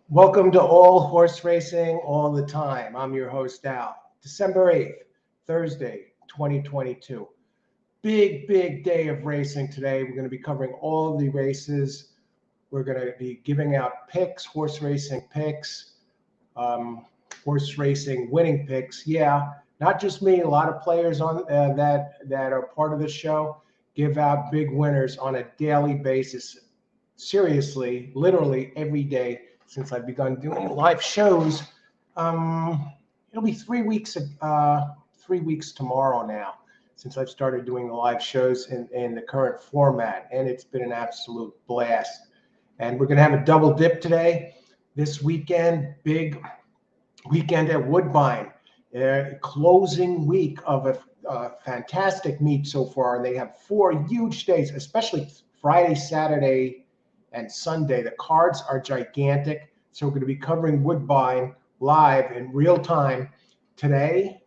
Welcome to All Horse Racing All the Time. I'm your host, Al. December 8th, Thursday, 2022. Big day of racing today. We're going to be covering all of the races. We're going to be giving out picks, horse racing picks, horse racing winning picks. Yeah, not just me. A lot of players on that are part of the show give out big winners on a daily basis. Seriously, literally every day since I've begun doing live shows. It'll be 3 weeks tomorrow now since I've started doing the live shows in the current format, and it's been an absolute blast. And we're going to have a double dip today. This weekend, big weekend at Woodbine, closing week of a fantastic meet so far. And they have 4 huge days, especially Friday, Saturday, and Sunday. The cards are gigantic. So we're going to be covering Woodbine live in real time today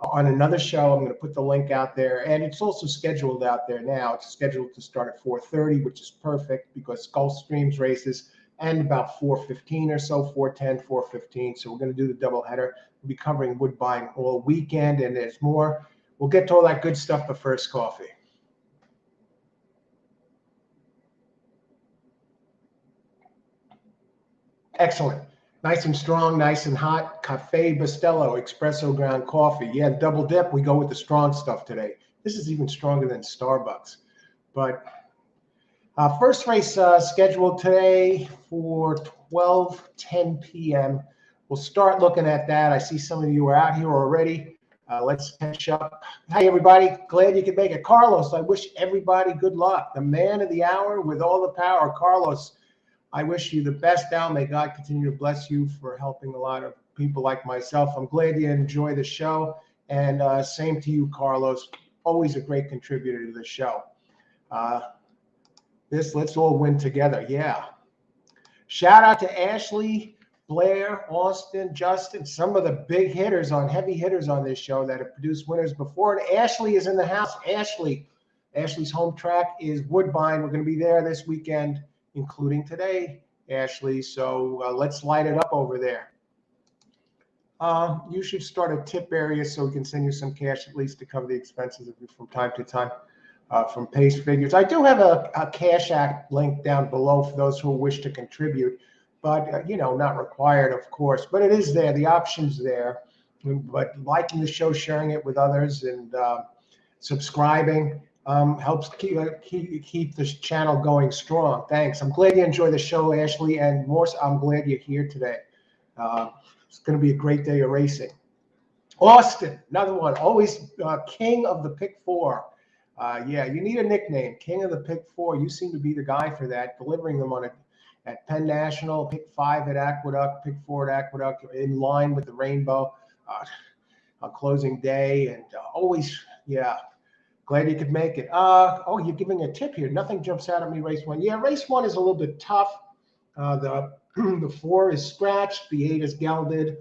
on another show. I'm going to put the link out there, and it's also scheduled out there now. It's scheduled to start at 4:30, which is perfect because Gulfstream's races end about 4:15 or so, 4:10, 4:15. So we're going to do the doubleheader. We'll be covering Woodbine all weekend, and there's more. We'll get to all that good stuff, but first, coffee. Excellent. Nice and strong, nice and hot. Cafe Bustelo Espresso ground coffee. Yeah, double dip. We go with the strong stuff today. This is even stronger than Starbucks. But first race scheduled today for 12:10 p.m. We'll start looking at that. I see some of you are out here already. Let's catch up. Hi, everybody. Glad you could make it. Carlos, I wish everybody good luck. The man of the hour with all the power. Carlos, I wish you the best, Al. May God continue to bless you for helping a lot of people like myself. I'm glad you enjoy the show. And same to you, Carlos. Always a great contributor to the show. Let's all win together. Yeah. Shout out to Ashley, Blair, Austin, Justin, some of the big hitters heavy hitters on this show that have produced winners before. And Ashley is in the house. Ashley's home track is Woodbine. We're going to be there this weekend, including today, Ashley. So let's light it up over there. You should start a tip area so we can send you some cash at least to cover the expenses from time to time from Pace Figures. I do have a Cash App link down below for those who wish to contribute, but not required, of course. But it is there. The option's there. But liking the show, sharing it with others, and subscribing helps keep this channel going strong. Thanks. I'm glad you enjoy the show, Ashley, and more. I'm glad you're here today. It's going to be a great day of racing. Austin, another one, always king of the pick 4. Yeah, you need a nickname, king of the pick 4. You seem to be the guy for that, delivering them at Penn National, pick 5 at Aqueduct, pick 4 at Aqueduct, in line with the Rainbow on closing day, and always, yeah. Glad you could make it. You're giving a tip here. Nothing jumps out at me. Race 1. Yeah, race 1 is a little bit tough. The 4 is scratched. The 8 is gelded.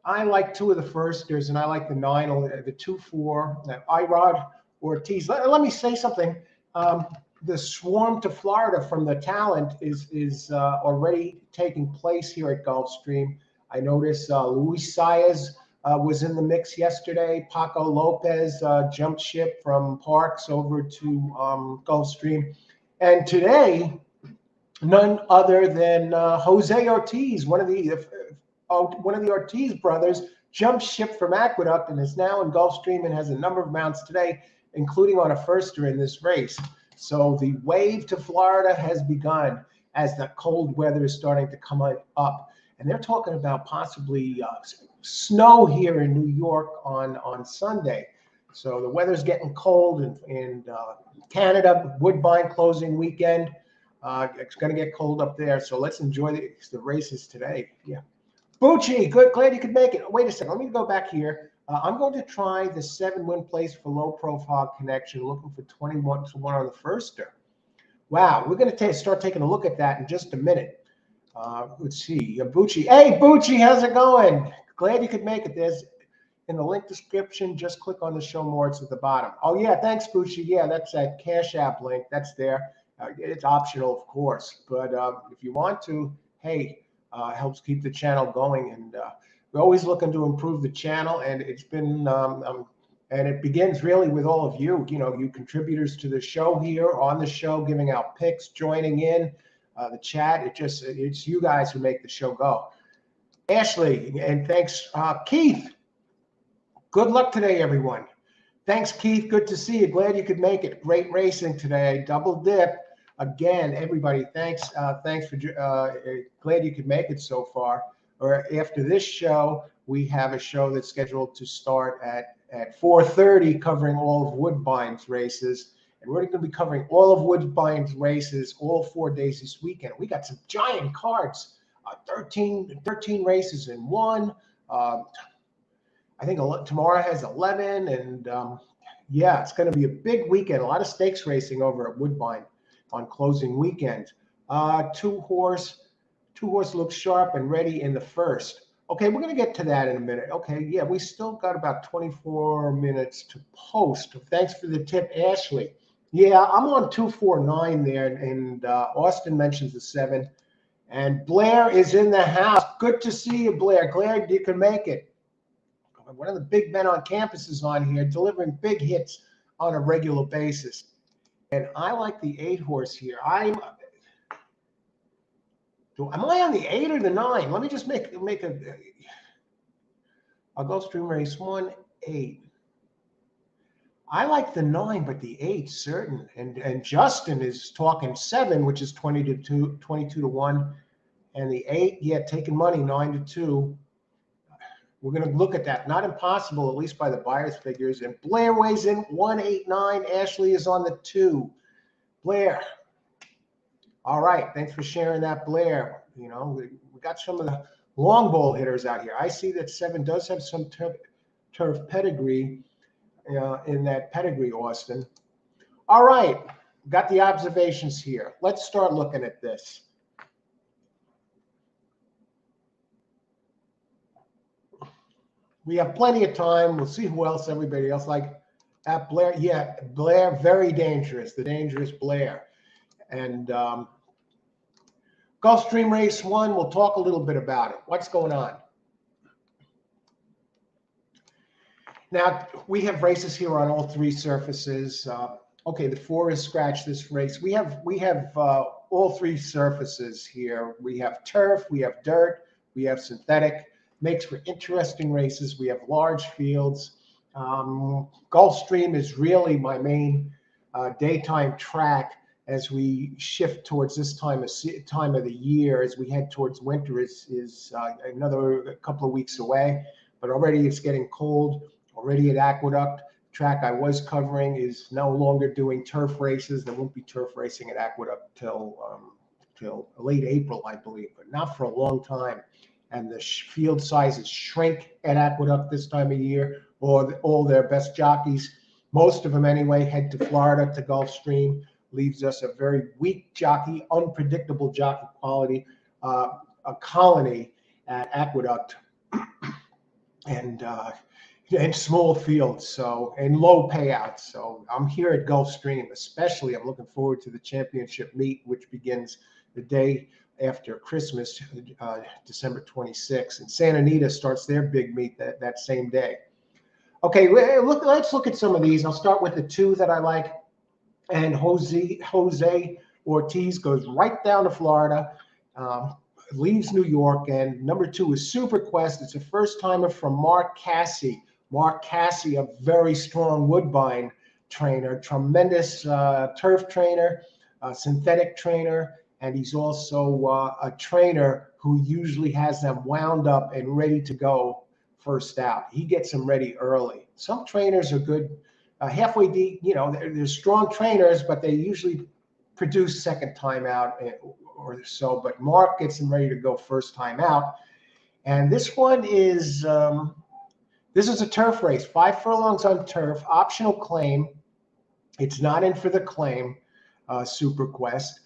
I like 2 of the firsters, and I like the 9, the 2-4, Irod Ortiz. Let me say something. The swarm to Florida from the talent is already taking place here at Gulfstream. I noticed Luis Saez was in the mix yesterday. Paco Lopez jumped ship from Parks over to Gulfstream. And today, none other than Jose Ortiz, one of the Ortiz brothers, jumped ship from Aqueduct and is now in Gulfstream and has a number of mounts today, including on a firster in this race. So the wave to Florida has begun as the cold weather is starting to come up. And they're talking about possibly snow here in New York on Sunday. So the weather's getting cold in Canada. Woodbine closing weekend. It's going to get cold up there. So let's enjoy the races today. Yeah. Bucci, good. Glad you could make it. Wait a second. Let me go back here. I'm going to try the 7-win place for low profile connection, looking for 21 to 1 on the firster. Wow. We're going to start taking a look at that in just a minute. Let's see. Bucci. Hey, Bucci, how's it going? Glad you could make it. There's in the link description. Just click on the show more. It's at the bottom. Oh, yeah. Thanks, Bucci. Yeah, that's that Cash App link. That's there. It's optional, of course. But if you want to, hey, helps keep the channel going. And we're always looking to improve the channel. And it's been, and it begins really with all of you, you contributors to the show here, on the show, giving out picks, joining in the chat. It's you guys who make the show go. Ashley, and thanks, Keith. Good luck today, everyone. Thanks, Keith. Good to see you. Glad you could make it. Great racing today. Double dip. Again, everybody, thanks. Thanks for glad you could make it so far. Or after this show, we have a show that's scheduled to start at 4:30, covering all of Woodbine's races. And we're going to be covering all of Woodbine's races all 4 days this weekend. We got some giant cards, 13 races in one. I think tomorrow has 11, and yeah, it's going to be a big weekend. A lot of stakes racing over at Woodbine on closing weekend. Two horse looks sharp and ready in the first. Okay, we're going to get to that in a minute. Okay, yeah, we still got about 24 minutes to post. Thanks for the tip, Ashley. Yeah, I'm on 249 there, and Austin mentions the 7. And Blair is in the house. Good to see you, Blair. Glad you can make it. One of the big men on campus is on here, delivering big hits on a regular basis. And I like the 8 horse here. Am I on the 8 or the 9? Let me just make I'll Gulfstream race 1, 8. I like the 9, but the 8 certain. And Justin is talking 7, which is 22 to 1. And the 8, yeah, taking money, 9 to 2. We're going to look at that. Not impossible, at least by the buyer's figures. And Blair weighs in 189. Ashley is on the 2. Blair. All right. Thanks for sharing that, Blair. We got some of the long ball hitters out here. I see that 7 does have some turf pedigree in that pedigree, Austin. All right. Got the observations here. Let's start looking at this. We have plenty of time. We'll see who else everybody else like. At Blair, yeah, Blair, very dangerous. The dangerous Blair. And Gulfstream race 1, we'll talk a little bit about it. What's going on? Now, we have races here on all 3 surfaces. Okay, the 4 is scratch this race. We have all 3 surfaces here. We have turf, we have dirt, we have synthetic. Makes for interesting races. We have large fields. Gulfstream is really my main daytime track as we shift towards this time of the year. As we head towards winter, is another couple of weeks away. But already it's getting cold. Already at Aqueduct, track I was covering is no longer doing turf races. There won't be turf racing at Aqueduct till late April, I believe, but not for a long time. And the field sizes shrink at Aqueduct this time of year, or all their best jockeys, most of them anyway, head to Florida to Gulfstream. Leaves us a very weak jockey, unpredictable jockey quality, a colony at Aqueduct, and small fields, and low payouts. So I'm here at Gulfstream, especially. I'm looking forward to the championship meet, which begins the day after Christmas, December 26th. And Santa Anita starts their big meet that same day. Okay, let's look at some of these. I'll start with the 2 that I like. And Jose Ortiz goes right down to Florida, leaves New York. And number 2 is Super Quest. It's a first-timer from Mark Cassey. Mark Cassey, a very strong Woodbine trainer, tremendous turf trainer, synthetic trainer. And he's also a trainer who usually has them wound up and ready to go first out. He gets them ready early. Some trainers are good halfway deep. They're strong trainers, but they usually produce second time out or so. But Mark gets them ready to go first time out. And this one is this is a turf race, 5 furlongs on turf, optional claim. It's not in for the claim, Super Quest.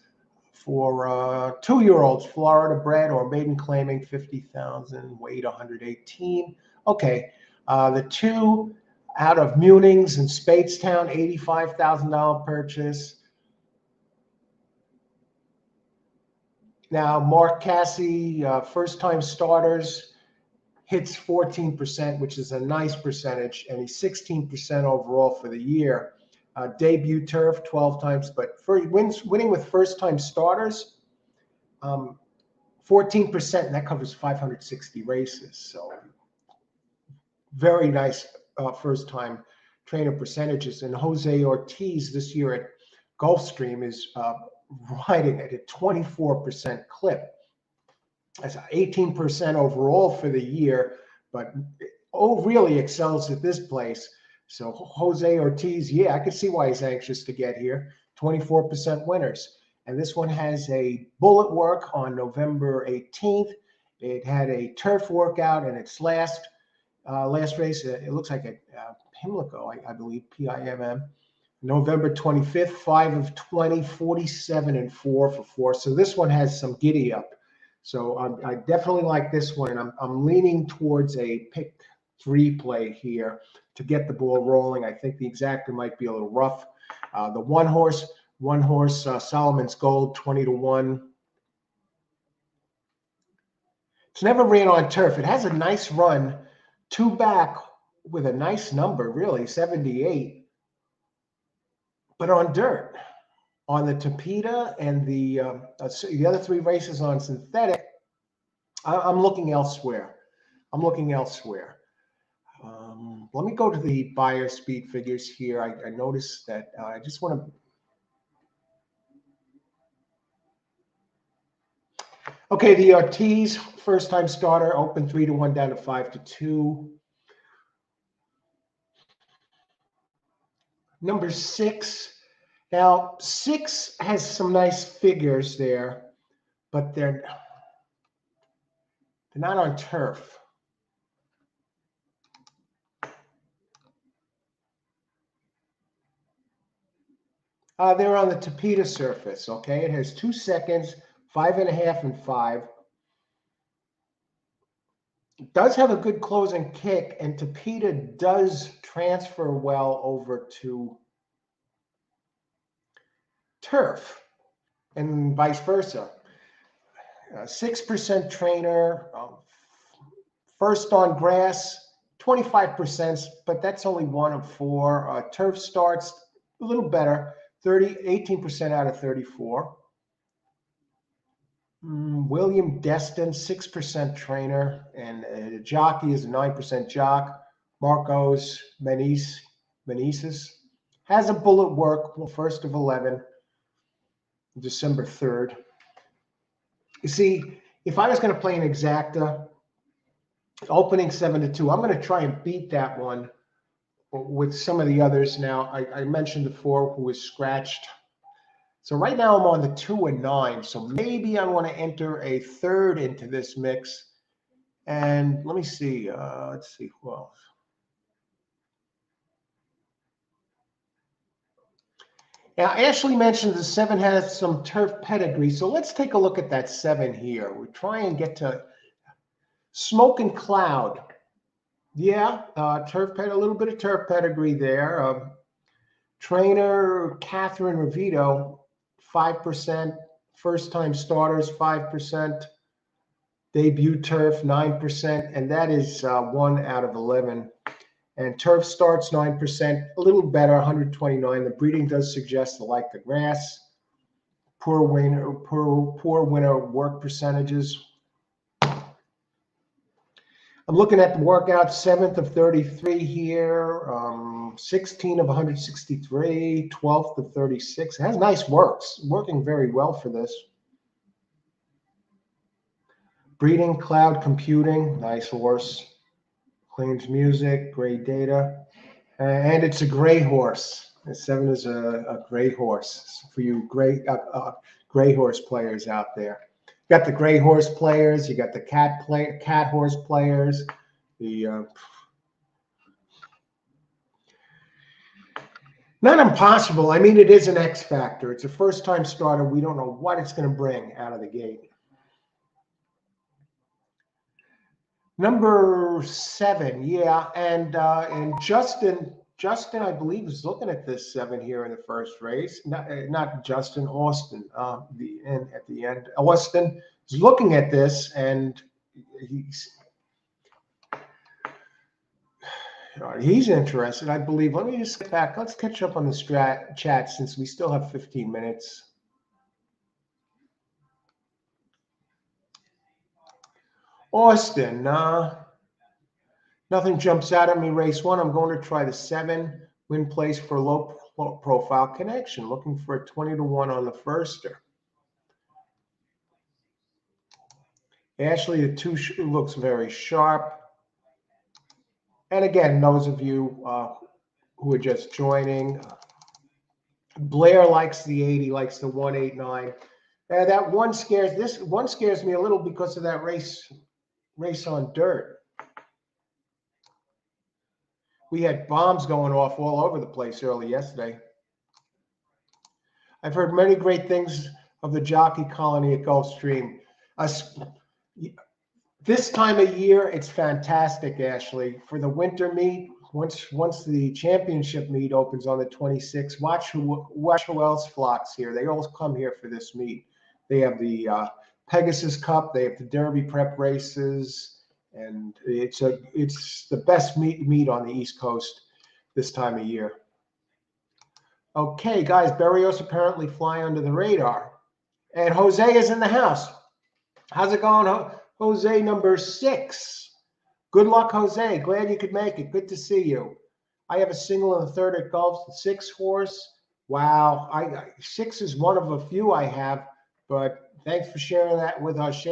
For 2-year-olds, Florida bred or maiden claiming 50,000, weight 118. Okay, the 2 out of Munings and Spadestown, $85,000 purchase. Now, Mark Cassie, first-time starters, hits 14%, which is a nice percentage, and he's 16% overall for the year. Debut turf 12 times, but winning with first-time starters, 14%, and that covers 560 races. So very nice first-time trainer percentages. And Jose Ortiz this year at Gulfstream is riding at a 24% clip. That's 18% overall for the year, but really excels at this place. So Jose Ortiz, yeah, I can see why he's anxious to get here. 24% winners. And this one has a bullet work on November 18th. It had a turf workout in its last race. It looks like a Pimlico, I believe, PIMM. November 25th, 5 of 20, 47 and 4 for 4. So this one has some giddy up. So I definitely like this one, and I'm leaning towards a pick 3 play here to get the ball rolling. I think the exacta might be a little rough. The one horse Solomon's Gold, 20-1. It's never ran on turf. It has a nice run, 2 back with a nice number, really, 78, but on dirt. On the Tapeta and the other 3 races on synthetic, I'm looking elsewhere. Let me go to the buyer speed figures here. I noticed that I just want to. Okay, the Ortiz first-time starter opened 3-1 down to 5-2. Number 6. Now 6 has some nice figures there, but they're not on turf. They're on the Tapeta surface, okay? It has 2 seconds, 5.5 and 5. It does have a good closing kick, and Tapeta does transfer well over to turf and vice versa. 6% trainer, first on grass, 25%, but that's only 1 of 4. Turf starts a little better, 18% out of 34. William Destin, 6% trainer, and the jockey is a 9% jock. Marcos Meneses has a bullet work, first of 11, December 3rd. You see, if I was going to play an exacta, opening 7-2, I'm going to try and beat that one with some of the others. Now, I mentioned the 4 who was scratched. So right now I'm on the 2 and 9. So maybe I want to enter a 3rd into this mix. And let me see. Let's see who else. Now, Ashley mentioned the 7 has some turf pedigree. So let's take a look at that 7 here. We'll try and get to Smoke and Cloud. Yeah, a little bit of turf pedigree there. Trainer Catherine Revito, 5%. First-time starters, 5%. Debut turf, 9%. And that is 1 out of 11. And turf starts, 9%. A little better, 129. The breeding does suggest they like the grass. Poor winner work percentages. I'm looking at the workout, 7th of 33 here, 16 of 163, 12th of 36. It has nice works, working very well for this. Breeding, Cloud Computing, nice horse. Claims music, great data. And it's a gray horse. The 7 is a gray horse for you gray horse players out there. You got the gray horse players, you got the cat horse players, not impossible. I mean, it is an X factor. It's a first-time starter. We don't know what it's going to bring out of the gate. Number 7, yeah, and Justin Justin, I believe, is looking at this 7 here in the first race. Not Justin, Austin. The end at the end. Austin is looking at this, and he's interested, I believe. Let me just get back. Let's catch up on the chat since we still have 15 minutes. Austin, nothing jumps out at me. Race 1, I'm going to try the 7. Win place for low profile connection. Looking for a 20-1 on the firster. Ashley, the 2 looks very sharp. And again, those of you who are just joining, Blair likes the 8. He likes the 189. That one scares me a little because of that race on dirt. We had bombs going off all over the place early yesterday. I've heard many great things of the jockey colony at Gulfstream. This time of year, it's fantastic, Ashley. For the winter meet, once the championship meet opens on the 26th, watch who else flocks here. They all come here for this meet. They have the Pegasus Cup. They have the Derby prep races. And it's the best meet on the East Coast this time of year. Okay, guys, Berrios apparently fly under the radar. And Jose is in the house. How's it going, Jose, number 6? Good luck, Jose. Glad you could make it. Good to see you. I have a single and a third at Gulf, the 6 horse. Wow, 6 is one of a few I have, but thanks for sharing that with us,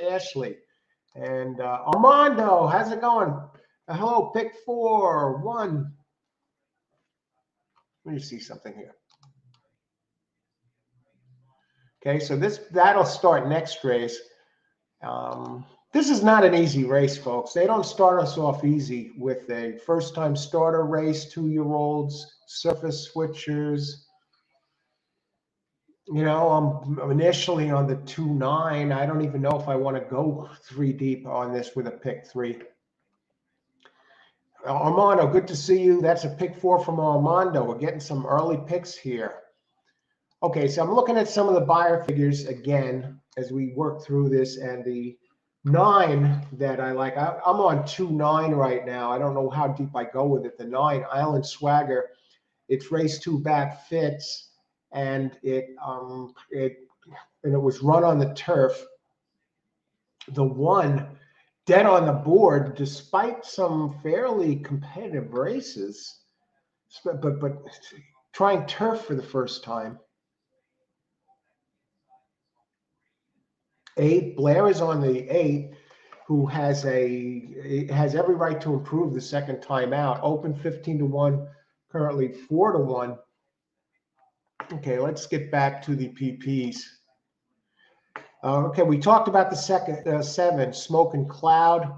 Ashley. And Armando, how's it going? Hello, pick 4, 1. Let me see something here. Okay, so that'll start next race. This is not an easy race, folks. They don't start us off easy with a first-time starter race, 2-year-olds, surface switchers. You know, I'm initially on the 2-9. I don't even know if I want to go 3 deep on this with a pick 3. Armando, good to see you. That's a pick 4 from Armando. We're getting some early picks here. Okay, so I'm looking at some of the buyer figures again as we work through this, and the 9 that I like. I'm on 2-9 right now. I don't know how deep I go with it. The 9, Island Swagger. It's race 2 back, fits. And it was run on the turf. The 1 dead on the board, despite some fairly competitive races, but trying turf for the first time. 8, Blair is on the 8, who has every right to improve the second time out. Open 15-1, currently 4-1. Okay, let's get back to the PPs. Okay, we talked about the second 7, Smoke and Cloud.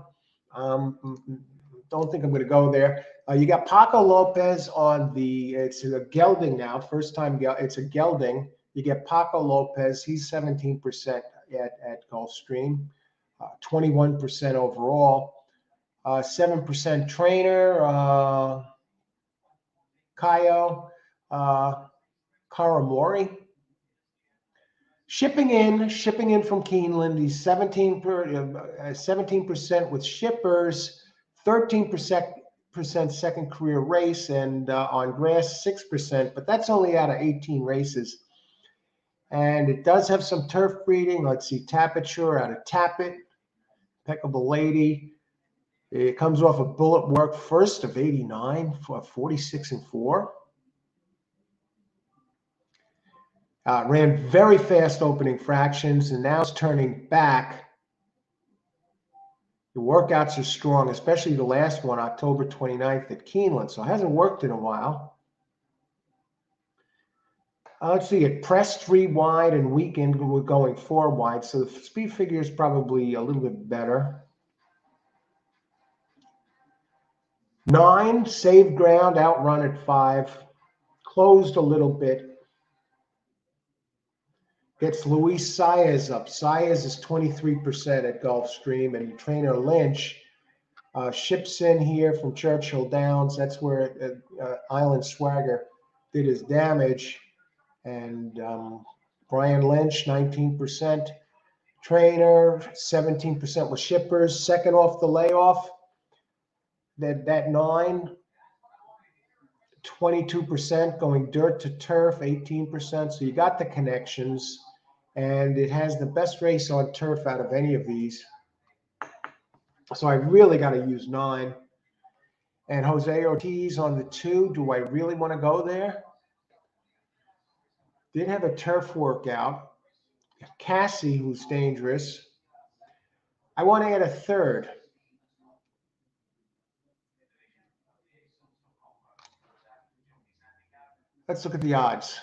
Don't think I'm going to go there. You got Paco Lopez on it's a gelding now, first time it's a gelding. You get Paco Lopez, he's 17% at Gulfstream, 21% overall, 7% trainer, Kayo, Karamori. Shipping in from Keeneland. He's 17% with shippers, 13% second career race, and on grass 6%. But that's only out of 18 races. And it does have some turf breeding. Let's see, Tapiture out of Tappet, Impeccable Lady. It comes off a bullet work first of 89 for 46-4. Ran very fast opening fractions, and now it's turning back. The workouts are strong, especially the last one, October 29th at Keeneland. So it hasn't worked in a while. Let's see, it pressed 3 wide and weakened. We're going 4 wide, so the speed figure is probably a little bit better. 9, saved ground, outrun at 5. Closed a little bit. Gets Luis Saez up. Saez is 23% at Gulfstream, and trainer Lynch Ships in here from Churchill Downs. That's where Island Swagger did his damage. And Brian Lynch, 19%. Trainer, 17% with shippers. Second off the layoff, that 9, 22% going dirt to turf, 18%. So you got the connections, and it has the best race on turf out of any of these. So I really got to use 9. And Jose Ortiz on the 2. Do I really want to go there? Did have a turf workout. Cassie, who's dangerous. I want to add a 3rd. Let's look at the odds.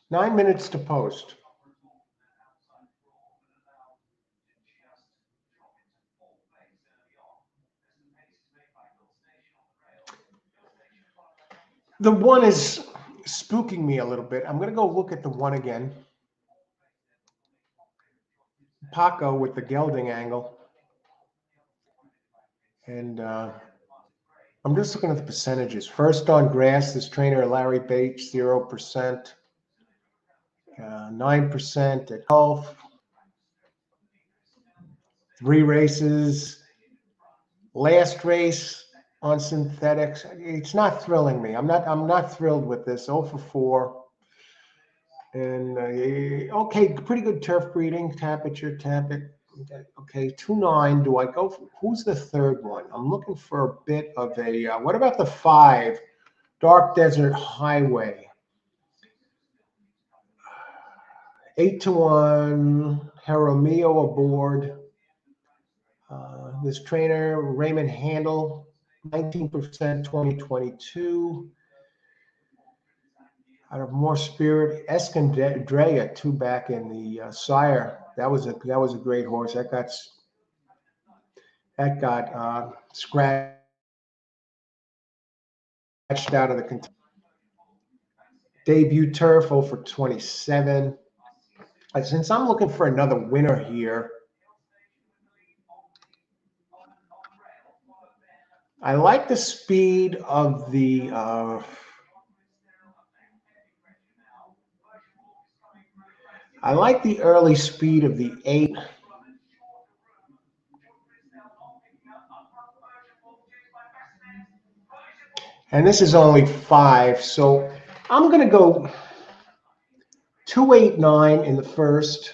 9 minutes to post. The 1 is spooking me a little bit. I'm going to go look at the 1 again. Paco with the gelding angle. And I'm just looking at the percentages. First on grass, this trainer, Larry Bates, 0%. 9% at golf. 3 races. Last race on synthetics. It's not thrilling me. I'm not thrilled with this. 0 for 4. And okay, pretty good turf breeding. Tapiture, Tapit. Okay, 2-9. Do I go for who's the 3rd one? I'm looking for a bit of a. What about the 5? Dark Desert Highway. 8-1. Jaramillo aboard. This trainer, Raymond Handel, 19%, 2022. Out of More Spirit, Escandrea, 2 back in the Sire. That was a great horse. That got scratched out of the debut turf. 0 for 27. Since I'm looking for another winner here, I like the speed of the. I like the early speed of the 8. And this is only 5, so I'm going to go 2-8-9 in the first.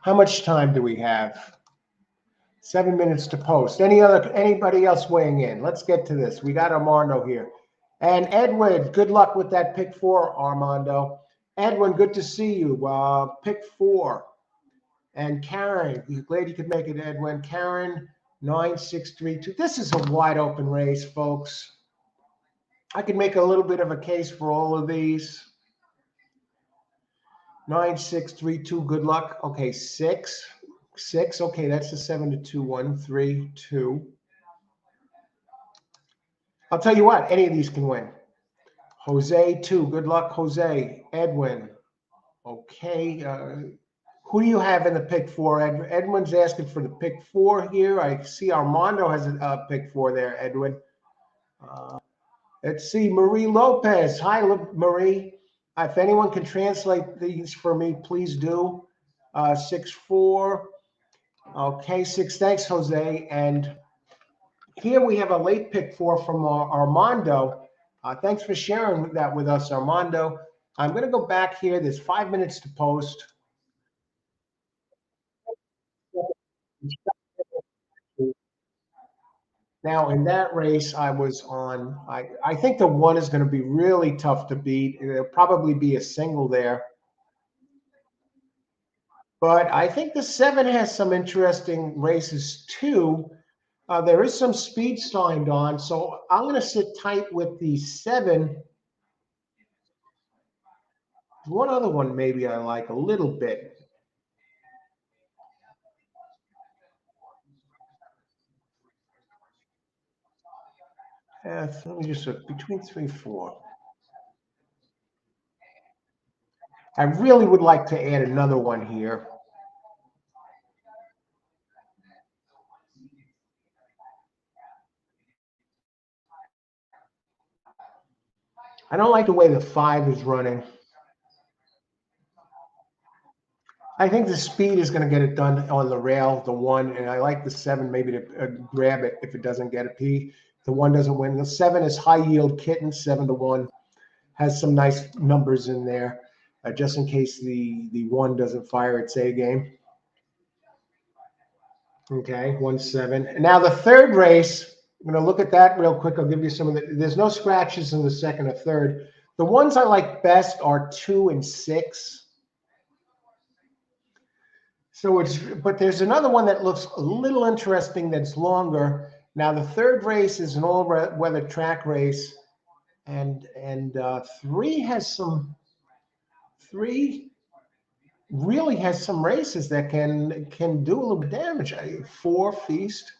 How much time do we have? 7 minutes to post. Anybody else weighing in? Let's get to this. We got Armando here. And Edwin, good luck with that pick 4, Armando. Edwin, good to see you. Pick 4. And Karen, glad you could make it, Edwin. Karen, 9632. This is a wide open race, folks. I could make a little bit of a case for all of these. 9632, good luck. Okay, 6. 6, okay, that's a 7-2. 1, 3, 2. I'll tell you what, any of these can win. Jose, 2, good luck, Jose. Edwin, okay. Who do you have in the pick 4? Edwin's asking for the pick 4 here. I see Armando has a pick 4 there, Edwin. Let's see, Marie Lopez. Hi, Marie. If anyone can translate these for me, please do. 6-4. Okay, 6. Thanks, Jose. And here we have a late pick 4 from Armando. Thanks for sharing that with us, Armando. I'm going to go back here. There's 5 minutes to post. Now, in that race, I was on. I think the 1 is going to be really tough to beat. It'll probably be a single there. But I think the 7 has some interesting races too. There is some speed signed on, so I'm going to sit tight with the 7. One other one maybe I like a little bit. Let me just look between 3 and 4. I really would like to add another one here. I don't like the way the 5 is running. I think the speed is going to get it done on the rail, the 1, and I like the 7 maybe to grab it if it doesn't get a P. The 1 doesn't win. The 7 is high yield kitten, 7-1. Has some nice numbers in there, just in case the 1 doesn't fire its A game. Okay, 1-7. And now the third race, I'm going to look at that real quick. I'll give you some of the, there's no scratches in the second or third. The ones I like best are 2 and 6. So but there's another one that looks a little interesting that's longer. Now the third race is an all-weather track race, and 3 really has some races that can do a little damage. 4 Feast.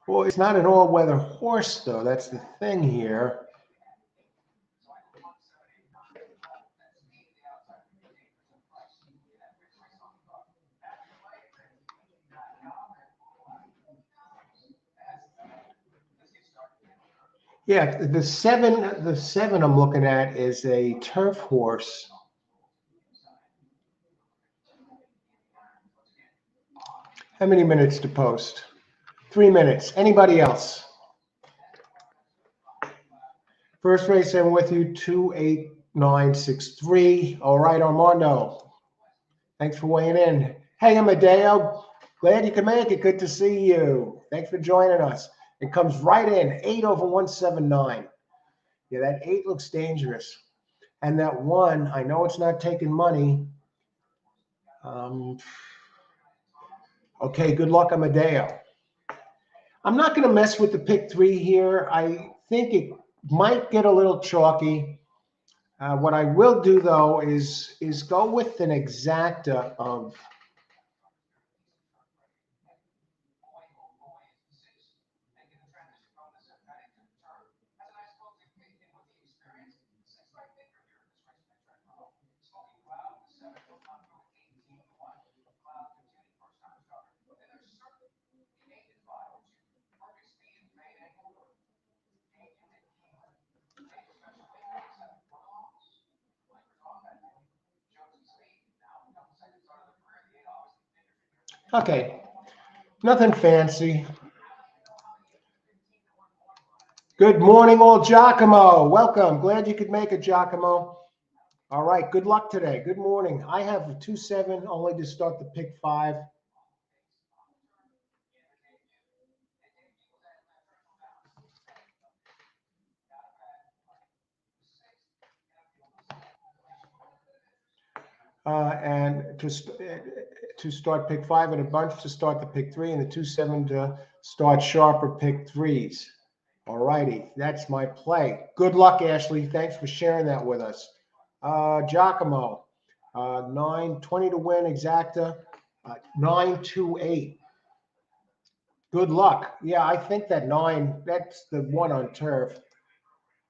Well, it's not an all-weather horse though. That's the thing here. Yeah, the 7 I'm looking at is a turf horse. How many minutes to post? 3 minutes. Anybody else? First race, I'm with you, 28963. All right, Armando. Thanks for weighing in. Hey, Amadeo. Glad you could make it. Good to see you. Thanks for joining us. It comes right in, 8 over 179. Yeah, that 8 looks dangerous. And that 1, I know it's not taking money. Okay, good luck, Amadeo. I'm not going to mess with the pick 3 here. I think it might get a little chalky. What I will do, though, is go with an exacta of okay, nothing fancy. Good morning, old Giacomo. Welcome. Glad you could make it, Giacomo. All right, good luck today. Good morning. I have a 2-7 only to start the pick 5. And to start pick 5 and a bunch to start the pick 3 and the 2-7 to start sharper pick 3s. All righty, that's my play. Good luck, Ashley. Thanks for sharing that with us. Giacomo, 9-20 to win exacta, 9-2-8. Good luck. Yeah, I think that 9, that's the one on turf.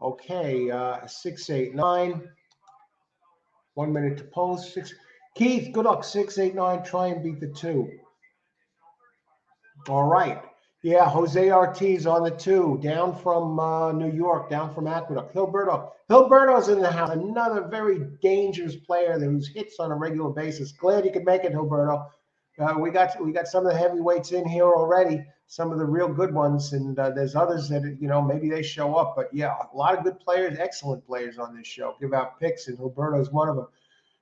Okay, 6-8-9. 1 minute to post. Keith, good luck. 6-8-9. Try and beat the 2. All right. Yeah, Jose Ortiz on the 2, down from New York, down from Aqueduct. Hilberto's in the house. Another very dangerous player who's hits on a regular basis. Glad you could make it, Hilberto. We got some of the heavyweights in here already. Some of the real good ones, and there's others that maybe they show up. But yeah, a lot of good players, excellent players on this show. Give out picks, and Hilberto's one of them.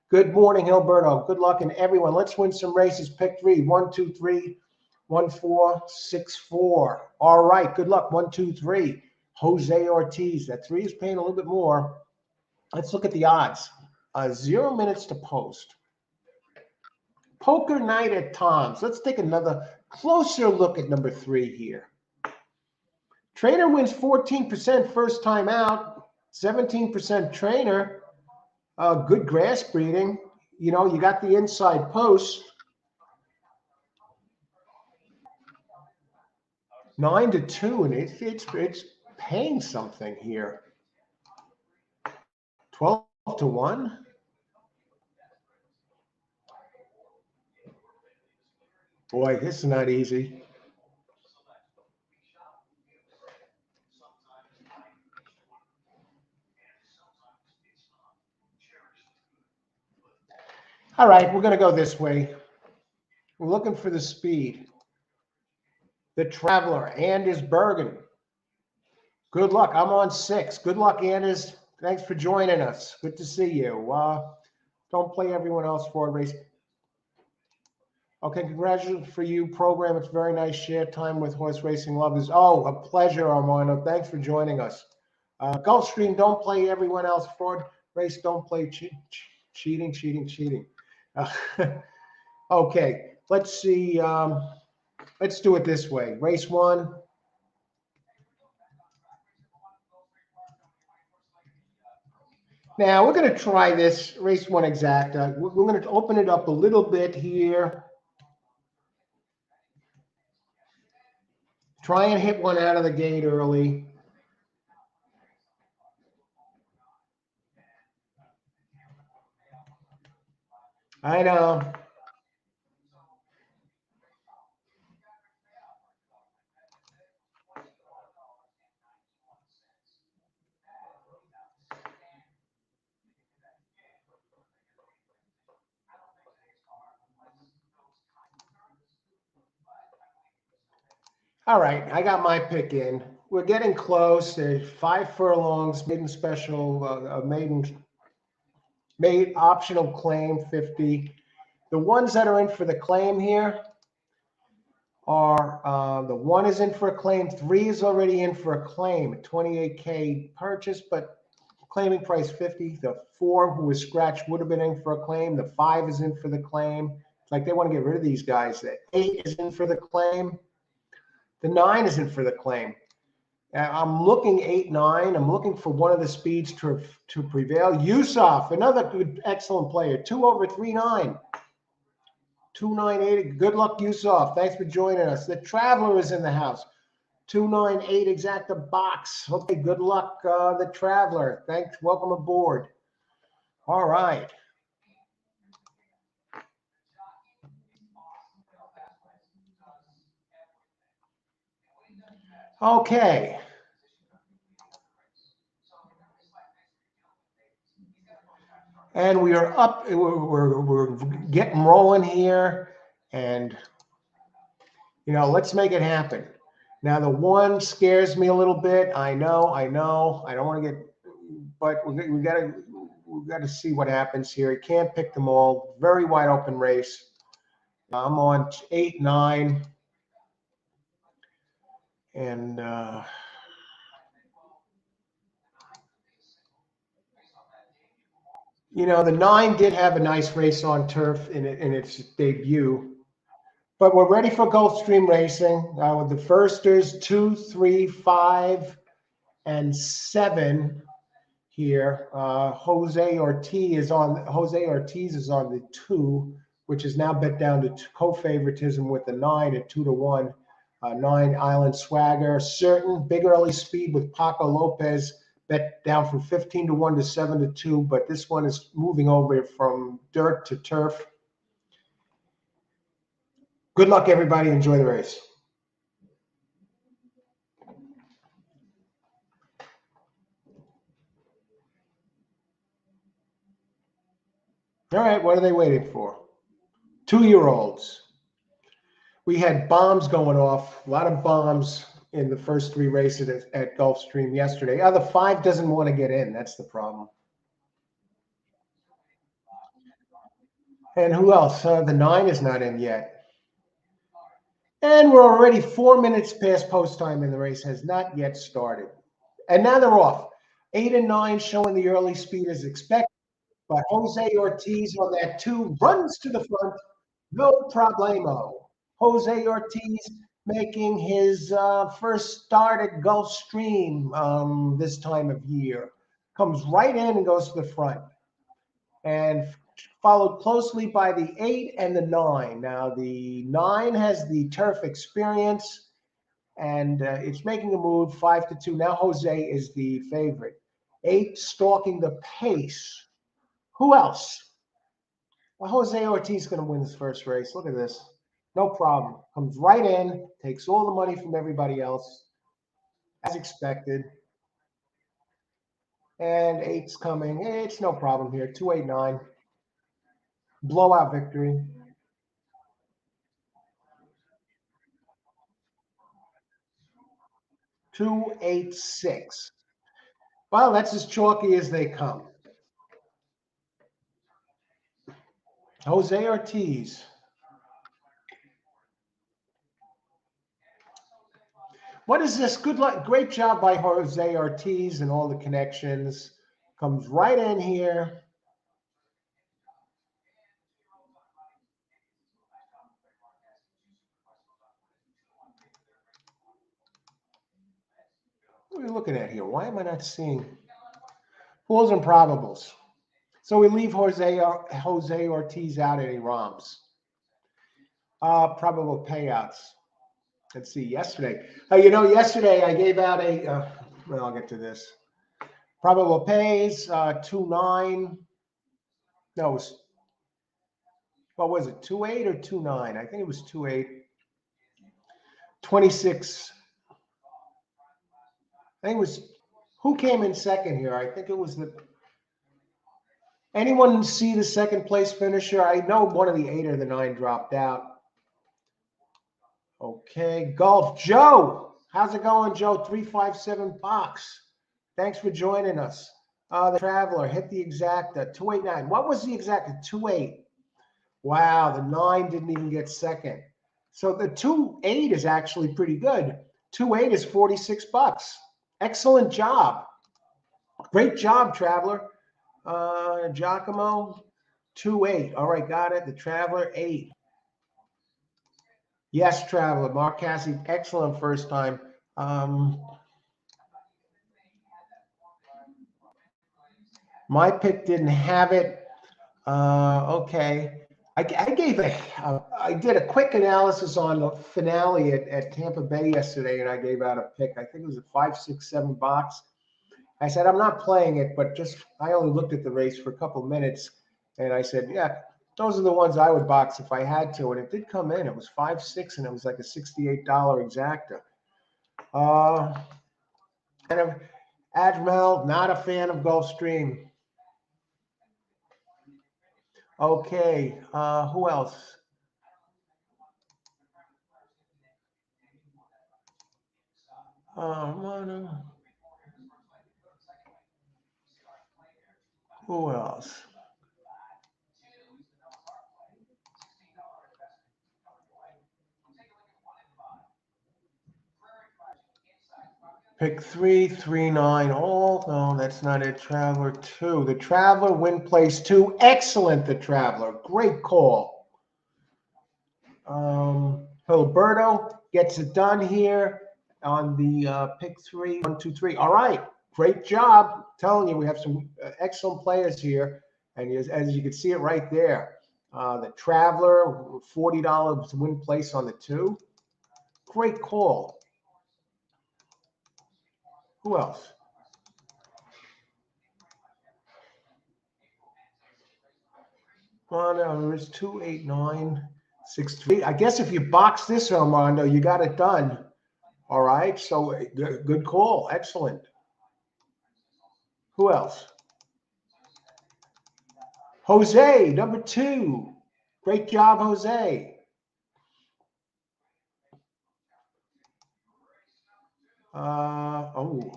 Good morning, Hilberto. Good luck, and everyone. Let's win some races. Pick 3. 1, 2, 3. 1, 4, 6, 4. All right. Good luck. 1, 2, 3. Jose Ortiz. That 3 is paying a little bit more. Let's look at the odds. 0 minutes to post. Poker night at Tom's. Let's take another closer look at number 3 here. Trainer wins 14% first time out. 17% trainer. Good grass breeding. You got the inside post. 9-2, and it's paying something here. 12-1. Boy, this is not easy. All right, we're going to go this way. We're looking for the speed. The Traveler, Anders Bergen. Good luck. I'm on 6. Good luck, Anders. Thanks for joining us. Good to see you. Don't play everyone else for a race. Okay, congratulations for you, program. It's very nice. Share time with horse racing lovers. Oh, a pleasure, Armando. Thanks for joining us. Gulfstream, don't play everyone else. Fraud race, don't play cheating. Okay, let's see. Let's do it this way. Race 1. Now we're going to try this race 1 exact. We're going to open it up a little bit here. Try and hit one out of the gate early. I know. All right, I got my pick in. We're getting close. There's 5 furlongs, maiden special, made optional claim 50. The ones that are in for the claim here are the 1 is in for a claim, 3 is already in for a claim, 28K purchase, but claiming price 50. The 4 who was scratched would have been in for a claim. The 5 is in for the claim. It's like they want to get rid of these guys. The 8 is in for the claim. The 9 is in for the claim. I'm looking 8, 9. I'm looking for one of the speeds to prevail. Yusuf, another good, excellent player. 2 over 3, 9. 298. Good luck, Yusuf. Thanks for joining us. The Traveler is in the house. 298 exacta box. Okay, good luck, the Traveler. Thanks. Welcome aboard. All right. Okay. And we are up. We're getting rolling here. And, let's make it happen. Now, the 1 scares me a little bit. I know. I don't want to get, but we got to see what happens here. You can't pick them all. Very wide open race. I'm on 8, 9. And, the 9 did have a nice race on turf in its debut. But we're ready for Gulfstream racing with the firsters 2, 3, 5, and 7 here. Jose Ortiz is on the 2, which is now bet down to co-favoritism with the 9 at 2-1. 9 Island Swagger, certain big early speed with Paco Lopez bet down from 15-1 to 7-2, but this one is moving over from dirt to turf. Good luck, everybody. Enjoy the race. All right, what are they waiting for? 2-year-olds. We had bombs going off, a lot of bombs in the first 3 races at Gulfstream yesterday. The 5 doesn't want to get in. That's the problem. And who else? The 9 is not in yet. And we're already 4 minutes past post time, and the race has not yet started. And now they're off. 8 and 9 showing the early speed as expected. But Jose Ortiz on that 2 runs to the front. No problemo. Jose Ortiz making his first start at Gulfstream this time of year. Comes right in and goes to the front. And followed closely by the 8 and the 9. Now, the 9 has the turf experience, and it's making a move 5-2. Now, Jose is the favorite. 8 stalking the pace. Who else? Well, Jose Ortiz is going to win this first race. Look at this. No problem. Comes right in, takes all the money from everybody else, as expected. And 8's coming. It's no problem here. 289. Blowout victory. $286. Well, that's as chalky as they come. Jose Ortiz. What is this? Good luck. Great job by Jose Ortiz and all the connections. Comes right in here. What are we looking at here? Why am I not seeing pools and probables? So we leave Jose Ortiz out any ROMs. Probable payouts. Let's see, yesterday. Yesterday I gave out a, well, I'll get to this. Probable pays, 2.9. No, what was it, 2.8 or 2.9? I think it was 2.8. 26. I think it was, who came in second here? I think it was anyone see the second place finisher? I know one of the 8 or the 9 dropped out. Okay, Golf. Joe, how's it going, Joe? 357 box. Thanks for joining us. The Traveler hit the exacta, 289. What was the exacta? 2.8. Wow, the 9 didn't even get second. So the 2.8 is actually pretty good. 2.8 is 46 bucks. Excellent job. Great job, Traveler. Giacomo, 2.8. All right, got it. The Traveler, 8. Yes, Traveler. Mark Cassie, excellent first time. My pick didn't have it. Okay. I did a quick analysis on the finale at Tampa Bay yesterday, and I gave out a pick. I think it was a 5, 6, 7 box. I said, I'm not playing it, but I only looked at the race for a couple of minutes, and I said, yeah, those are the ones I would box if I had to. And it did come in. It was 5, 6, and it was like a $68 exacta. And Ajmal, not a fan of Gulfstream. Okay, who else? Who else? Pick 3, 3, 9. Oh, no, that's not it. Traveler 2. The Traveler win place 2. Excellent, the Traveler. Great call. Hilberto gets it done here on the pick 3. 1, 2, 3. All right. Great job. Telling you, we have some excellent players here. And as you can see it right there, the Traveler, $40 win place on the 2. Great call. Who else? Well, no, there's 2, 8, 9, 6, 3. I guess if you box this, Armando, you got it done. All right. So good call. Excellent. Who else? Jose, number 2. Great job, Jose. Oh.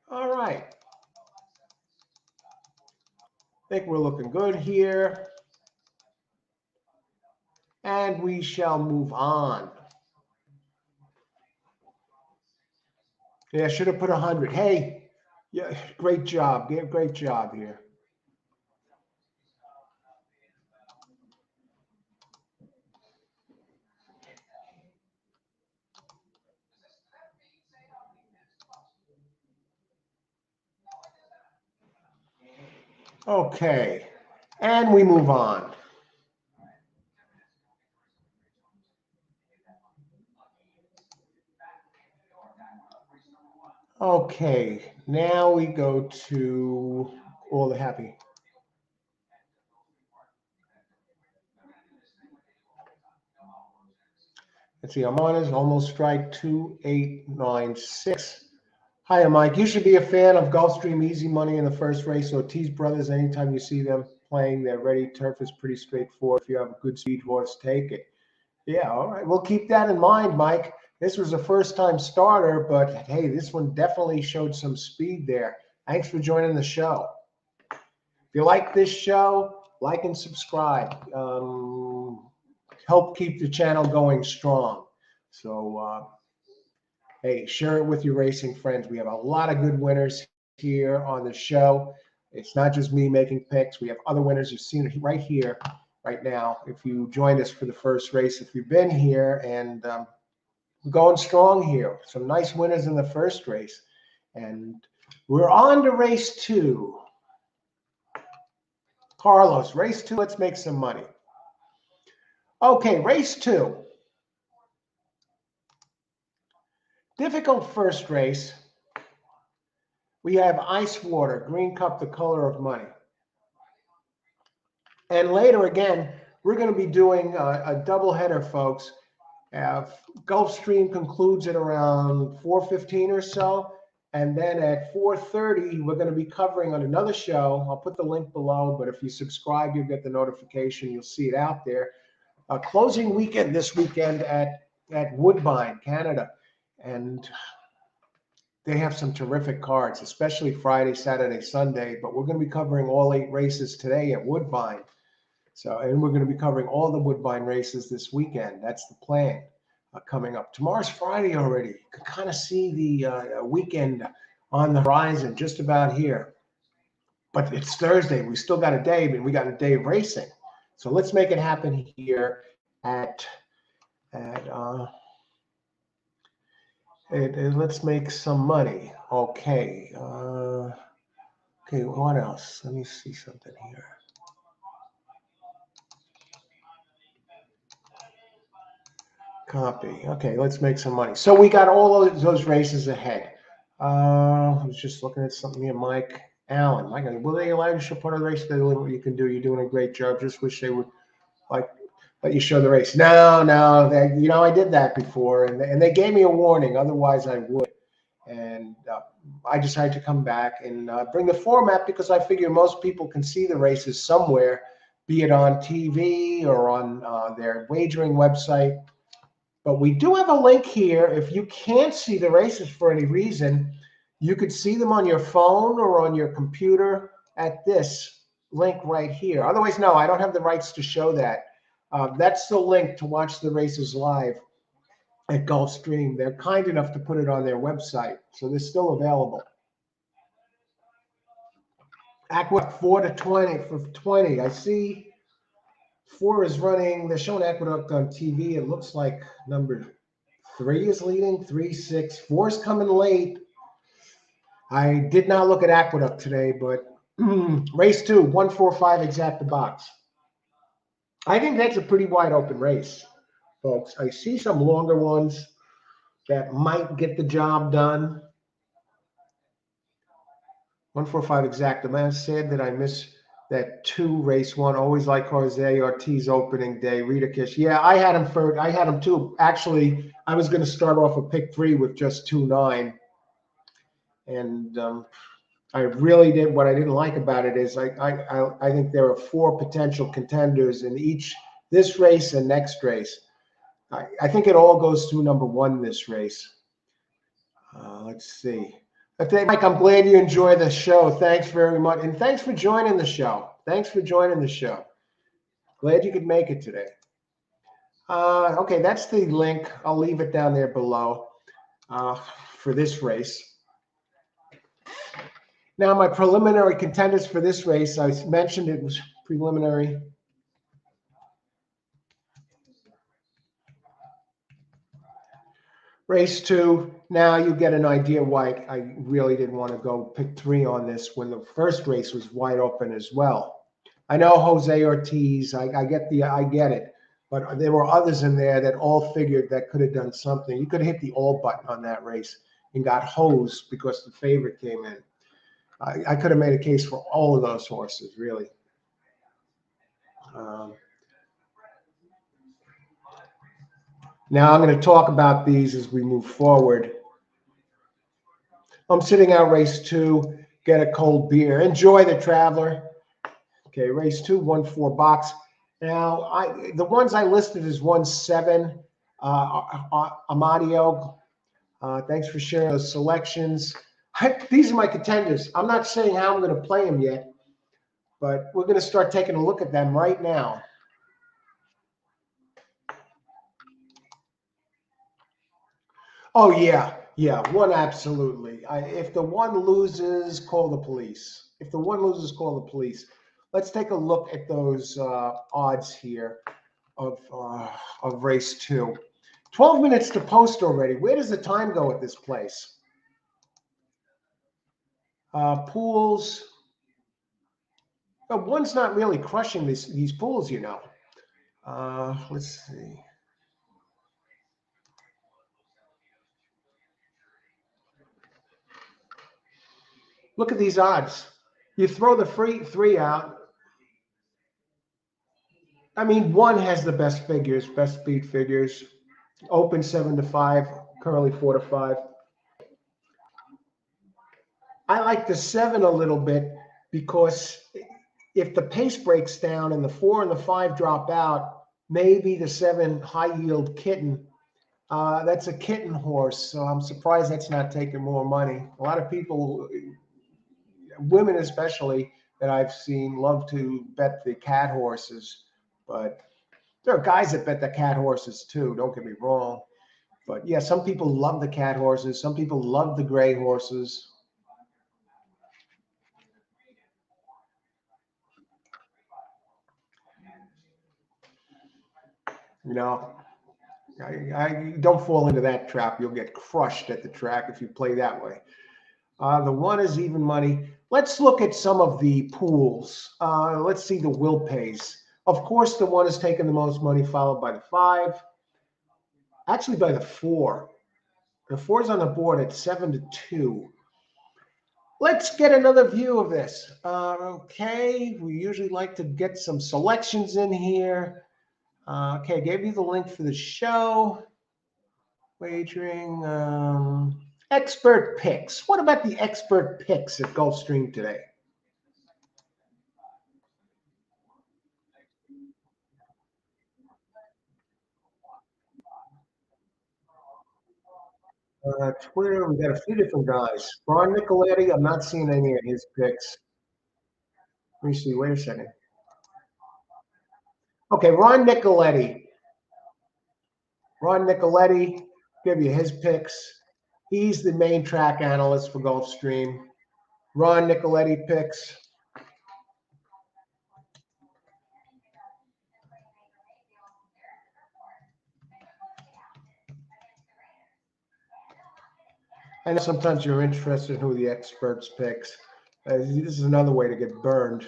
All right. I think we're looking good here. And we shall move on. Yeah, I should have put 100. Hey, yeah, great job. Great job here. Okay. And we move on. Okay, now we go to all the happy. Let's see, Armana's almost strike 2, 8, 9, 6. Hi, I'm Mike. You should be a fan of Gulfstream Easy Money in the first race. Ortiz Brothers, anytime you see them playing, they're ready. Turf is pretty straightforward. If you have a good speed horse, take it. Yeah, all right. We'll keep that in mind, Mike. This was a first-time starter, but hey, this one definitely showed some speed there. Thanks for joining the show. If you like this show, like and subscribe. Help keep the channel going strong. So, hey, share it with your racing friends. We have a lot of good winners here on the show. It's not just me making picks. We have other winners. You've seen it right here, right now. If you joined us for the first race, if you've been here, and we're going strong here. Some nice winners in the first race. And we're on to race 2. Carlos, race 2, let's make some money. Okay, race 2. Difficult first race. We have Ice Water, Green Cup, the color of money. And later again, we're going to be doing a doubleheader, folks. Gulfstream concludes at around 4:15 or so. And then at 4:30, we're going to be covering on another show. I'll put the link below, but if you subscribe, you'll get the notification. You'll see it out there. Closing weekend this weekend at Woodbine, Canada. And they have some terrific cards, especially Friday, Saturday, Sunday. But we're going to be covering all 8 races today at Woodbine. And we're going to be covering all the Woodbine races this weekend. That's the plan coming up. Tomorrow's Friday already. You can kind of see the weekend on the horizon, just about here. But it's Thursday. We still got a day, but we got a day of racing. So let's make it happen here let's make some money. Okay. Okay, what else? Let me see something here. Copy. Okay, let's make some money. So we got all of those races ahead. I was just looking at something here, Mike Allen. Will they allow you to show part of the race? They limit what you can do. You're doing a great job. Just wish they would let you show the race. No, I did that before, and they gave me a warning. Otherwise, I would. And I decided to come back and bring the format because I figure most people can see the races somewhere, be it on TV or on their wagering website. But we do have a link here. If you can't see the races for any reason, you could see them on your phone or on your computer at this link right here. Otherwise, no, I don't have the rights to show that. That's the link to watch the races live at Gulfstream. They're kind enough to put it on their website, so they're still available. Aqueduct 4 to 20 for 20. I see 4 is running. They're showing Aqueduct on TV. It looks like number 3 is leading. 3, 6, 4 is coming late. I did not look at Aqueduct today, but race 2, 145 exact the box. I think that's a pretty wide open race, folks. I see some longer ones that might get the job done. 145 exact. The man said that I missed that 2 race 1. Always like Jose Ortiz opening day. Rita Kish. Yeah, I had him too. Actually, I was going to start off a pick 3 with just 2-9. And I really did. What I didn't like about it is I think there are 4 potential contenders in this race and next race. I think it all goes through number 1 this race. Let's see. Mike, I'm glad you enjoy the show. Thanks very much. And thanks for joining the show. Glad you could make it today. Okay, that's the link. I'll leave it down there below for this race. Now, my preliminary contenders for this race, I mentioned it was preliminary. Race 2, now you get an idea why I really didn't want to go pick 3 on this when the first race was wide open as well. I know Jose Ortiz, I get it, but there were others in there that all figured that could have done something. You could have hit the all button on that race and got hosed because the favorite came in. I could have made a case for all of those horses, really. Now I'm going to talk about these as we move forward. I'm sitting out race 2. Get a cold beer. Enjoy the Traveler. Okay, race 2, 1-4 box. Now, the ones I listed is 1-7. Amadio. Thanks for sharing those selections. These are my contenders. I'm not saying how I'm going to play them yet, but we're going to start taking a look at them right now. Oh, yeah. Yeah, one absolutely. If the one loses, call the police. If the one loses, call the police. Let's take a look at those odds here of race 2. 12 minutes to post already. Where does the time go at this place? Pools. One's not really crushing these pools, you know. Let's see. Look at these odds. You throw the free 3 out. I mean, 1 has the best figures, best speed figures. Open 7-5, currently 4-5. I like the 7 a little bit because if the pace breaks down and the 4 and the 5 drop out, maybe the 7 high yield kitten. That's a kitten horse, so I'm surprised that's not taking more money. A lot of people, women especially, that I've seen love to bet the cat horses, but there are guys that bet the cat horses too. Don't get me wrong, but yeah, some people love the cat horses. Some people love the gray horses. You know, I don't fall into that trap. You'll get crushed at the track if you play that way. The 1 is even money. Let's look at some of the pools. Let's see the will pays. Of course, the 1 is taking the most money, followed by the 5. Actually, by the 4. The 4 is on the board at 7-2. Let's get another view of this. Okay, we usually like to get some selections in here. Okay, gave you the link for the show. Wagering. Expert picks. What about the expert picks at Gulfstream today? Twitter, we got a few different guys. Ron Nicoletti, I'm not seeing any of his picks. Let me see. Wait a second. Okay, Ron Nicoletti. Ron Nicoletti, give you his picks. He's the main track analyst for Gulfstream. Ron Nicoletti picks. I know sometimes you're interested in who the experts picks. This is another way to get burned.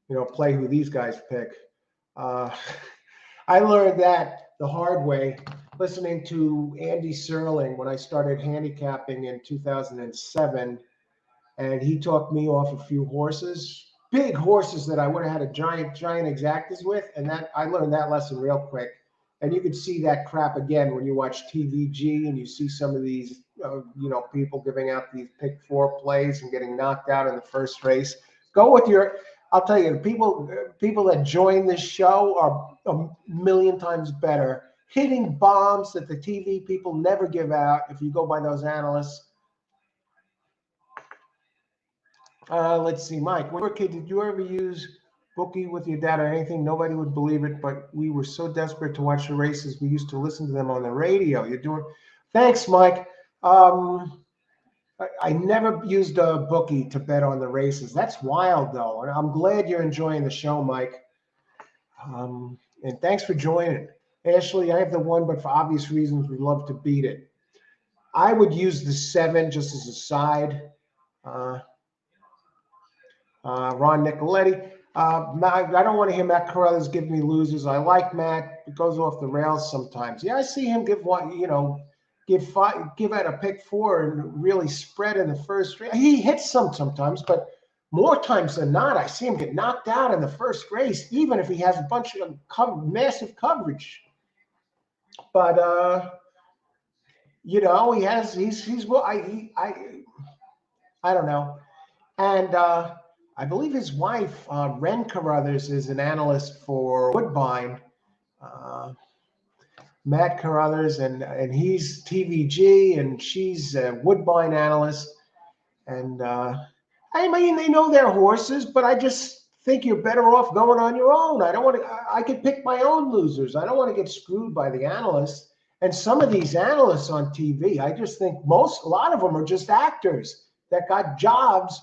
You know, play who these guys pick. Uh, I learned that the hard way listening to Andy Serling when I started handicapping in 2007. And he talked me off a few horses, big horses that I would have had a giant exactas with. And that I learned that lesson real quick. And you could see that crap again when you watch TVG and you see some of these, people giving out these pick 4 plays and getting knocked out in the first race. Go with your. I'll tell you, people that join this show are a million times better hitting bombs that the TV people never give out. If you go by those analysts. Let's see, Mike. When you were a kid, did you ever use Bookie with your dad or anything? Nobody would believe it, but we were so desperate to watch the races. We used to listen to them on the radio. You're doing. Thanks, Mike. I never used a Bookie to bet on the races. That's wild, though. And I'm glad you're enjoying the show, Mike. And thanks for joining. Ashley, I have the 1, but for obvious reasons, we love to beat it. I would use the 7 just as a side. Ron Nicoletti. I don't want to hear Matt Carruthers give me losers. I like Matt. It goes off the rails sometimes. Yeah, I see him give one, give out a pick 4 and really spread in the first race. He hits sometimes, but more times than not, I see him get knocked out in the first race, even if he has a bunch of massive coverage. But he has he's well. I don't know. And I believe his wife, Ren Carruthers, is an analyst for Woodbine. Uh, Matt Carruthers, and he's TVG, and she's a Woodbine analyst. And I mean, they know their horses, but I just think you're better off going on your own. I don't want to. I could pick my own losers. I don't want to get screwed by the analysts. And some of these analysts on TV, I just think a lot of them are just actors that got jobs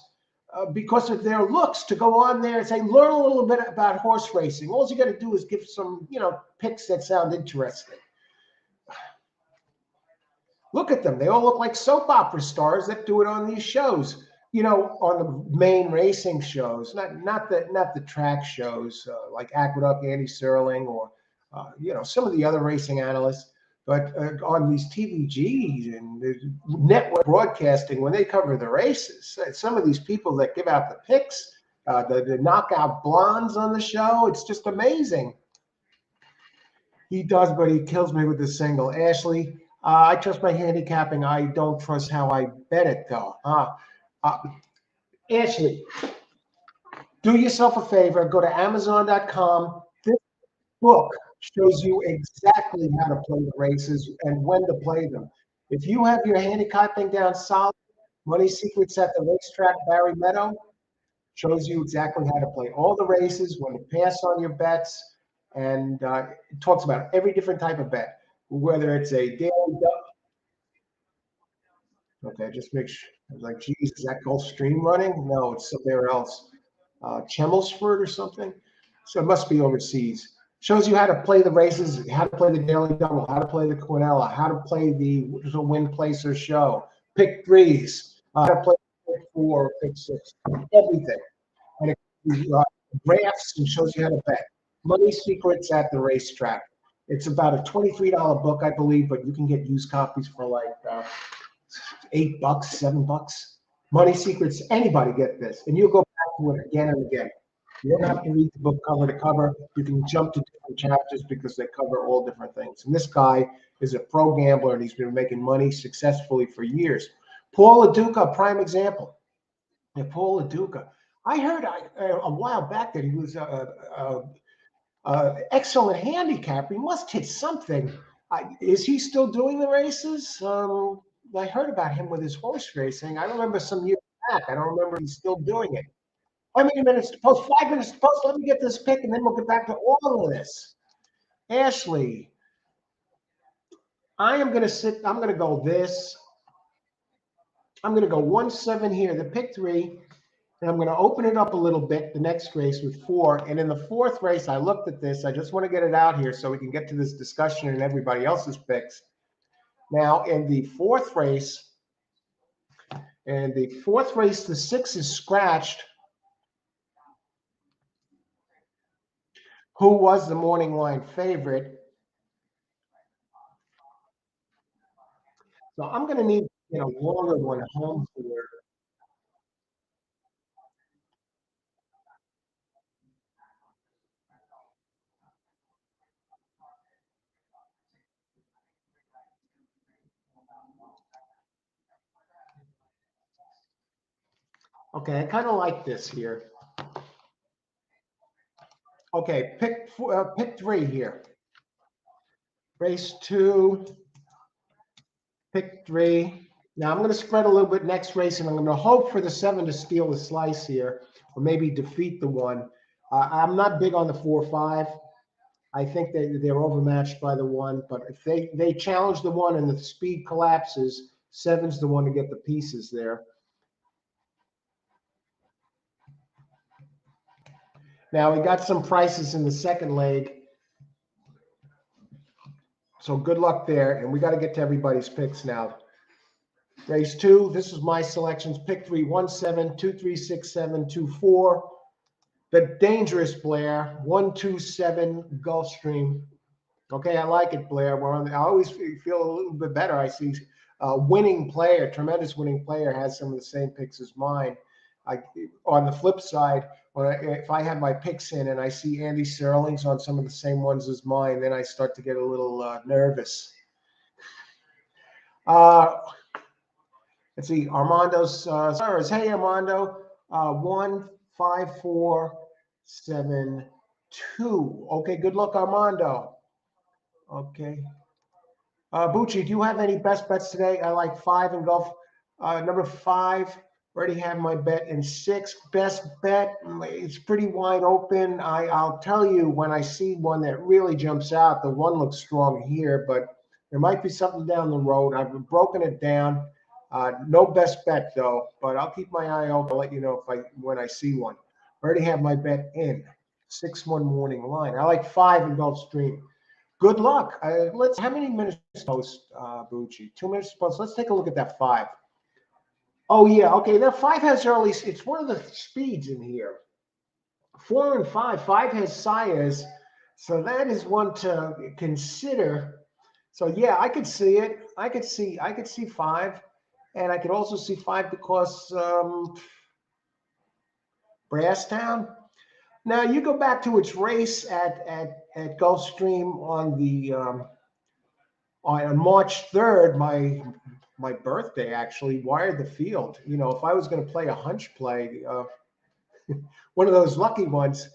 because of their looks to go on there and say, learn a little bit about horse racing. All you got to do is give some, picks that sound interesting. Look at them. They all look like soap opera stars that do it on these shows. On the main racing shows, not the track shows like Aqueduct, Andy Serling, or some of the other racing analysts. But on these TVGs and the network broadcasting, when they cover the races, some of these people that give out the picks, the knockout blondes on the show, it's just amazing. He does, but he kills me with the single. Ashley, I trust my handicapping. I don't trust how I bet it, though. Ashley, do yourself a favor. Go to Amazon.com. This book shows you exactly how to play the races and when to play them. If you have your handicapping down solid, Money Secrets at the Racetrack, Barry Meadow, shows you exactly how to play all the races, when to pass on your bets, and it talks about every different type of bet, whether it's a daily. Okay, just make sure. I was like, geez, is that Gulfstream running? No, it's somewhere else. Chelmsford or something. So it must be overseas. Shows you how to play the races, how to play the daily double, how to play the Quinella, how to play the win, place, or show, pick threes, how to play pick four, pick six, everything. And it graphs and shows you how to bet. Money Secrets at the Racetrack. It's about a $23 book, I believe, but you can get used copies for like $8, $7. Money Secrets, anybody get this. And you'll go back to it again and again. You don't have to read the book cover to cover. You can jump to different chapters because they cover all different things. And this guy is a pro gambler, and he's been making money successfully for years. Paul LaDuca, prime example. And Paul LaDuca, I heard a while back that he was excellent handicap. He must hit something. Is he still doing the races? I heard about him with his horse racing. I remember some years back. I don't remember if he's still doing it. How many minutes to post? 5 minutes to post. Let me get this pick, and then we'll get back to all of this. Ashley, I'm going to go this. I'm going to go 1-7 here, the pick 3. And I'm going to open it up a little bit, the next race with 4. And in the 4th race, I looked at this. I just want to get it out here so we can get to this discussion and everybody else's picks. Now, in the 4th race, the 6 is scratched. Who was the morning line favorite? So I'm going to need a longer one home here. Okay, I kind of like this here. Okay, pick 3 here. Race 2, pick 3. Now I'm going to spread a little bit next race, and I'm going to hope for the 7 to steal the slice here, or maybe defeat the 1. I'm not big on the 4-5. I think they're overmatched by the 1, but if they challenge the 1 and the speed collapses, 7's the one to get the pieces there. Now we got some prices in the 2nd leg. So good luck there, and we got to get to everybody's picks now. Race 2, this is my selections. Pick 3, 1-7, 2-3, 6-7, 2-4. The dangerous Blair, 1-2-7, Gulfstream. Okay, I like it, Blair. I always feel a little bit better. I see a winning player, tremendous winning player, has some of the same picks as mine. On the flip side, if I have my picks in and I see Andy Serling's on some of the same ones as mine, then I start to get a little nervous. Let's see, Armando's stars. Hey, Armando, 15472. Okay, good luck, Armando. Okay. Bucci, do you have any best bets today? I like 5 in golf. Number 5, already have my bet in 6. Best bet, it's pretty wide open. I'll tell you when I see one that really jumps out. The one looks strong here, but there might be something down the road. I've broken it down. No best bet though, but I'll keep my eye open. I'll let you know when I see one. Already have my bet in 6-1 morning line. I like 5 in Gulfstream. Good luck. How many minutes post, Bucci? 2 minutes post. Let's take a look at that 5. Oh yeah, okay. That 5 has early. It's one of the speeds in here. 4 and 5. 5 has Sayas, so that is one to consider. So yeah, I could see it. I could see 5, and I could also see 5 because Brasstown. Now you go back to its race at Gulfstream on March 3rd, my birthday actually wired the field. You know, if I was going to play a hunch play, one of those lucky ones,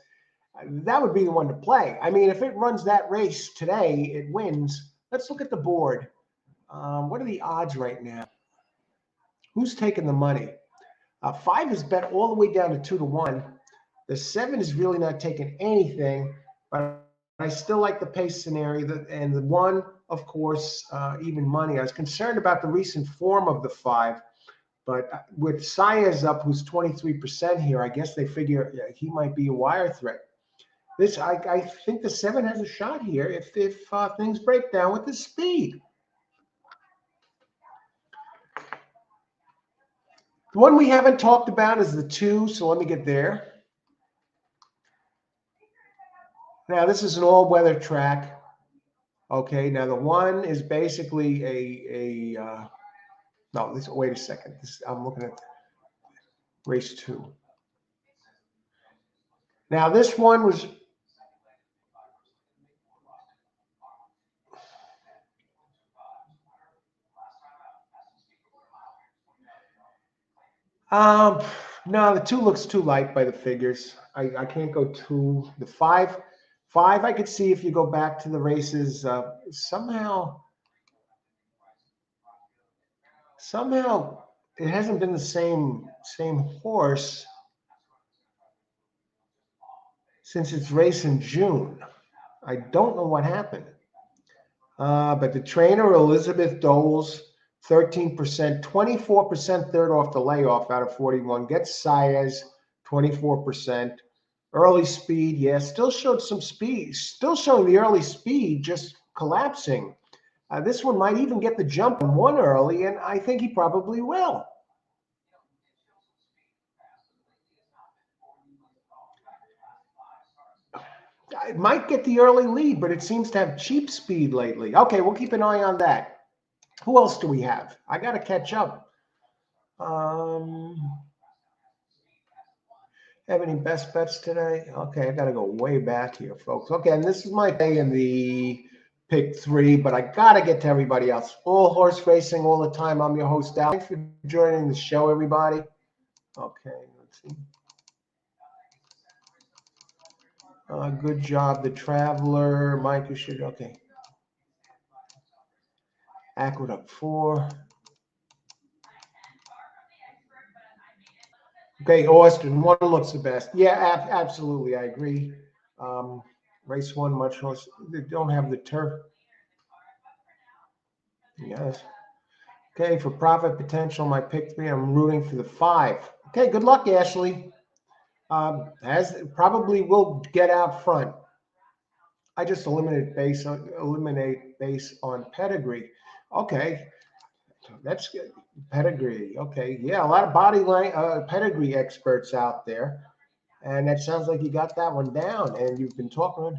that would be the one to play. I mean, if it runs that race today, it wins. Let's look at the board. What are the odds right now? Who's taking the money? 5 is bet all the way down to 2-1. The 7 is really not taking anything, but I still like the pace scenario. And the 1, of course, even money. I was concerned about the recent form of the 5, but with Sayas up, who's 23% here, I guess they figure he might be a wire threat. I think the 7 has a shot here if things break down with the speed. The one we haven't talked about is the 2, so let me get there. Now, this is an all-weather track. Okay, now the 1 is basically no, wait a second. I'm looking at race 2. Now, this one was no, the 2 looks too light by the figures. I can't go 2. The 5 I could see if you go back to the races. Somehow it hasn't been the same horse since its race in June. I don't know what happened. But the trainer, Elizabeth Doles, 13%, 24% third off the layoff out of 41. Gets Saez, 24%. Early speed, yeah, still showed some speed. Still showing the early speed, just collapsing. This one might even get the jump on 1 early, and I think he probably will. It might get the early lead, but it seems to have cheap speed lately. Okay, we'll keep an eye on that. Who else do we have? I got to catch up. Have any best bets today? Okay, I got to go way back here, folks. Okay, and this is my day in the pick 3, but I got to get to everybody else. All horse racing all the time. I'm your host, Al. Thanks for joining the show, everybody. Okay, let's see. Good job, the Traveler. Mike, you should. Okay. Aqueduct 4. Okay, Austin, 1 looks the best. Yeah, absolutely, I agree. Race 1, much less. They don't have the turf. Yes. Okay, for profit potential, my pick 3, I'm rooting for the 5. Okay, good luck, Ashley. Probably will get out front. I just eliminate base on pedigree. Okay, that's good. Pedigree. Okay, yeah, a lot of body line pedigree experts out there, and that sounds like you got that one down. And you've been talking.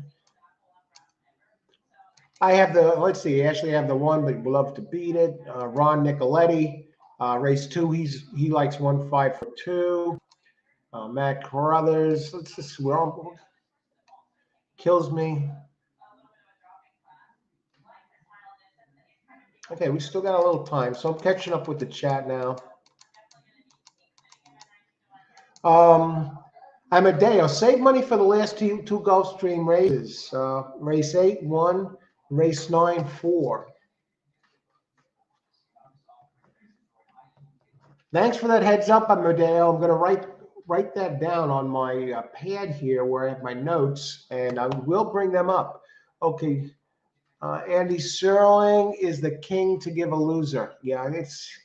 I have let's see, Ashley, I have the 1, but would love to beat it. Ron Nicoletti, race 2, he likes 1-5-4-2. Matt Carruthers, let's just kills me. Okay, we still got a little time, so I'm catching up with the chat now. Amadeo, save money for the last two Gulfstream races. Race 8, 1, race 9, 4. Thanks for that heads up, Amadeo. I'm going to write that down on my pad here where I have my notes, and I will bring them up. Okay. Andy Serling is the king to give a loser. Yeah,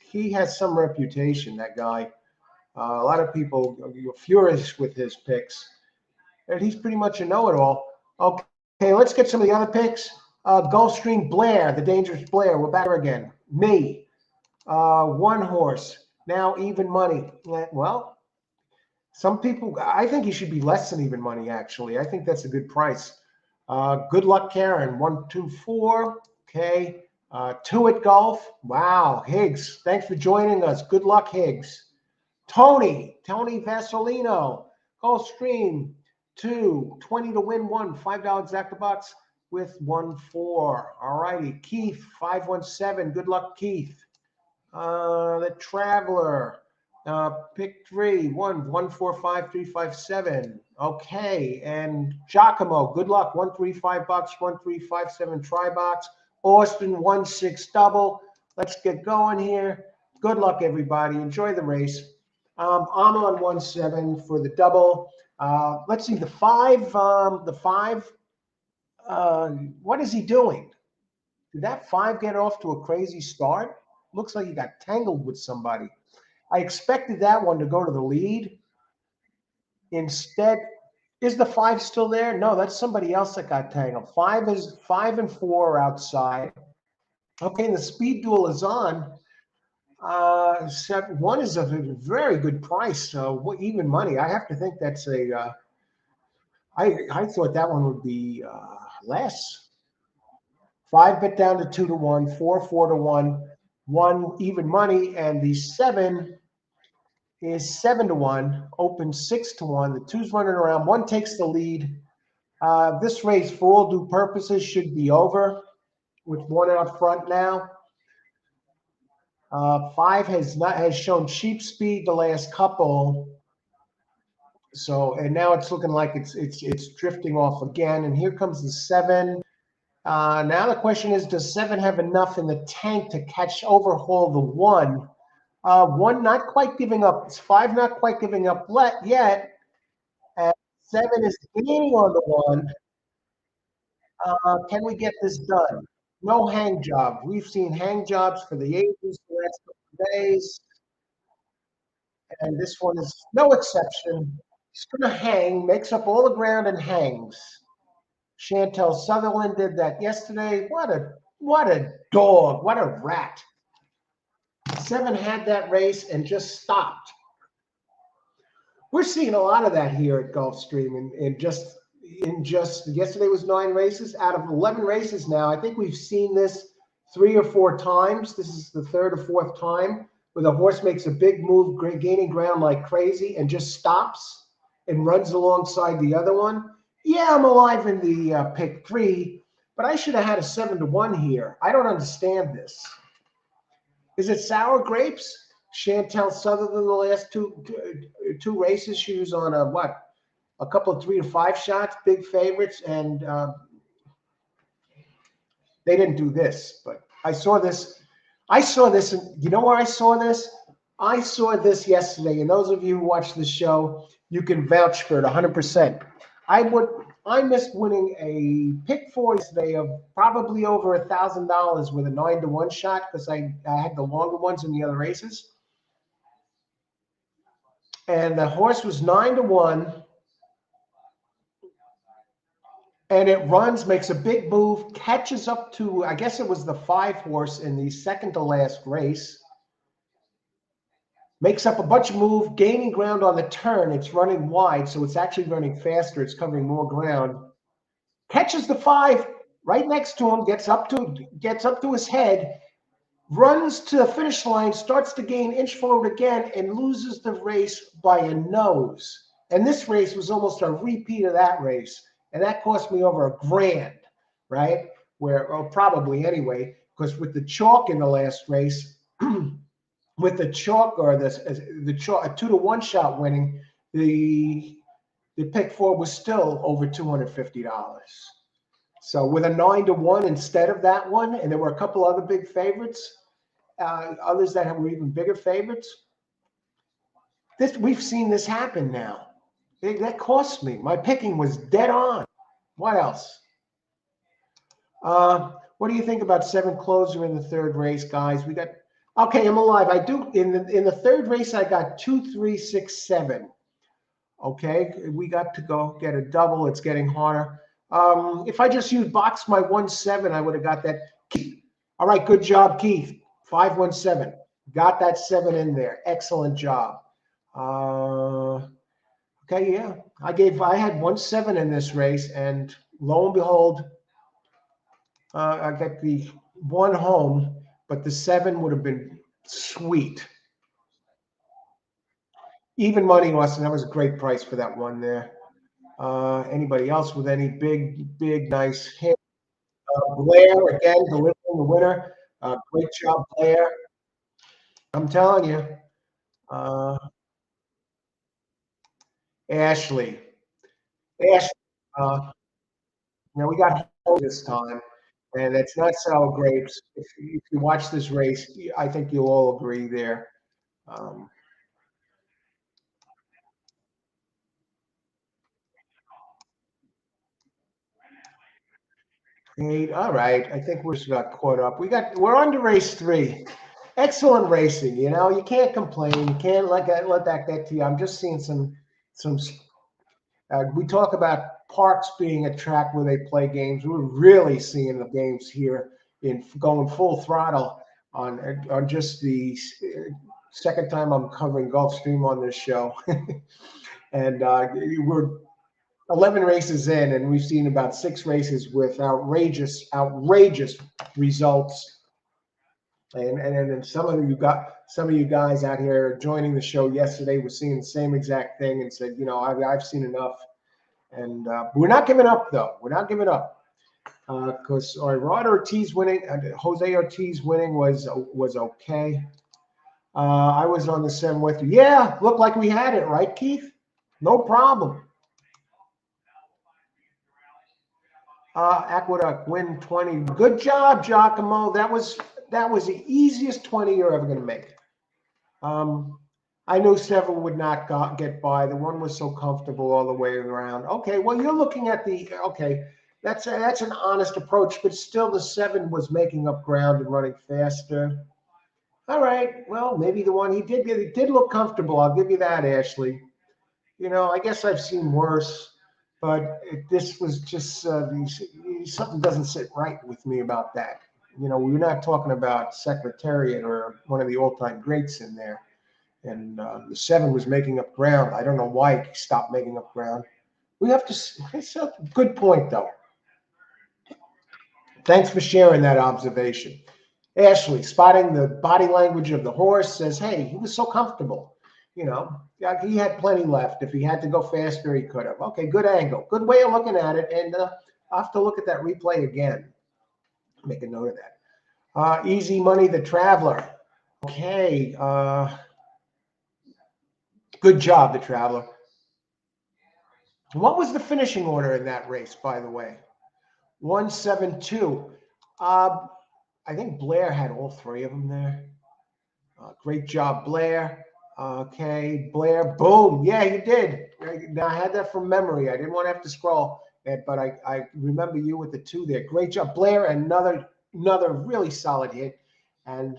he has some reputation, that guy. A lot of people are furious with his picks. And he's pretty much a know-it-all. Okay, let's get some of the other picks. Gulfstream Blair, the dangerous Blair. We're back here again. Me, one horse. Now even money. Well, some people, I think he should be less than even money, actually. I think that's a good price. Good luck, Karen. 1, 2, 4. Okay. 2 at golf. Wow. Higgs, thanks for joining us. Good luck, Higgs. Tony Vasolino. Gulfstream 2. 20 to win 1. $5 exacta bucks with 1, 4. All righty. Keith 517. Good luck, Keith. The Traveler. Pick 3, 1, 1, 4, 5, 3, 5, 7. Okay, and Giacomo, good luck. 1, 3, 5 bucks. 1, 3, 5, 7 try box. Austin 1, 6 double. Let's get going here. Good luck, everybody. Enjoy the race. I'm on 1, 7 for the double. Let's see the 5. What is he doing? Did that 5 get off to a crazy start? Looks like he got tangled with somebody. I expected that one to go to the lead. Instead, is the 5 still there? No, that's somebody else that got tangled. 5 and 4 are outside. Okay, and the speed duel is on. 1 is a very good price. So even money. I have to think that's a. I thought that one would be less. 5 bet down to 2 to 1, 4 to 1, 1 even money, and the 7 is 7 to 1, open 6 to 1. The 2's running around. 1 takes the lead. This race, for all due purposes, should be over with 1 out front now. 5 has shown cheap speed the last couple. So, and now it's looking like it's drifting off again. And here comes the 7. Now the question is, does 7 have enough in the tank to overhaul the 1? 1 not quite giving up. It's 5 not quite giving up yet. And 7 is gaining on the 1. Can we get this done? No hang job. We've seen hang jobs for the ages the last couple of days. And this one is no exception. He's going to hang, makes up all the ground and hangs. Chantel Sutherland did that yesterday. What a dog. What a rat. 7 had that race and just stopped. We're seeing a lot of that here at Gulfstream, and just yesterday was 9 races out of 11 races now. I think we've seen this 3 or 4 times. This is the 3rd or 4th time where the horse makes a big move, gaining ground like crazy, and just stops and runs alongside the other one. Yeah, I'm alive in the pick 3, but I should have had a 7 to 1 here. I don't understand this. Is it sour grapes? Chantel Sutherland, the last two races, she was on a couple of 3 to 5 shots, big favorites, and they didn't do this. But I saw this, and you know where I saw this? I saw this yesterday, and those of you who watch the show, you can vouch for it 100%. I missed winning a pick 4 yesterday of probably over $1,000 with a 9 to 1 shot because I had the longer ones in the other races. And the horse was 9 to 1. And it runs, makes a big move, catches up to, I guess it was the 5 horse in the second to last race. Makes up a bunch of move, gaining ground on the turn. It's running wide, so it's actually running faster. It's covering more ground. Catches the 5 right next to him, gets up to his head, runs to the finish line, starts to gain inch forward again, and loses the race by a nose. And this race was almost a repeat of that race. And that cost me over $1,000, right? Probably anyway, because with the chalk in the last race, with the chalk or the chalk, a 2 to 1 shot winning, the pick four was still over $250. So with a 9-1 instead of that one, and there were a couple other big favorites, others that were even bigger favorites. We've seen this happen now. That cost me. My picking was dead on. What else? What do you think about 7 closer in the third race, guys? We got okay. I'm alive. I do in the third race. I got 2, 3, 6, 7. Okay, we got to go get a double. It's getting harder. If I just used box my 1-7, I would have got that. All right, good job, Keith. 5-1-7. Got that 7 in there. Excellent job. Okay, yeah. I had 1-7 in this race, and lo and behold, I got the 1 home, but the 7 would have been sweet. Even money, Austin. That was a great price for that one there. Anybody else with any big, nice hit? Blair, again, delivering the winner. Great job, Blair. I'm telling you. Ashley. We got home this time, and it's not sour grapes. If you watch this race, I think you'll all agree there. All right. I think we just got caught up. We're on to race 3. Excellent racing. You can't complain. You can't let that get to you. I'm just seeing some. We talk about parks being a track where they play games. We're really seeing the games here in going full throttle on just the second time I'm covering Gulfstream on this show, and we're 11 races in, and we've seen about 6 races with outrageous results. And some of you guys out here joining the show yesterday were seeing the same exact thing and said, I've seen enough. And we're not giving up, though. We're not giving up because Rod Ortiz winning, Jose Ortiz winning was okay. I was on the 7 with you. Yeah, looked like we had it, right, Keith? No problem. Aqueduct win 20. Good job, Giacomo. That was the easiest 20 you're ever going to make. I knew 7 would not get by. The one was so comfortable all the way around. Okay, well, you're looking at that's an honest approach, but still the 7 was making up ground and running faster. All right, well, maybe the one he did look comfortable. I'll give you that, Ashley. I guess I've seen worse, but this was just something doesn't sit right with me about that. We're not talking about Secretariat or one of the all-time greats in there. And the 7 was making up ground. I don't know why he stopped making up ground. It's a good point, though. Thanks for sharing that observation. Ashley, spotting the body language of the horse, says, hey, he was so comfortable. He had plenty left. If he had to go faster, he could have. Okay, good angle. Good way of looking at it. And I'll have to look at that replay again. Make a note of that. Easy Money, the Traveler. Okay. Good job, the Traveler. What was the finishing order in that race, by the way? 1-7-2. I think Blair had all 3 of them there. Great job, Blair. Okay, Blair. Boom. Yeah, you did. Now, I had that from memory. I didn't want to have to scroll, but I remember you with the 2 there. Great job, Blair. Another really solid hit. And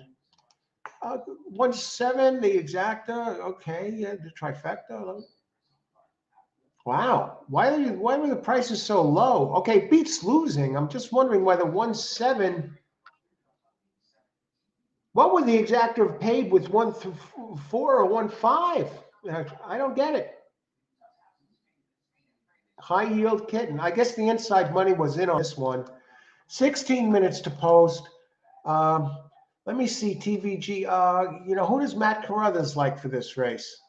1-7, the exacta. Okay, yeah, the trifecta. Wow. Why were the prices so low? Okay, beats losing. I'm just wondering whether 1-7. What would the exacta have paid with 1-4 or 1-5? I don't get it. High yield kitten. I guess the inside money was in on this one. 16 minutes to post. Let me see, TVG. Who does Matt Carruthers like for this race?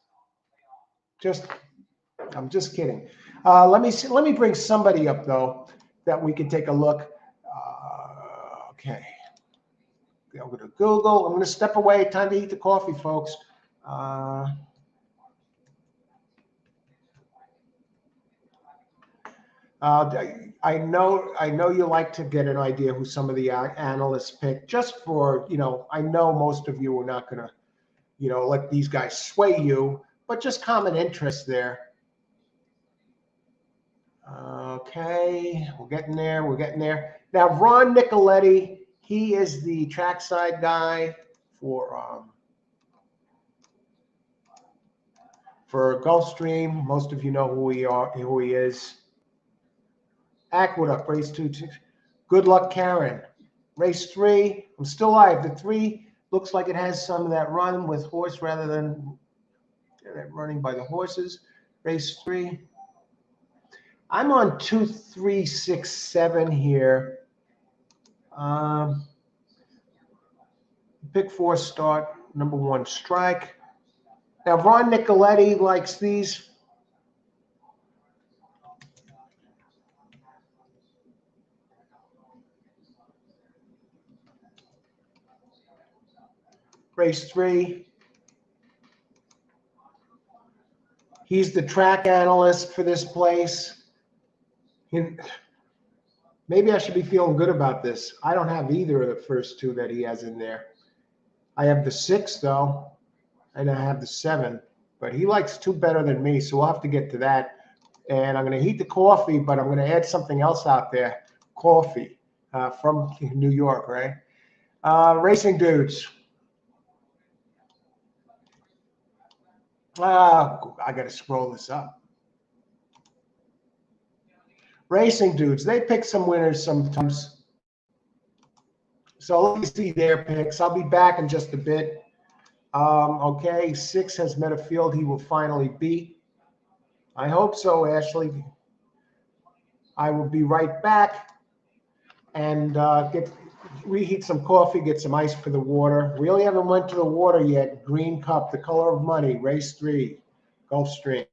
I'm just kidding. Let me bring somebody up, though, that we can take a look. Okay. I'll go to Google. I'm going to step away. Time to eat the coffee, folks. I know you like to get an idea who some of the analysts pick, just for, I know most of you are not going to, let these guys sway you, but just common interest there. Okay, we're getting there. We're getting there. Now, Ron Nicoletti, he is the trackside guy for Gulfstream. Most of you know who he is. Aqueduct, race 2. Good luck, Karen. Race 3, I'm still alive. The 3 looks like it has some of that run with horse rather than running by the horses. Race 3. I'm on 2, 3, 6, 7 here. Pick 4 start, number 1 strike. Now, Ron Nicoletti likes these. Race 3. He's the track analyst for this place. Maybe I should be feeling good about this. I don't have either of the first 2 that he has in there. I have the 6, though, and I have the 7. But he likes 2 better than me, so we'll have to get to that. And I'm going to heat the coffee, but I'm going to add something else out there. Coffee from New York, right? Racing Dudes. I got to scroll this up. Racing Dudes, they pick some winners sometimes. So let me see their picks. I'll be back in just a bit. Okay, 6 has met a field he will finally beat. I hope so, Ashley. I will be right back and reheat some coffee, get some ice for the water. We only haven't went to the water yet. Green Cup, the color of money, race 3, Gulfstream.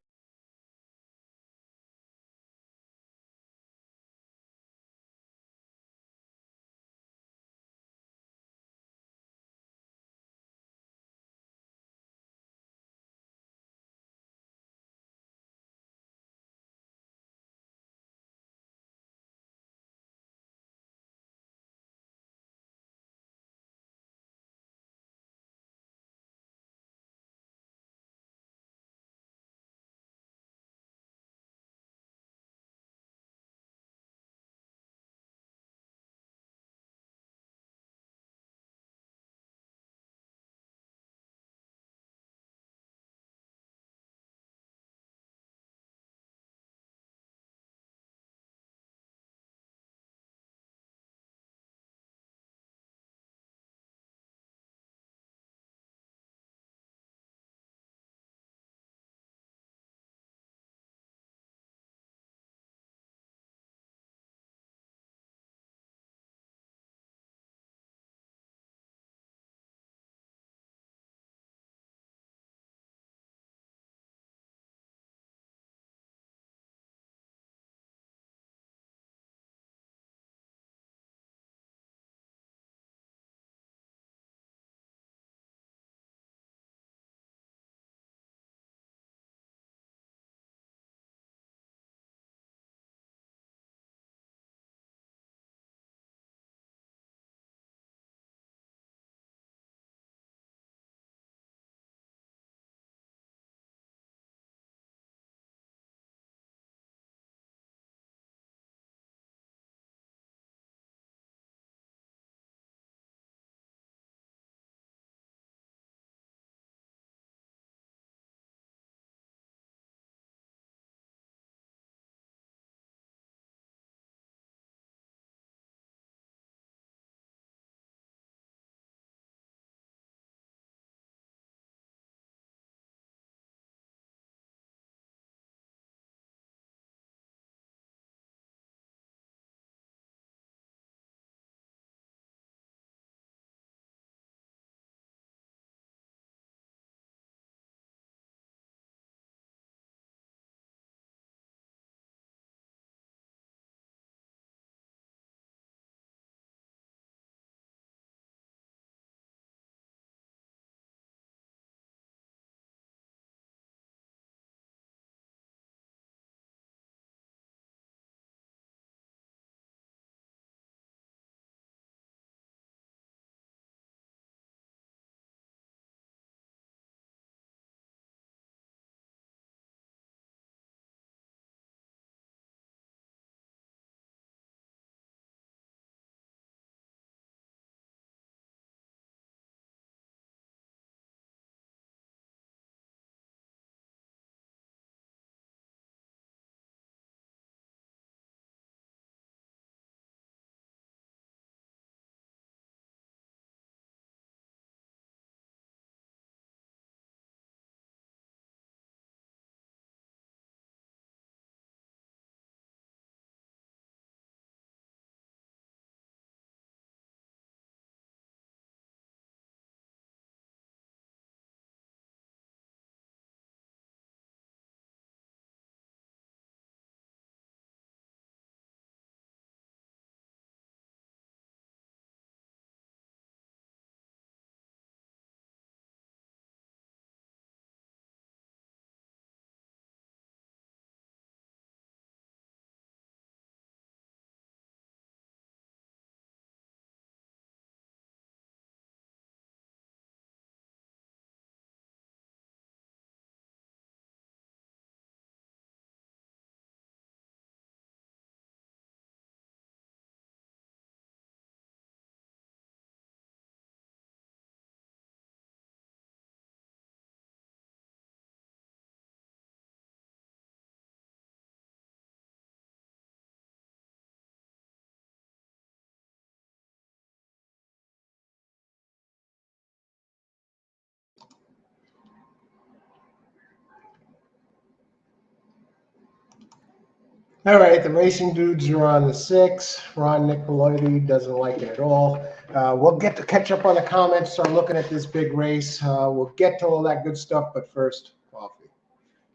All right, the racing dudes are on the 6. Ron Nicolotti doesn't like it at all. We'll get to catch up on the comments, start looking at this big race. We'll get to all that good stuff, but first, coffee.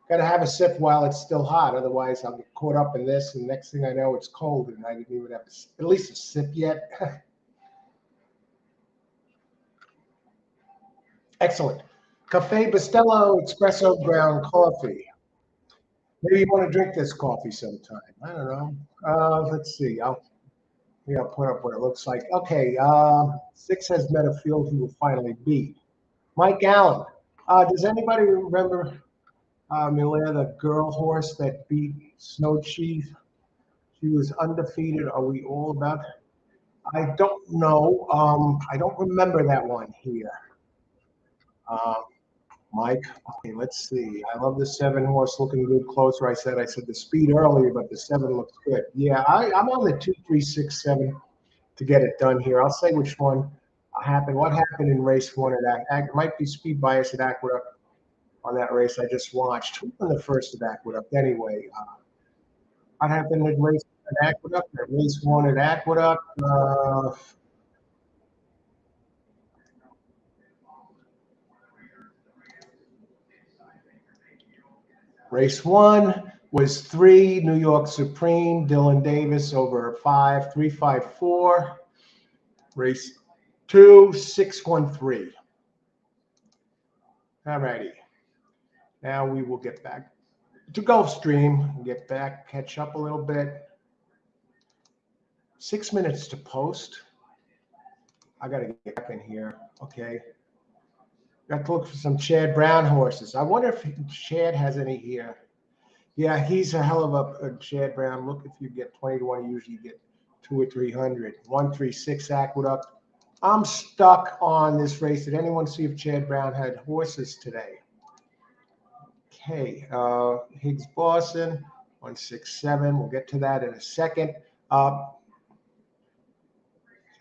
Got to have a sip while it's still hot. Otherwise, I'll get caught up in this, and next thing I know, it's cold, and I didn't even have at least a sip yet. Excellent. Cafe Bustelo Espresso Ground Coffee. Maybe you want to drink this coffee sometime. I don't know. Let's see. I'll put up what it looks like. Okay. 6 has met a field he will finally beat. Mike Allen. Does anybody remember Milena, the girl horse that beat Snow Chief? She was undefeated. Are we all about? I don't know. I don't remember that one here. Uh, Mike. Okay, let's see. I love the 7 horse looking good closer. I said the speed earlier, but the 7 looks good. Yeah, I'm on the 2, 3, 6, 7 to get it done here. I'll say which one happened. What happened in race 1 at it might be speed bias at Aqueduct on that race I just watched. Who won the first at Aqueduct anyway? What happened in race at Aqueduct? At race 1 at Aqueduct. Race 1 was 3, New York Supreme, Dylan Davis over 5, 354. Race 2, 613. All righty. Now we will get back to Gulfstream, get back, catch up a little bit. 6 minutes to post. I got to get back in here. Okay. Got to look for some Chad Brown horses. I wonder if Chad has any here. Yeah, he's a hell of a Chad Brown. Look, if you get 20 to 1, you usually get 2 or 300. 136 Aqueduct. I'm stuck on this race. Did anyone see if Chad Brown had horses today? Okay, Higgs Boston, 167. We'll get to that in a second.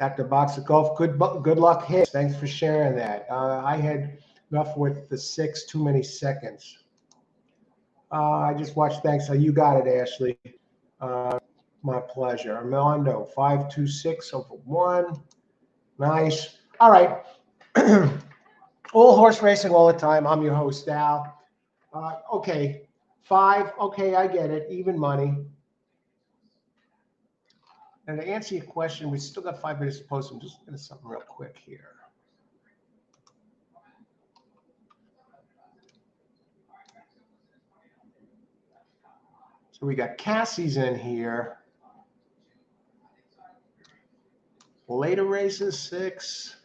Dr. Box of Golf, good luck hits. Thanks for sharing that. I had enough with the 6, too many seconds. I just watched. Thanks. You got it, Ashley. My pleasure. Armando, 526 over 1. Nice. All right. All horse racing all the time. I'm your host, Al. Okay. 5. Okay, I get it. Even money. And to answer your question, we still got 5 minutes to post. I'm just going to something real quick here. So we got Cassie's in here. Later races, 6.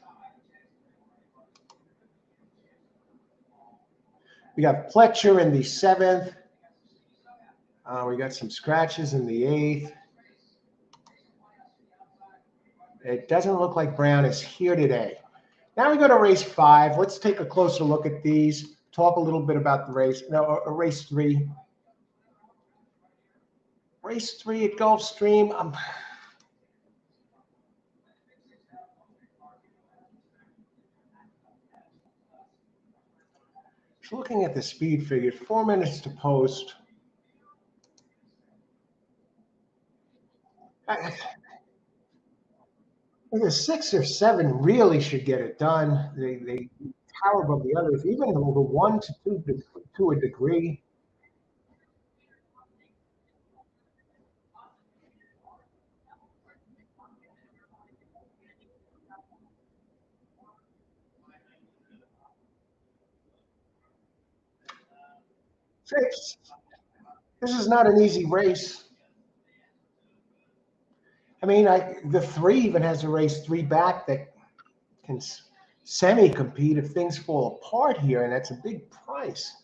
We got Fletcher in the 7th. We got some scratches in the 8th. It doesn't look like Brown is here today. Now we go to race 5. Let's take a closer look at these. Talk a little bit about the race. No, race 3. Race 3 at Gulfstream. Looking at the speed figures, 4 minutes to post. The 6 or 7 really should get it done. They tower above the others, even the 1 to 2 to a degree. This is not an easy race. I mean, the 3 even has a race 3 back that can semi-compete if things fall apart here, and that's a big price.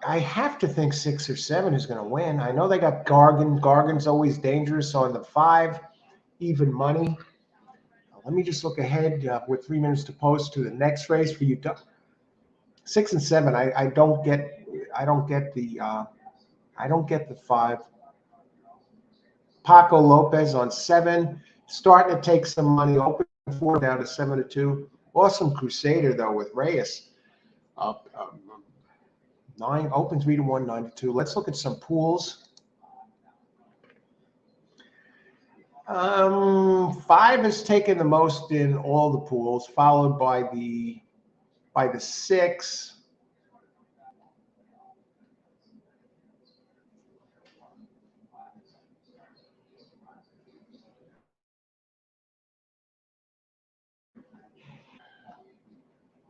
I have to think 6 or 7 is going to win. I know they got Gargan. Gargan's always dangerous on the 5, even money. Let me just look ahead with 3 minutes to post to the next race for you. 6 and 7. I don't get the 5. Paco Lopez on 7, starting to take some money. Open 4 down to 7-2. Awesome Crusader though with Reyes. 9, open 3 to 1, 9 to 2. Let's look at some pools. 5 has taken the most in all the pools, followed by the 6.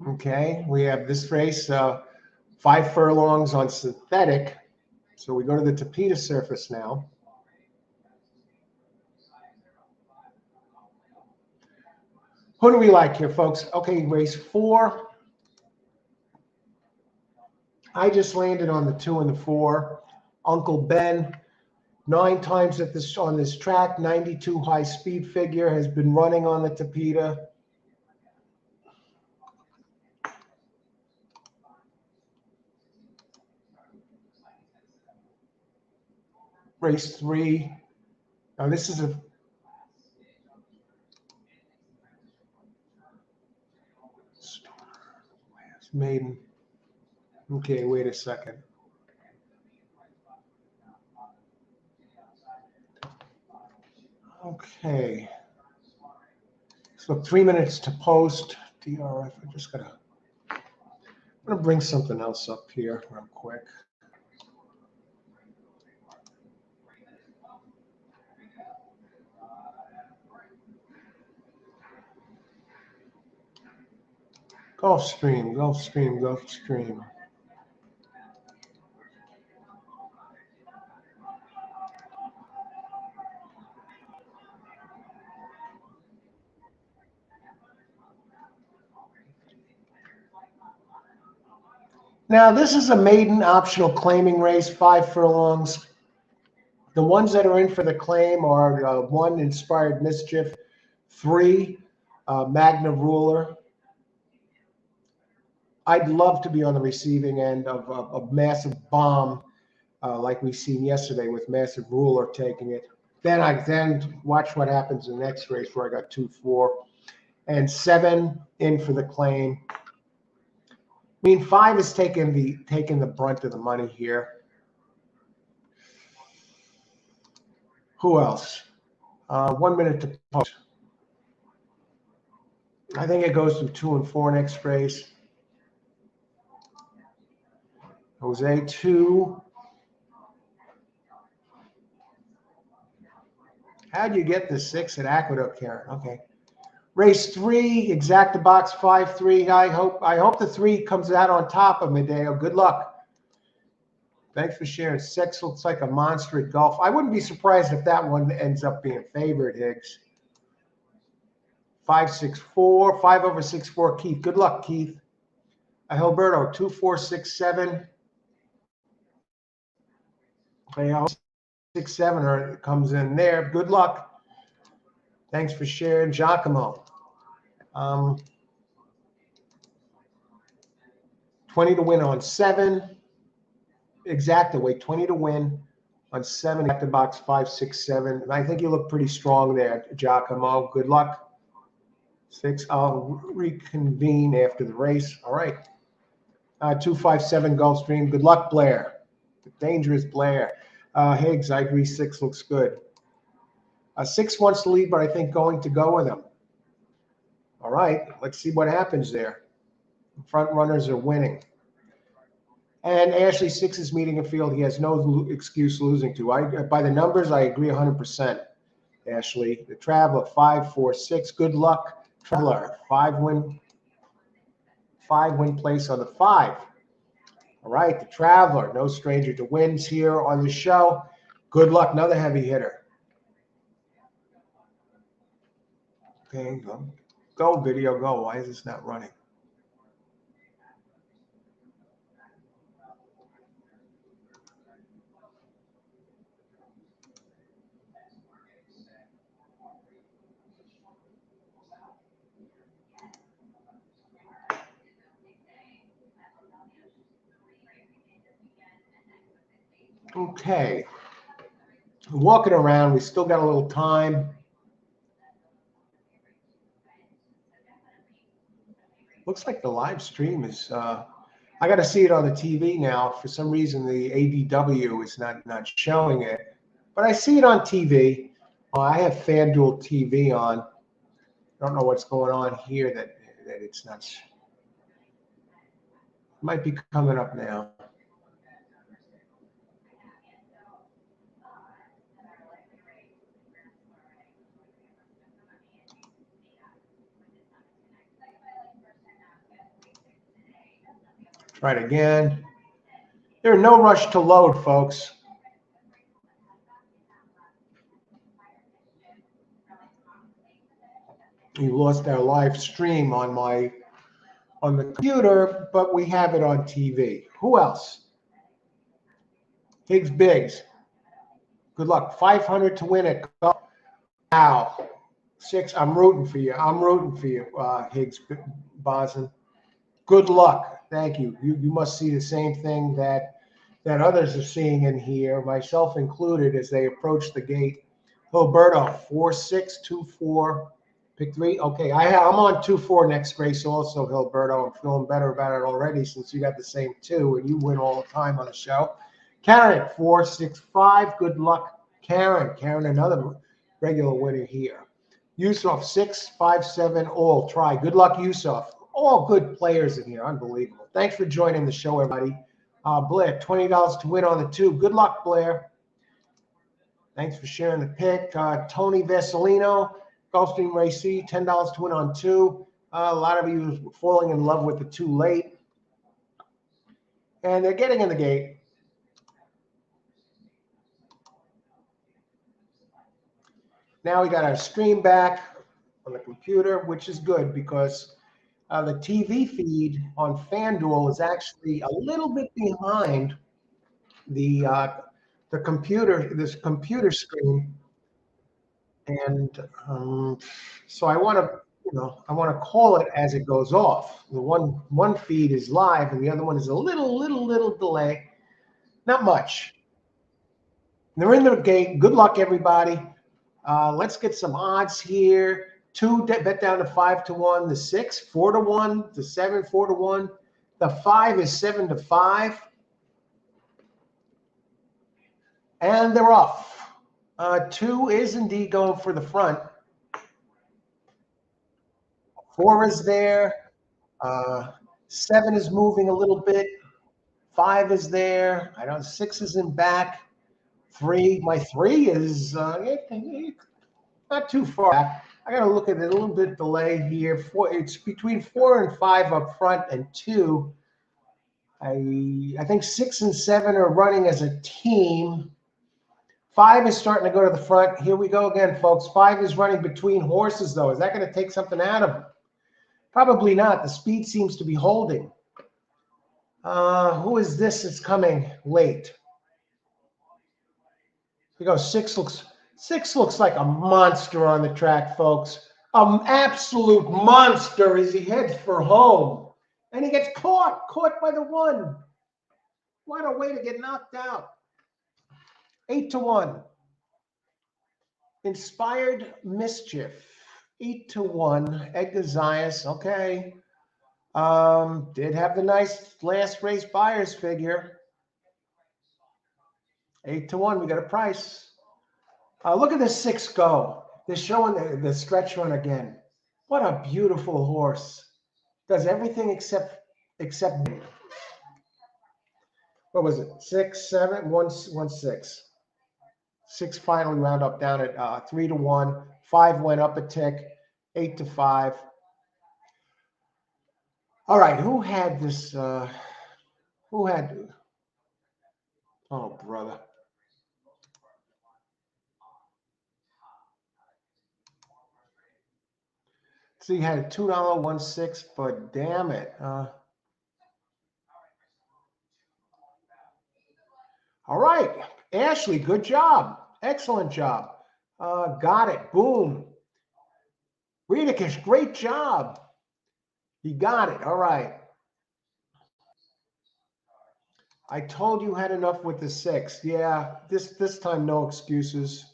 Okay, we have this race, 5 furlongs on synthetic. So we go to the Tapeta surface now. Who do we like here, folks? Okay, race 4. I just landed on the 2 and the 4. Uncle Ben, 9 times on this track, 92 high speed figure, has been running on the Tapeta. Race 3. Now this is a maiden. Okay, wait a second. Okay. So 3 minutes to post. DRF. I'm gonna bring something else up here real quick. Gulfstream. Now, this is a maiden optional claiming race, 5 furlongs. The ones that are in for the claim are 1, Inspired Mischief, 3, Magna Ruler. I'd love to be on the receiving end of a massive bomb like we seen yesterday with Massive Ruler taking it. Then watch what happens in the next race where I got 2, 4, and 7 in for the claim. I mean, 5 is taking the brunt of the money here. Who else? 1 minute to post. I think it goes to 2 and 4 next race. Jose 2. How'd you get the 6 at Aqueduct here? Okay. Race 3, exacta box 5-3. I hope the 3 comes out on top of Medeo. Good luck. Thanks for sharing. 6 looks like a monster at golf. I wouldn't be surprised if that one ends up being favored, Higgs. 5-6-4, 5/6-4. Keith. Good luck, Keith. Hilberto, 2-4-6-7. Okay, 6-7 comes in there. Good luck. Thanks for sharing, Giacomo. 20 to win on 7. Exacta weight, 20 to win on 7. Exacta box 5-6-7. I think you look pretty strong there, Giacomo. Good luck. 6. I'll reconvene after the race. All right. 2-5-7 Gulfstream. Good luck, Blair. Dangerous Blair. Higgs, I agree. 6 looks good. 6 wants to lead, but I think going to go with him. All right. Let's see what happens there. Front runners are winning. And Ashley 6 is meeting a field he has no excuse losing to. By the numbers, I agree 100%. Ashley, the Traveler, 5-4-6. Good luck, Traveler. 5 win place on the 5. All right, the Traveler, no stranger to wins here on the show. Good luck, another heavy hitter. Okay, go video, go. Why is this not running? Okay. Walking around, we still got a little time. Looks like the live stream is I got to see it on the TV now. For some reason, the ADW is not showing it, but I see it on TV. I have FanDuel TV on. I don't know what's going on here that it's not. It might be coming up now. Try it again. There's no rush to load, folks. We lost our live stream on the computer, but we have it on TV. Who else? Higgs Biggs. Good luck. 500 to win it. Wow. 6. I'm rooting for you. I'm rooting for you, Higgs Boson. Good luck. Thank you. You must see the same thing that others are seeing in here, myself included, as they approach the gate. Gilberto, 4-6-2-4. Pick 3. Okay, I'm on 2-4 next race also, Gilberto. I'm feeling better about it already since you got the same 2 and you win all the time on the show. Karen, 4-6-5. Good luck, Karen. Karen, another regular winner here. Yusuf, 6-5-7 all. Try. Good luck, Yusuf. All good players in here. Unbelievable. Thanks for joining the show, everybody. Blair, $20 to win on the 2. Good luck, Blair. Thanks for sharing the pick. Tony Vasilino, Gulfstream Race C, $10 to win on 2. A lot of you falling in love with the 2 late. And they're getting in the gate. Now we got our stream back on the computer, which is good because the TV feed on FanDuel is actually a little bit behind the computer screen, and so I want to call it as it goes off. The one feed is live, and the other one is a little delay, not much. They're in the gate. Good luck, everybody. Let's get some odds here. 2 bet down to 5-1. The 6 4-1. The 7 4-1. The 5 is 7-5. And they're off. 2 is indeed going for the front. 4 is there. 7 is moving a little bit. 5 is there. 6 is in back. 3. My 3 is not too far back. I got to look at it a little bit delay here. 4. It's between 4 and 5 up front, and 2. I think 6 and 7 are running as a team. 5 is starting to go to the front. Here we go again, folks. 5 is running between horses, though. Is that going to take something out of him? Probably not. The speed seems to be holding. Who is this that's coming late? Here we go. 6 looks like a monster on the track, folks. An absolute monster as he heads for home. And he gets caught by the 1. What a way to get knocked out. 8-1. Inspired Mischief. 8-1. Edgar Zayas. Okay. Did have the nice last race buyer's figure. 8-1. We got a price. Look at this 6 go. They're showing the stretch run again. What a beautiful horse. Does everything except. What was it? 6, 7, 1, 6. 6 finally wound up down at 3-1. 5 went up a tick. 8-5. All right, who had this? Who had? Oh, brother. So you had a $2.16, but damn it. All right, Ashley, good job. Excellent job. Got it. Boom. Redikish, great job. You got it. All right. I told you had enough with the 6. Yeah, this time no excuses.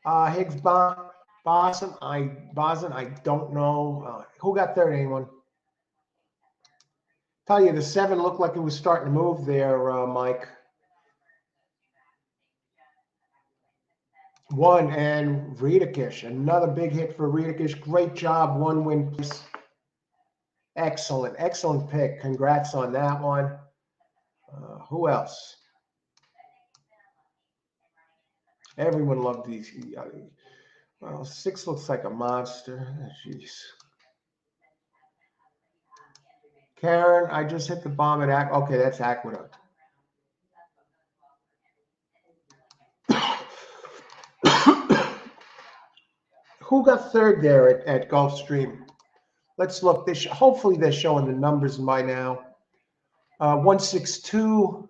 Higgs Boson, I don't know. Who got third, anyone? Tell you, the 7 looked like it was starting to move there, Mike. 1 and Riedikish, another big hit for Riedikish. Great job, 1 win. Excellent, excellent pick. Congrats on that one. Who else? Everyone loved these. Well, 6 looks like a monster. Jeez. Karen, I just hit the bomb at Aqueduct. Okay, that's Aqueduct. Who got 3rd there at Gulfstream? Let's look. Hopefully they're showing the numbers by now. 162,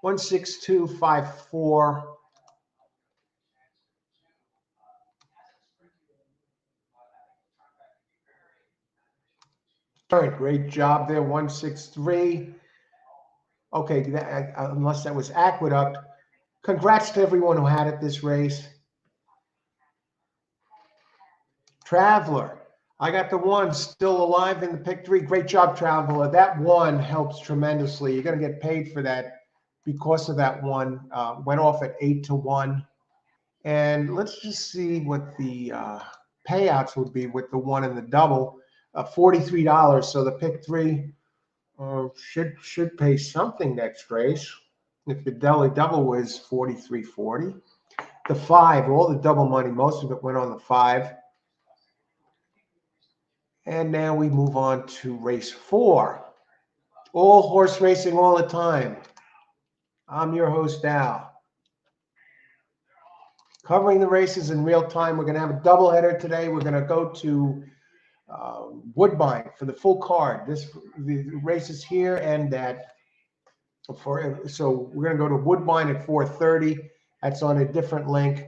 16254. All right, great job there. 163. Okay, unless that was Aqueduct. Congrats to everyone who had it this race. Traveler, I got the 1 still alive in the pick 3. Great job, Traveler. That 1 helps tremendously. You're going to get paid for that because of that 1. Went off at 8-1. And let's just see what the payouts would be with the 1 and the double. $43. So the pick 3 should pay something next race. If the double was $43.40. The 5, all the double money, most of it went on the 5. And now we move on to race 4. All horse racing all the time. I'm your host, Al. Covering the races in real time. We're going to have a doubleheader today. We're going to go to Woodbine for the full card. The races here and that. So we're going to go to Woodbine at 4:30. That's on a different link.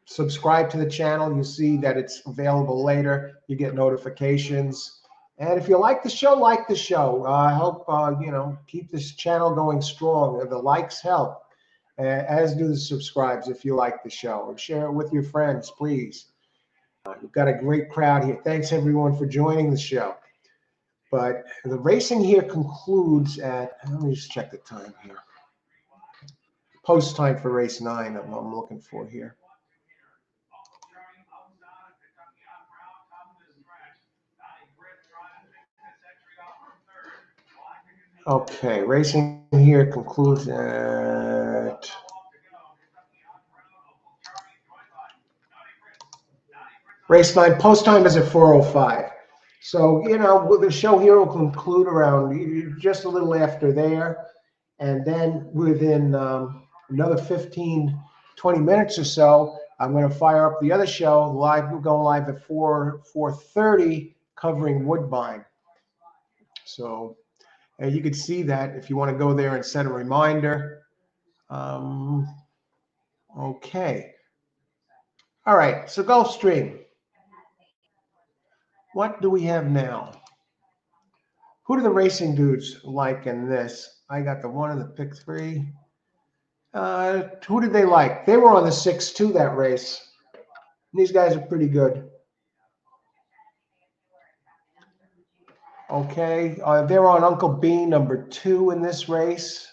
Subscribe to the channel. You see that it's available later. You get notifications. And if you like the show, like the show. Help keep this channel going strong. The likes help, as do the subscribes if you like the show. And share it with your friends, please. We've got a great crowd here. Thanks everyone for joining the show. But the racing here concludes at, let me just check the time here. Post time for race 9 I'm looking for here. Okay, racing here concludes at race 9. Post time is at 4:05. So, the show here will conclude around just a little after there. And then within another 15, 20 minutes or so, I'm going to fire up the other show live. We're going live at 4:30 covering Woodbine. So you can see that if you want to go there and set a reminder. Okay. All right. So Gulfstream. What do we have now? Who do the racing dudes like in this? I got the 1 in the pick 3. Who did they like? They were on the 6-2 that race. These guys are pretty good. Okay, they're on Uncle B, number 2 in this race.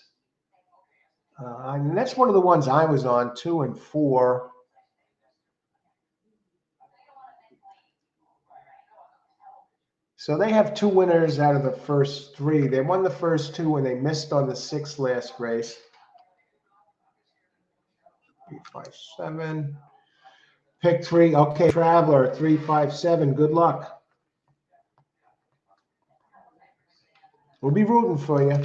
And that's one of the ones I was on, 2 and 4. So they have 2 winners out of the first 3. They won the first 2 and they missed on the 6th last race. 357. Pick 3. Okay, Traveler, 357. Good luck. We'll be rooting for you.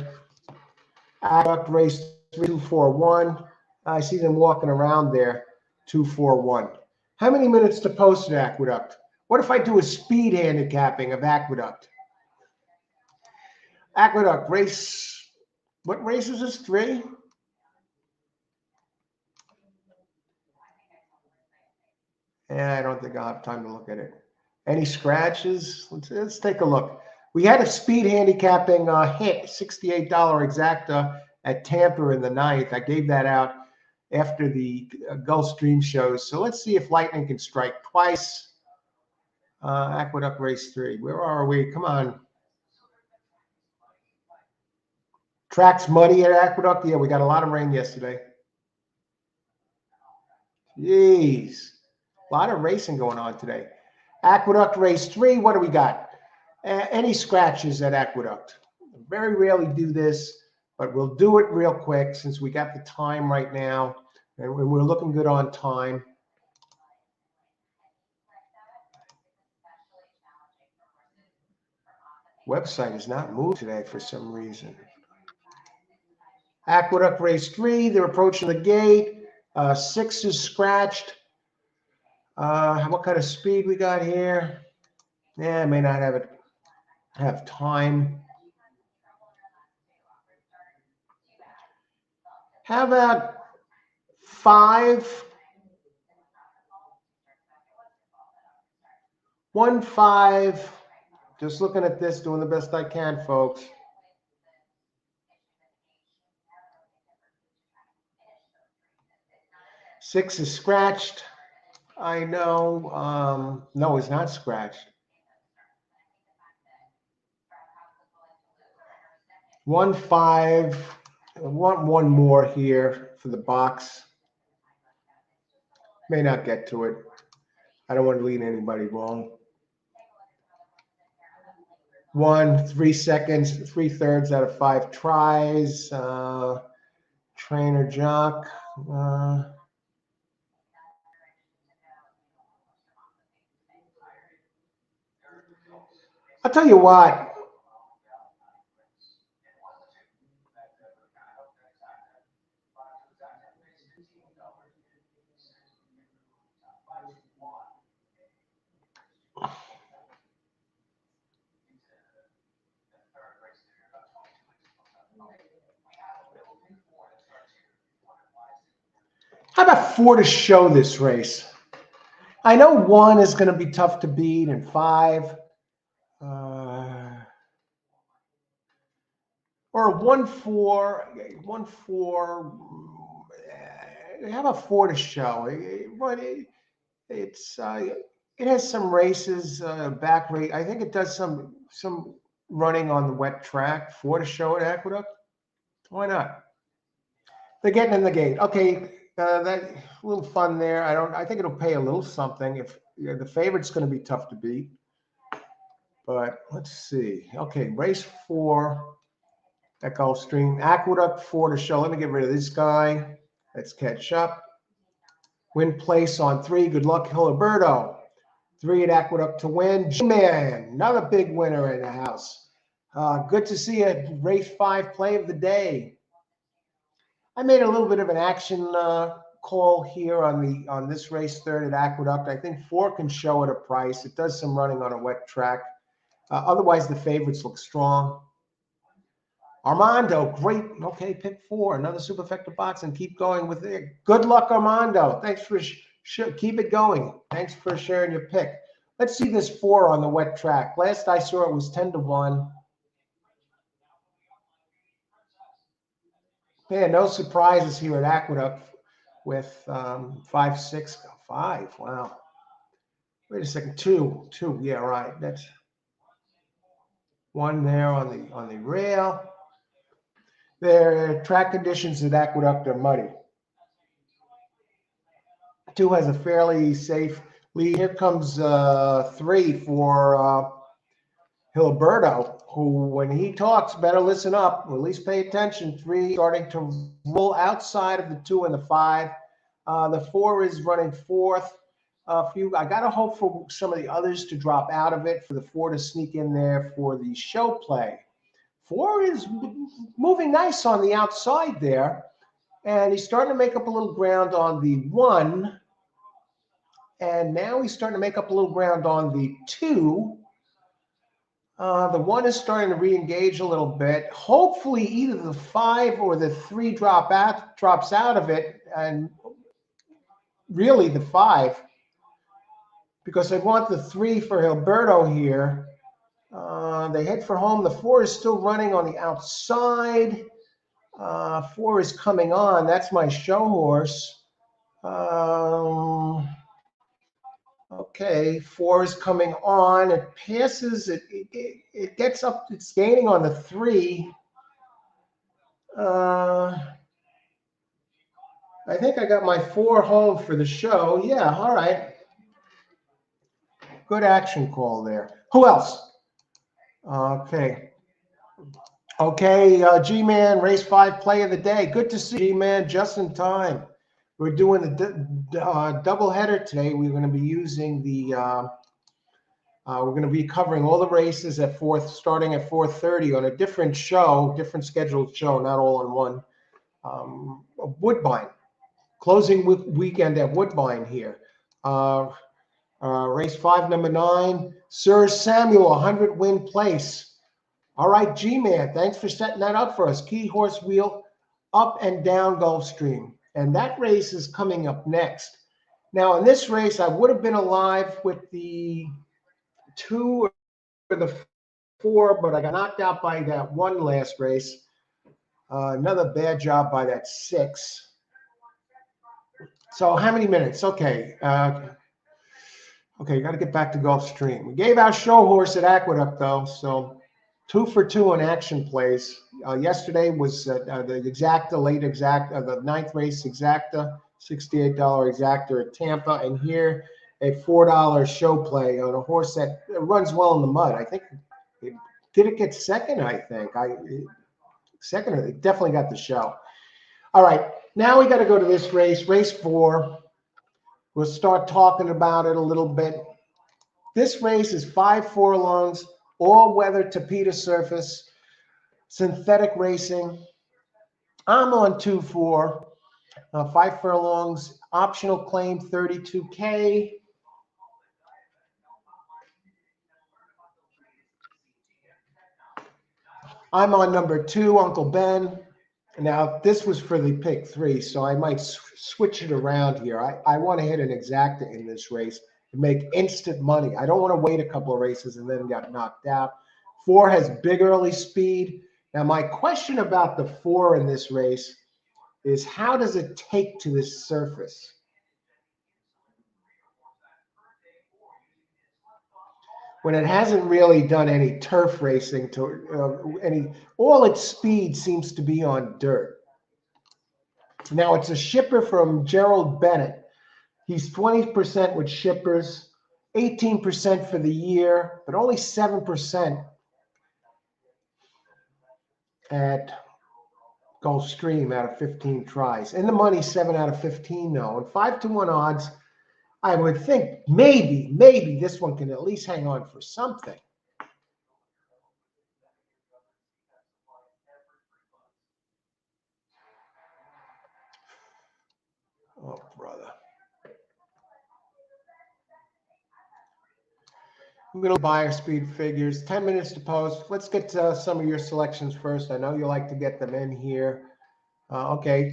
Aqueduct race 241. I see them walking around there. 241. How many minutes to post at Aqueduct? What if I do a speed handicapping of Aqueduct? Aqueduct race. What race is this? 3? I don't think I'll have time to look at it. Any scratches? Let's take a look. We had a speed handicapping hit, $68 exacta at Tampa in the 9th. I gave that out after the Gulfstream shows. So let's see if Lightning can strike twice. Aqueduct race 3. Where are we? Come on. Track's muddy at Aqueduct. Yeah, we got a lot of rain yesterday. Jeez. A lot of racing going on today. Aqueduct race 3. What do we got? Any scratches at Aqueduct? Very rarely do this, but we'll do it real quick since we got the time right now and we're looking good on time. Website is not moved today for some reason. Aqueduct race 3. They're approaching the gate. 6 is scratched. What kind of speed we got here? Yeah, I may not have time. How about 5? 1, 5. Just looking at this, doing the best I can, folks. Six is scratched. I know. No, it's not scratched. 1, 5. I want one more here for the box. May not get to it. I don't want to lead anybody wrong. 1, 3 seconds, 3/3 out of 5 tries. Trainer Jock. I'll tell you what. How about 4 to show this race? I know 1 is going to be tough to beat and 5. Or 1, 4. 1, 4. How about 4 to show? It has some races, back rate. I think it does some running on the wet track. 4 to show at Aqueduct. Why not? They're getting in the gate. Okay, that a little fun there. I think it'll pay a little something. If the favorite's going to be tough to beat, but let's see. Okay, race 4 at Gulfstream. Aqueduct 4 to show. Let me get rid of this guy. Let's catch up. Win place on 3. Good luck, Hiliberto. 3 at Aqueduct to win. G-Man, another big winner in the house. Good to see a race 5 play of the day. I made a little bit of an action call here on this race 3rd at Aqueduct. I think 4 can show at a price. It does some running on a wet track. Otherwise, the favorites look strong. Armando, great. Okay, pick 4. Another superfecta box and keep going with it. Good luck, Armando. Thanks for keep it going. Thanks for sharing your pick. Let's see this 4 on the wet track. Last I saw it was 10 to 1. Yeah, no surprises here at Aqueduct with 5, 6, 5. Wow. Wait a second. 2. Yeah, right. That's 1 there on the rail. Their track conditions at Aqueduct are muddy. 2 has a fairly safe lead. Here comes 3 for Hiliberto, who, when he talks, better listen up, or at least pay attention. 3 starting to roll outside of the 2 and the 5. The 4 is running 4th. I got to hope for some of the others to drop out of it for the 4 to sneak in there for the show play. 4 is moving nice on the outside there, and he's starting to make up a little ground on the 1. And now he's starting to make up a little ground on the 2. The 1 is starting to re-engage a little bit. Hopefully either the 5 or the 3 drops out of it, and really the 5, because I want the 3 for Hiliberto here. They head for home. The 4 is still running on the outside. 4 is coming on. That's my show horse. Okay, 4 is coming on. It passes. It gets up. It's gaining on the 3. I think I got my 4 home for the show. Yeah, all right. Good action call there. Who else? Okay. Okay, G-Man, race 5 play of the day. Good to see G-Man just in time. We're doing the double header today. We're going to be using we're going to be covering all the races at starting at 4:30 on a different show, different scheduled show, not all in one. Woodbine, closing weekend at Woodbine here. Race 5, number 9, Sir Samuel, 100-win place. All right, G-Man, thanks for setting that up for us. Key horse wheel, up and down Gulfstream. And that race is coming up next. Now, in this race, I would have been alive with the 2 or the 4, but I got knocked out by that 1 last race. Another bad job by that 6. So how many minutes? Okay. Okay, got to get back to Gulfstream. We gave our show horse at Aqueduct, though, so 2 for 2 on action plays. Yesterday was the exacta, late exacta, the 9th race exacta, $68 exacta at Tampa, and here a $4 show play on a horse that runs well in the mud. I think did it get second? I think second. It definitely got the show. All right, now we got to go to this race 4. We'll start talking about it a little bit. This race is 5 furlongs, all-weather Tapeta surface, synthetic racing. I'm on 2-4, 5 furlongs, optional claim 32K. I'm on number 2, Uncle Ben. Now, this was for the pick 3, so I might switch it around here. I want to hit an exacta in this race and make instant money. I don't want to wait a couple of races and then get knocked out. 4 has big early speed. Now, my question about the 4 in this race is how does it take to this surface? When it hasn't really done any turf racing all its speed seems to be on dirt. Now, it's a shipper from Gerald Bennett. He's 20% with shippers, 18% for the year, but only 7% at Gulfstream out of 15 tries. In the money, 7 out of 15 though. And 5-1 odds, I would think maybe this one can at least hang on for something. Oh, brother. I'm going to buyer speed figures. 10 minutes to post. Let's get to some of your selections first. I know you like to get them in here. Okay.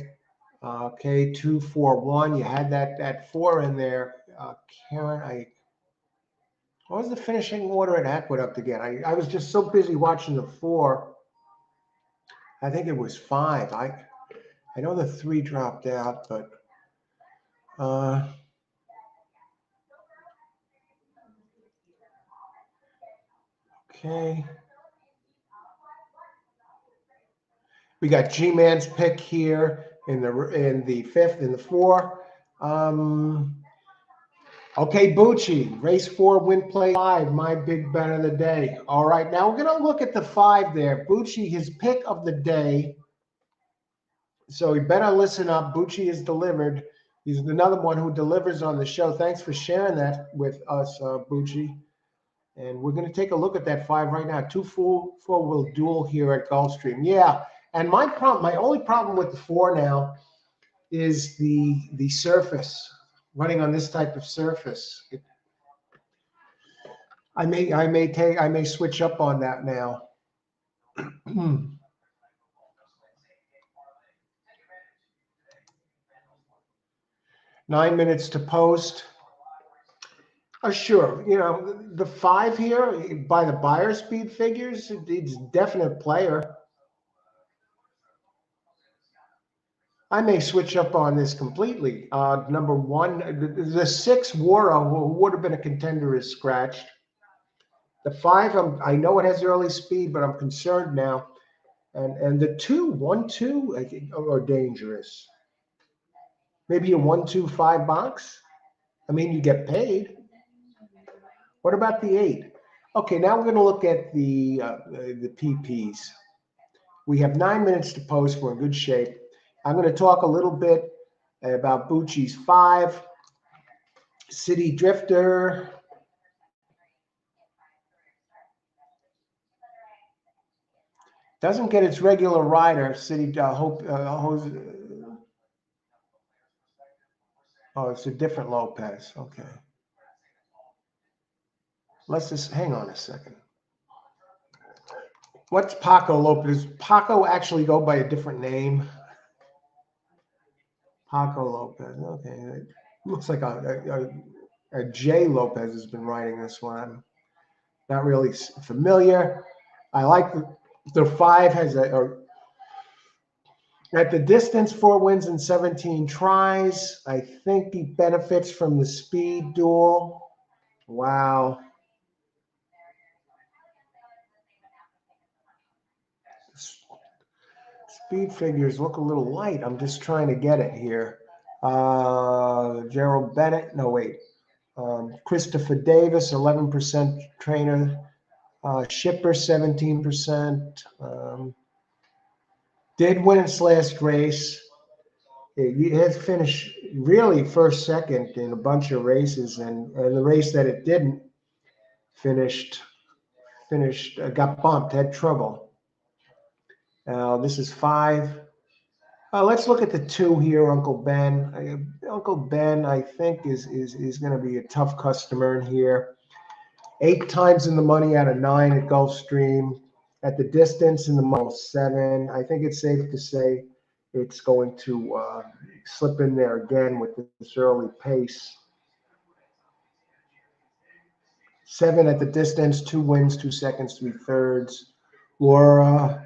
Okay, 2, 4, 1. You had that 4 in there. Karen, what was the finishing order at Aqueduct again? I was just so busy watching the 4. I think it was 5. I know the 3 dropped out, but okay. We got G-Man's pick here in the 5th, in the 4. Okay, Bucci, race 4, win play 5, my big bet of the day. All right, now we're going to look at the 5 there. Bucci, his pick of the day. So you better listen up. Bucci is delivered. He's another one who delivers on the show. Thanks for sharing that with us, Bucci. And we're going to take a look at that 5 right now. 2 four-wheel duel here at Gulfstream. Yeah, and my only problem with the 4 now is the surface. Running on this type of surface, I may switch up on that now. 9 minutes to post. Sure, the 5 here by the buyer speed figures, it's definite player. I may switch up on this completely. Number 1, the 6 Wara, who would have been a contender, is scratched. The 5, I know it has early speed, but I'm concerned now. And the 1-2, I think, are dangerous. Maybe a 1-2-5 box. I mean, you get paid. What about the 8? Okay, now we're going to look at the PPs. We have 9 minutes to post. We're in good shape. I'm going to talk a little bit about Bucci's 5, City Drifter. Doesn't get its regular rider, City Hope. Oh, it's a different Lopez. Okay. Let's just hang on a second. What's Paco Lopez? Paco actually go by a different name? Paco Lopez. Okay. It looks like a J Lopez has been writing this one. I'm not really familiar. I like the 5 has at the distance, 4 wins and 17 tries. I think he benefits from the speed duel. Wow. Speed figures look a little light. I'm just trying to get it here. Gerald Bennett. No, wait. Christopher Davis, 11% trainer. Shipper, 17%. Did win its last race. He has finished really first, second in a bunch of races, and the race that it didn't got bumped, had trouble. This is 5. Let's look at the 2 here, Uncle Ben. Uncle Ben, I think, is going to be a tough customer in here. 8 times in the money out of 9 at Gulfstream. At the distance in the mile 7. I think it's safe to say it's going to slip in there again with this early pace. 7 at the distance, 2 wins, 2 seconds, 3 thirds. Laura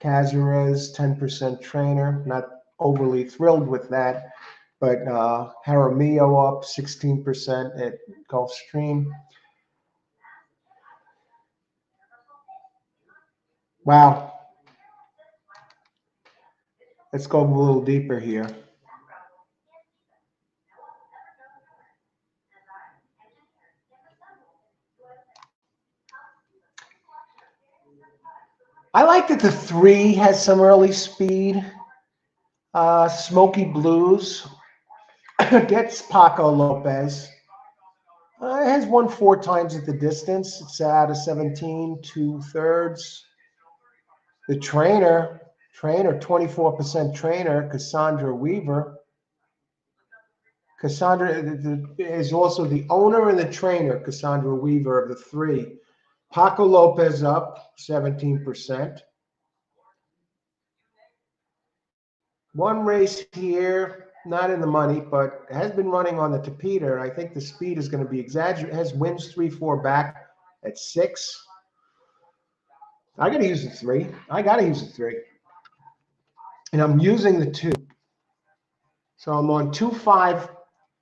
Cazares, 10% trainer. Not overly thrilled with that, but Jaramillo up 16% at Gulfstream. Wow. Let's go a little deeper here. I like that the 3 has some early speed. Smoky Blues gets Paco Lopez. It has won 4 times at the distance. It's out of 17, 2 thirds. The trainer, 24% trainer, Cassandra Weaver. Cassandra is also the owner and the trainer, Cassandra Weaver, of the 3. Paco Lopez up 17%. 1 race here, not in the money, but has been running on the Tapeta. I think the speed is going to be exaggerated. Has wins 3-4 back at 6. I got to use the 3. And I'm using the 2. So I'm on 2-5,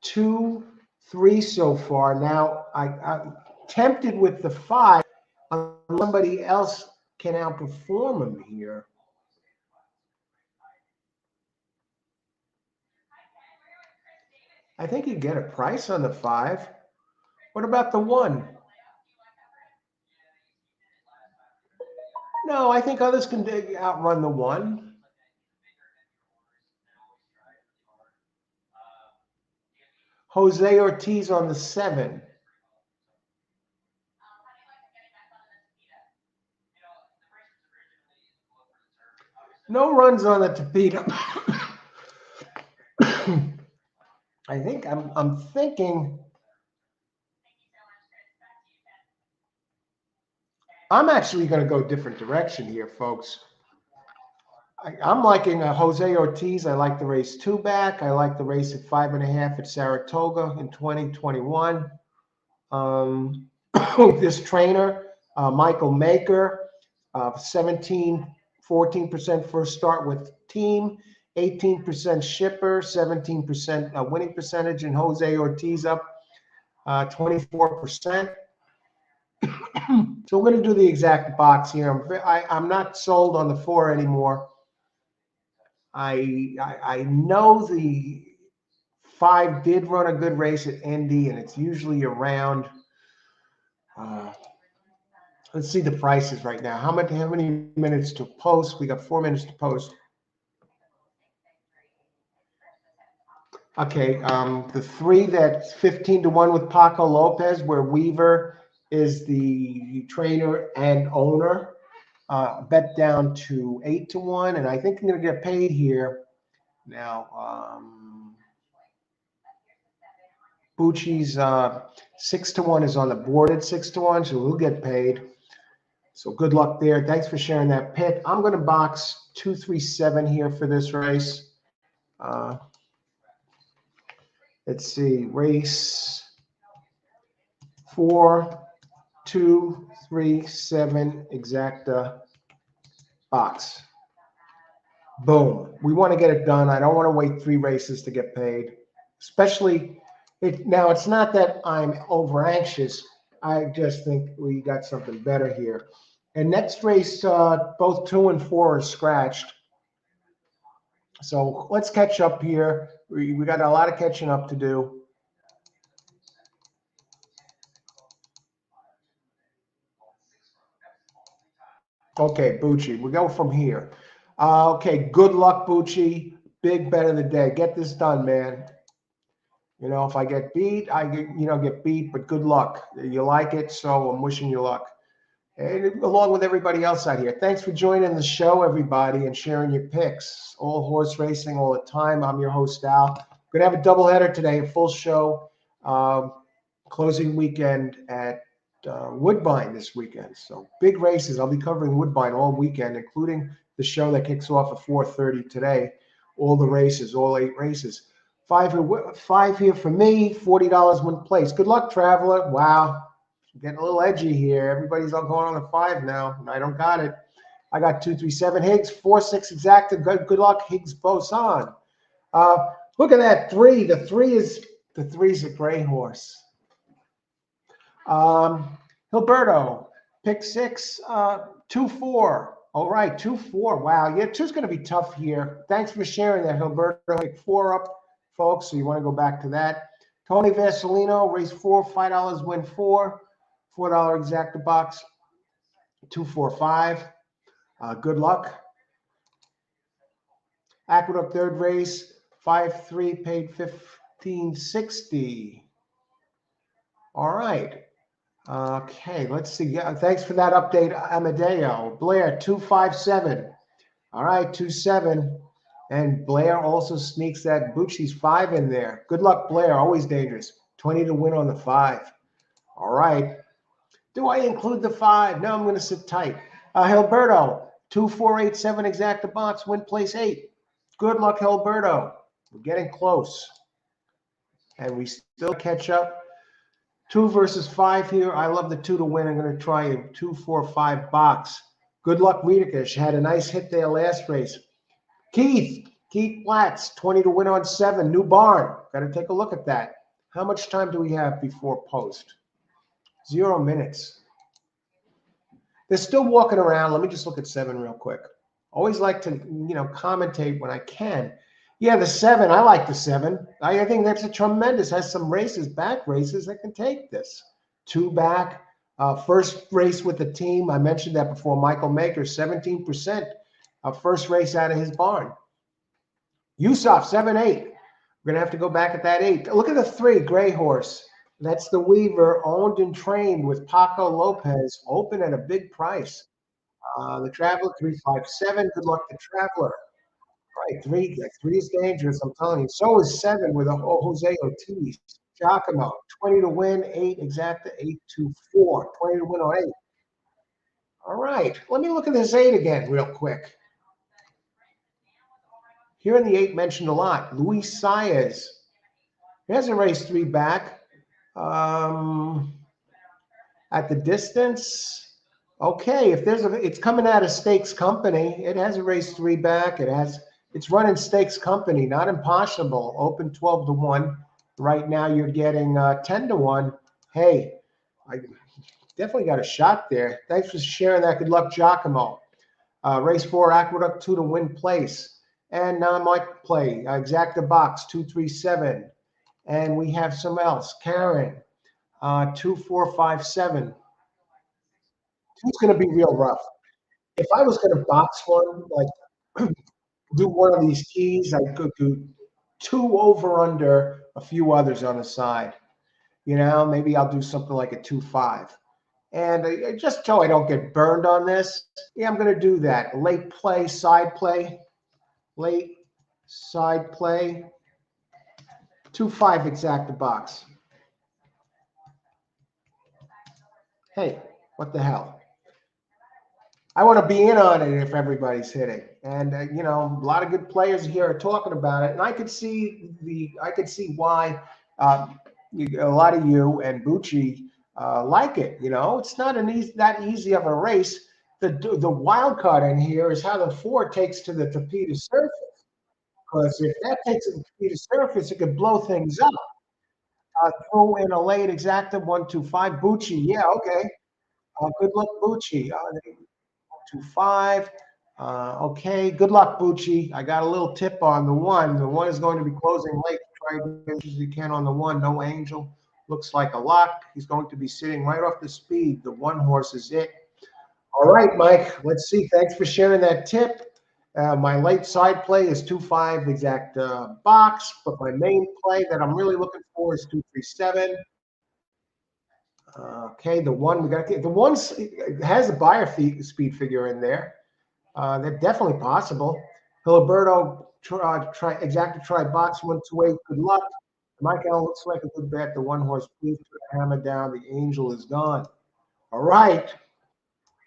2-3 so far. Now I'm tempted with the 5. Somebody else can outperform him here. I think you get a price on the 5. What about the 1? No, I think others can outrun the 1. Jose Ortiz on the 7. No runs on the Tapeta. I think I'm thinking. I'm actually going to go a different direction here, folks. I'm liking Jose Ortiz. I like the race 2 back. I like the race at 5.5 at Saratoga in 2021. This trainer, Michael Maker, 14% first start with team, 18% shipper, 17% winning percentage, and Jose Ortiz up 24%. So we're going to do the exact box here. I'm not sold on the 4 anymore. I know the 5 did run a good race at Indy, and it's usually around. Let's see the prices right now. How many minutes to post? We got 4 minutes to post. Okay, the 3 that's 15-1 with Paco Lopez, where Weaver is the trainer and owner, bet down to 8-1, and I think I'm going to get paid here. Now, Bucci's 6-1 is on the board at 6-1, so we'll get paid. So good luck there. Thanks for sharing that pick. I'm going to box 237 here for this race. Let's see, race 4, 2, 3, 7, exacta box. Boom. We want to get it done. I don't want to wait 3 races to get paid, especially now. It's not that I'm over anxious. I just think we got something better here. And next race, both 2 and 4 are scratched. So let's catch up here. We got a lot of catching up to do. Okay, Bucci, we go from here. Okay, good luck, Bucci. Big bet of the day. Get this done, man. You know, if I get beat, I get beat, but good luck. You like it, so I'm wishing you luck. And along with everybody else out here. Thanks for joining the show, everybody, and sharing your picks. All horse racing all the time. I'm your host, Al. Going to have a doubleheader today, a full show. Closing weekend at Woodbine this weekend. So big races. I'll be covering Woodbine all weekend, including the show that kicks off at 4:30 today. All the races, all 8 races. 5 here for me, $40 win place. Good luck, Traveler. Wow. Getting a little edgy here. Everybody's all going on a 5 now, and I don't got it. I got 237 Higgs, 4-6 exacta. Good luck, Higgs Boson. Look at that 3. The 3's a gray horse. Hilberto, pick 6, 2-4. All right, 2-4. Wow, yeah, 2's going to be tough here. Thanks for sharing that, Hilberto. Pick 4 up, folks. So you want to go back to that. Tony Vasilino, race 4, $5 win 4. $4 exacta box, 245. Good luck. Aqueduct third race, 5-3, paid $15.60. All right. Okay, let's see. Yeah, thanks for that update, Amadeo. Blair, 257. All right, 2-7. And Blair also sneaks that Bucci's 5 in there. Good luck, Blair. Always dangerous. 20 to win on the 5. All right. Do I include the 5? No, I'm going to sit tight. Hilberto, 2-4-8-7 exacta box, win place 8. Good luck, Hilberto. We're getting close. And we still catch up. 2 versus 5 here. I love the 2 to win. I'm going to try a 2-4-5 box. Good luck, Wiedekisch. Had a nice hit there last race. Keith Platts, 20 to win on 7. New barn. Got to take a look at that. How much time do we have before post? 0 minutes. They're still walking around. Let me just look at 7 real quick. Always like to, commentate when I can. Yeah, the 7. I like the 7. I think that's a tremendous. Has some races, back races that can take this. 2 back. First race with the team. I mentioned that before. Michael Maker, 17%. First race out of his barn. Yusuf, 7-8. We're going to have to go back at that 8. Look at the 3, Gray Horse. That's the Weaver, owned and trained with Paco Lopez, open at a big price. The Traveler, 357. Good luck, the Traveler. Right, 3 is dangerous, I'm telling you. So is 7 with a Jose Ortiz. Giacomo, 20 to win, 8 exacta, 8-4. 20 to win on 8. All right, let me look at this 8 again real quick. Here in the 8 mentioned a lot. Luis Saez. He hasn't raced 3 back. At the distance, okay. If it's coming out of Stakes Company, it has a race 3 back. It's running Stakes Company, not impossible. Open 12 to 1. Right now you're getting 10 to 1. Hey, definitely got a shot there. Thanks for sharing that. Good luck, Giacomo. Race 4, Aqueduct 2 to win place. And Mike play, Exacta Box 237. And we have some else. Karen, 2457. It's going to be real rough. If I was going to box one, like do one of these keys, I could do two over under a few others on the side. You know, maybe I'll do something like a 2-5. And just so I don't get burned on this, yeah, I'm going to do that. Late play, side play, late side play, 2-5 exacta box. Hey, what the hell? I want to be in on it if everybody's hitting, and you know, a lot of good players here are talking about it, and I could see why a lot of you and Bucci like it. You know, it's not that easy of a race. The wild card in here is how the 4 takes to the Tapeta surface, because if that takes to the Tapeta surface, it could blow things up. Throw in a late exacta 1-2-5 Bucci. Yeah, okay. Good luck, Bucci. 2-5. Okay, good luck, Bucci. I got a little tip on the 1. The 1 is going to be closing late. Try as much as you can on the 1. No Angel. Looks like a lock. He's going to be sitting right off the speed. The 1 horse is it. All right, Mike. Let's see. Thanks for sharing that tip. My late side play is 2-5 exact box, but my main play that I'm really looking for is 2-3-7. Okay, the 1 we got. The 1 has a buyer speed figure in there. They're definitely possible. Filiberto try box 1-2-8. Good luck. Mike Allen looks like a good bet. The 1 horse, please put a hammer down. The Angel is gone. All right,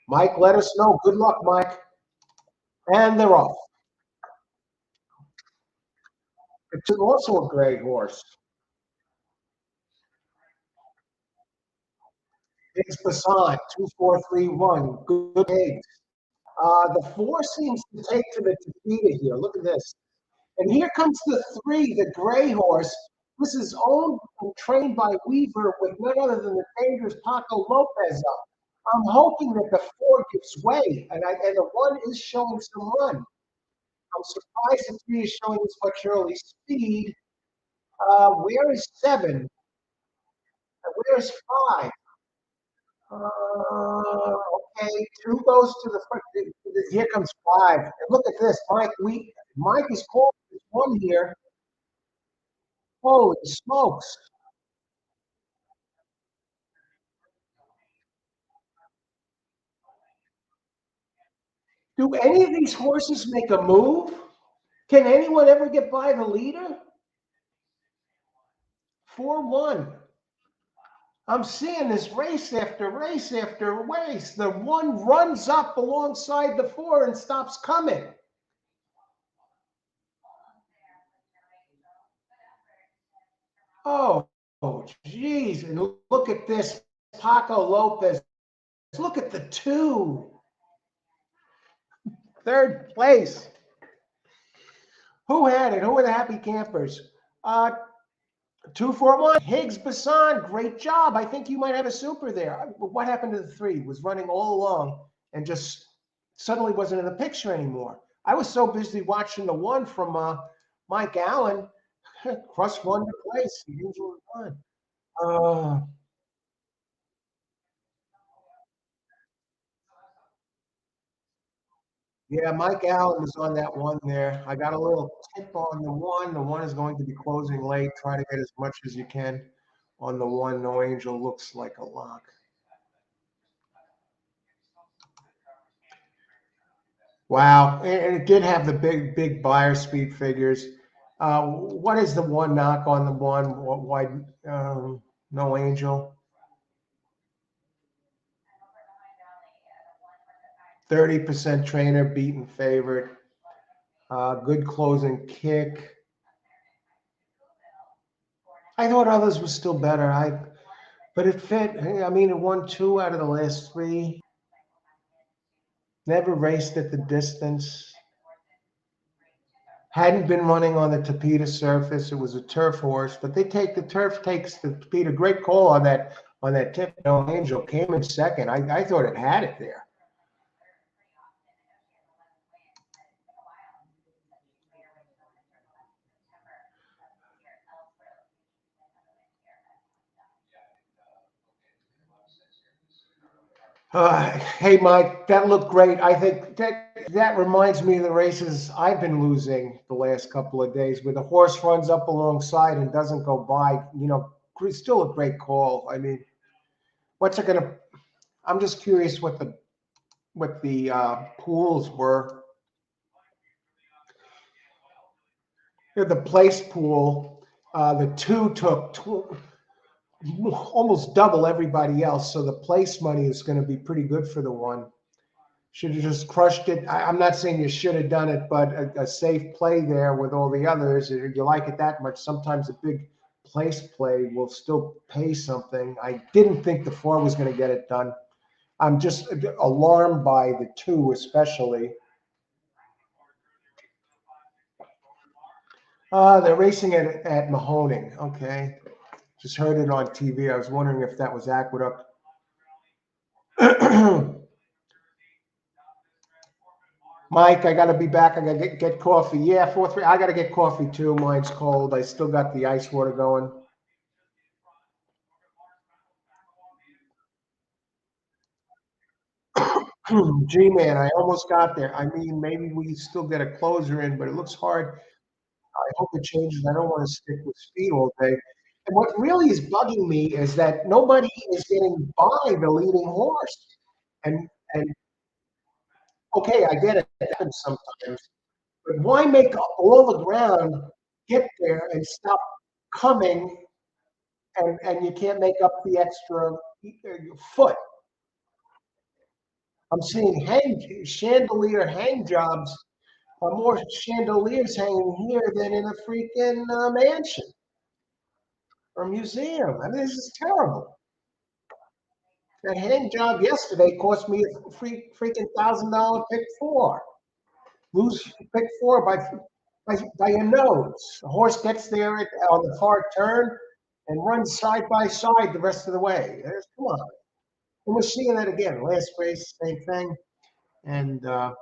Mike, let us know. Good luck, Mike. And they're off. It's also a gray horse. It's Basan 2-4-3-1. Good eggs. The 4 seems to take to the Tapeta here. Look at this. And here comes the 3, the gray horse. This is owned and trained by Weaver with none other than the dangerous Paco Lopez up. I'm hoping that the 4 gives way, and the 1 is showing some run. I'm surprised the 3 is showing this much early speed. Where is 7? Where's 5? Okay, 2 goes to the front. Here comes 5. And look at this, Mike. Mike is calling this 1 here. Holy smokes. Do any of these horses make a move? Can anyone ever get by the leader? 4-1. I'm seeing this race after race after race. The 1 runs up alongside the 4 and stops coming. Oh, geez. And look at this. Paco Lopez. Look at the 2. 3rd place. Who had it? Who were the happy campers? 2-4-1. Higgs Basan, great job. I think you might have a super there. What happened to the 3? Was running all along and just suddenly wasn't in the picture anymore. I was so busy watching the 1 from Mike Allen. Cross 1 to place. The Angel is gone. Yeah, Mike Allen was on that 1 there. I got a little tip on the 1. The 1 is going to be closing late. Try to get as much as you can on the 1. No Angel looks like a lock. Wow, and it did have the big buyer speed figures. What is the 1 knock on the 1? Why no Angel? 30% trainer beaten favorite. Good closing kick. I thought others were still better. But it fit. I mean, it won 2 out of the last 3. Never raced at the distance. Hadn't been running on the Tapeta surface. It was a turf horse, but the turf takes the Tapeta. Great call on that on that tip. No, Angel came in second. I thought it had it there. Hey, Mike, that looked great. I think that reminds me of the races I've been losing the last couple of days, where the horse runs up alongside and doesn't go by. Still a great call. I mean, what's it gonna? I'm just curious what the pools were. The place pool, the two took almost double everybody else, so the place money is going to be pretty good for the one. Should have just crushed it. I'm not saying you should have done it, but a safe play there with all the others. If you like it that much, sometimes a big place play will still pay something. I didn't think the four was going to get it done. I'm just alarmed by the two, especially. They're racing at Mahoning. Okay. Just heard it on TV. I was wondering if that was Aqueduct. Mike, I got to be back. I got to get coffee. Yeah, 4-3. I got to get coffee too. Mine's cold. I still got the ice water going. G-Man, I almost got there. I mean, maybe we still get a closer in, but it looks hard. I hope it changes. I don't want to stick with speed all day. And what really is bugging me is that nobody is getting by the leading horse. And okay, I get it. It happens sometimes. But why make all the ground get there and stop coming, and you can't make up the extra foot? I'm seeing chandelier hang jobs, more chandeliers hanging here than in a freaking mansion or museum. I mean, this is terrible. That hang job yesterday cost me a freaking $1,000 pick four. Lose pick four by a nose. The horse gets there on the far turn and runs side by side the rest of the way. Come on. And we're seeing that again. Last race, same thing. And I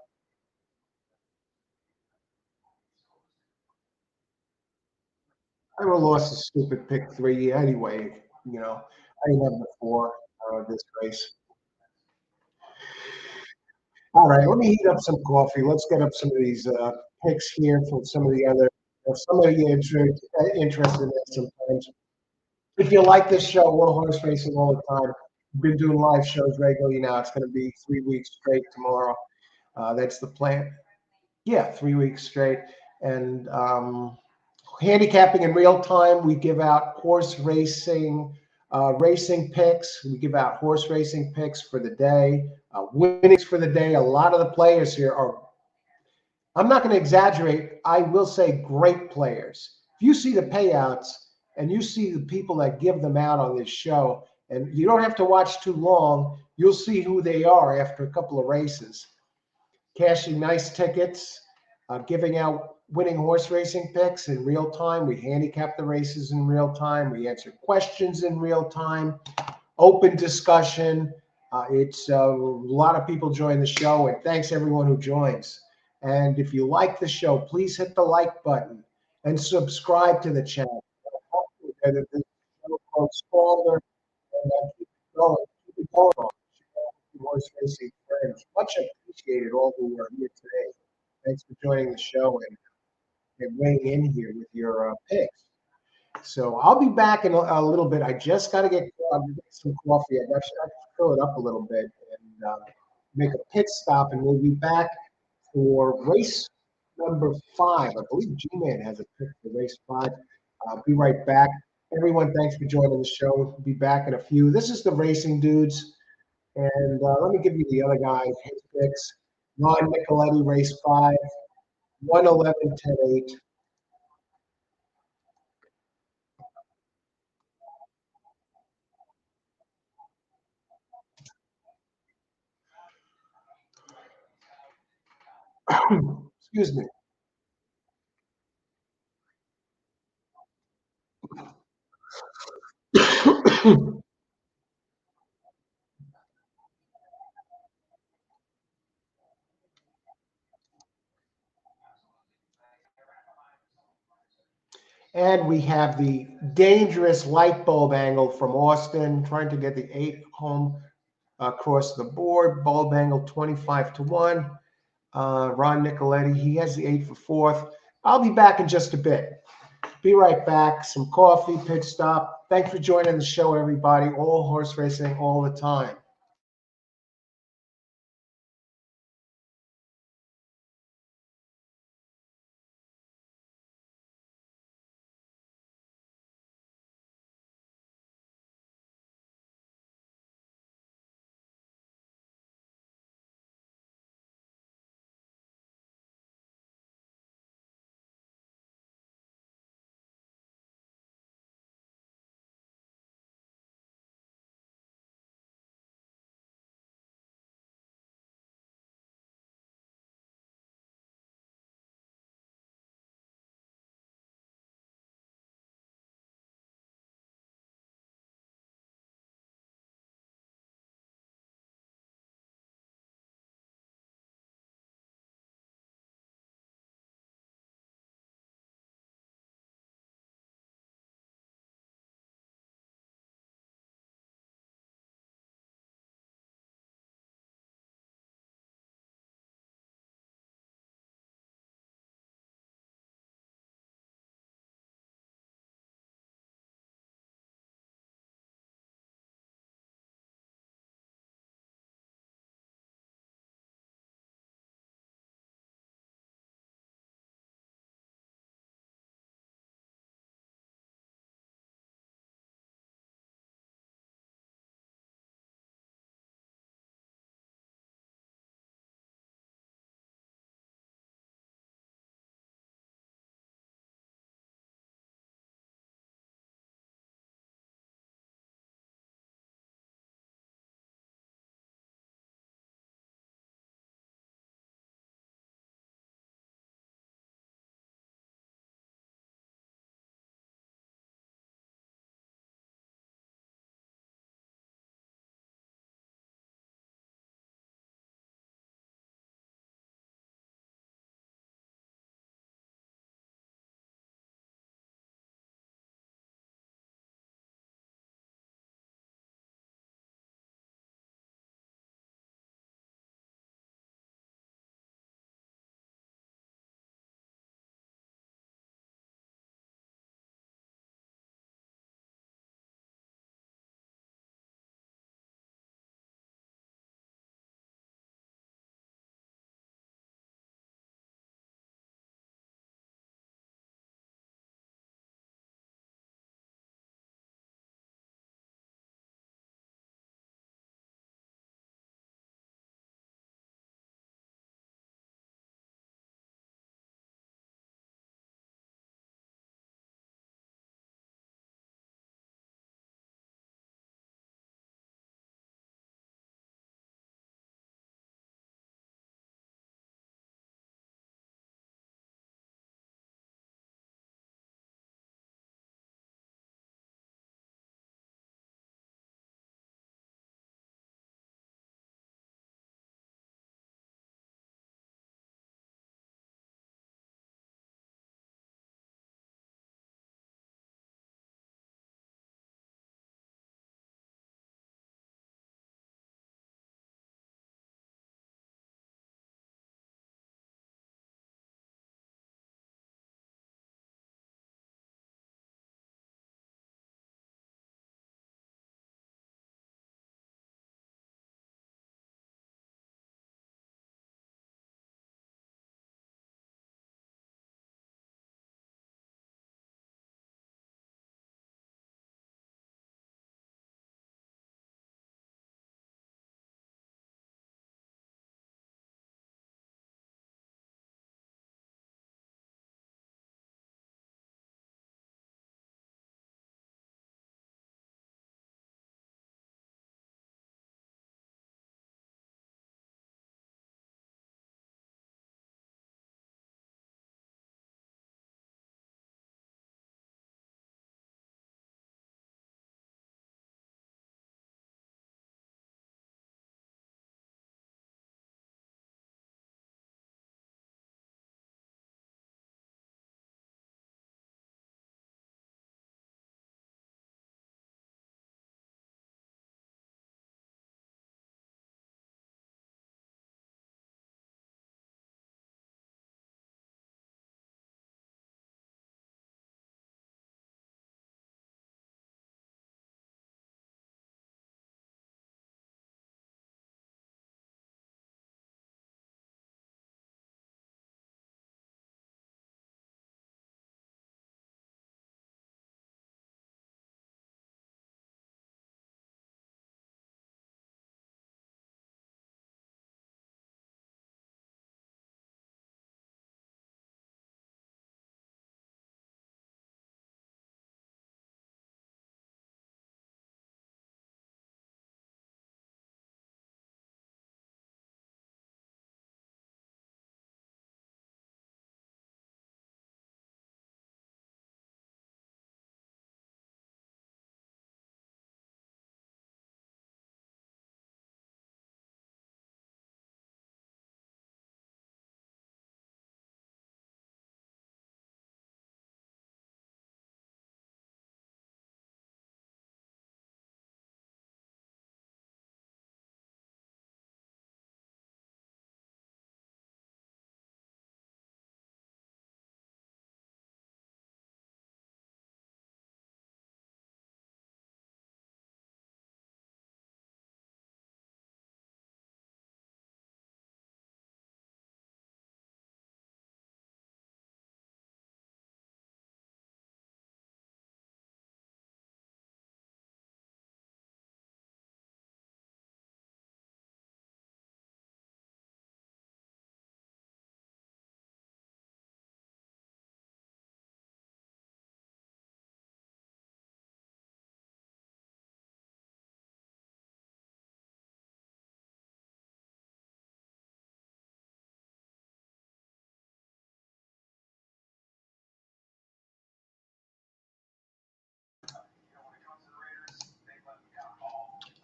would have lost a stupid pick three anyway. I didn't have the four this race. All right, let me heat up some coffee. Let's get up some of these picks here from some of the other. Some of you interested in that sometimes. If you like this show, we're horse racing all the time. We've been doing live shows regularly now. It's going to be 3 weeks straight tomorrow. That's the plan. Yeah, 3 weeks straight. And handicapping in real time. We give out horse racing picks. We give out horse racing picks for the day, winnings for the day. A lot of the players here are, I'm not going to exaggerate, I will say great players. If you see the payouts and you see the people that give them out on this show, and you don't have to watch too long, you'll see who they are after a couple of races. Cashing nice tickets, giving out winning horse racing picks in real time. We handicap the races in real time. We answer questions in real time. Open discussion. It's a lot of people join the show, and thanks everyone who joins. And if you like the show, please hit the like button and subscribe to the channel. And if the show grows smaller, and keep it going, keep it going. Horse racing friends, much appreciated all who are here today. Thanks for joining the show and weighing in here with your picks. So I'll be back in a little bit. I just got to get some coffee. I got to fill it up a little bit and make a pit stop, and we'll be back for race number 5. I believe G-Man has a pick for race 5. I'll be right back. Everyone, thanks for joining the show. We'll be back in a few. This is the Racing Dudes. And let me give you the other guys, his picks. Ron Nicoletti, race 5, 111, 10 8. Excuse me. And we have the dangerous light bulb angle from Austin, trying to get the 8 home across the board. Bulb angle 25-1. Ron Nicoletti, he has the 8 for fourth. I'll be back in just a bit. Be right back. Some coffee, pit stop. Thanks for joining the show, everybody. All horse racing all the time.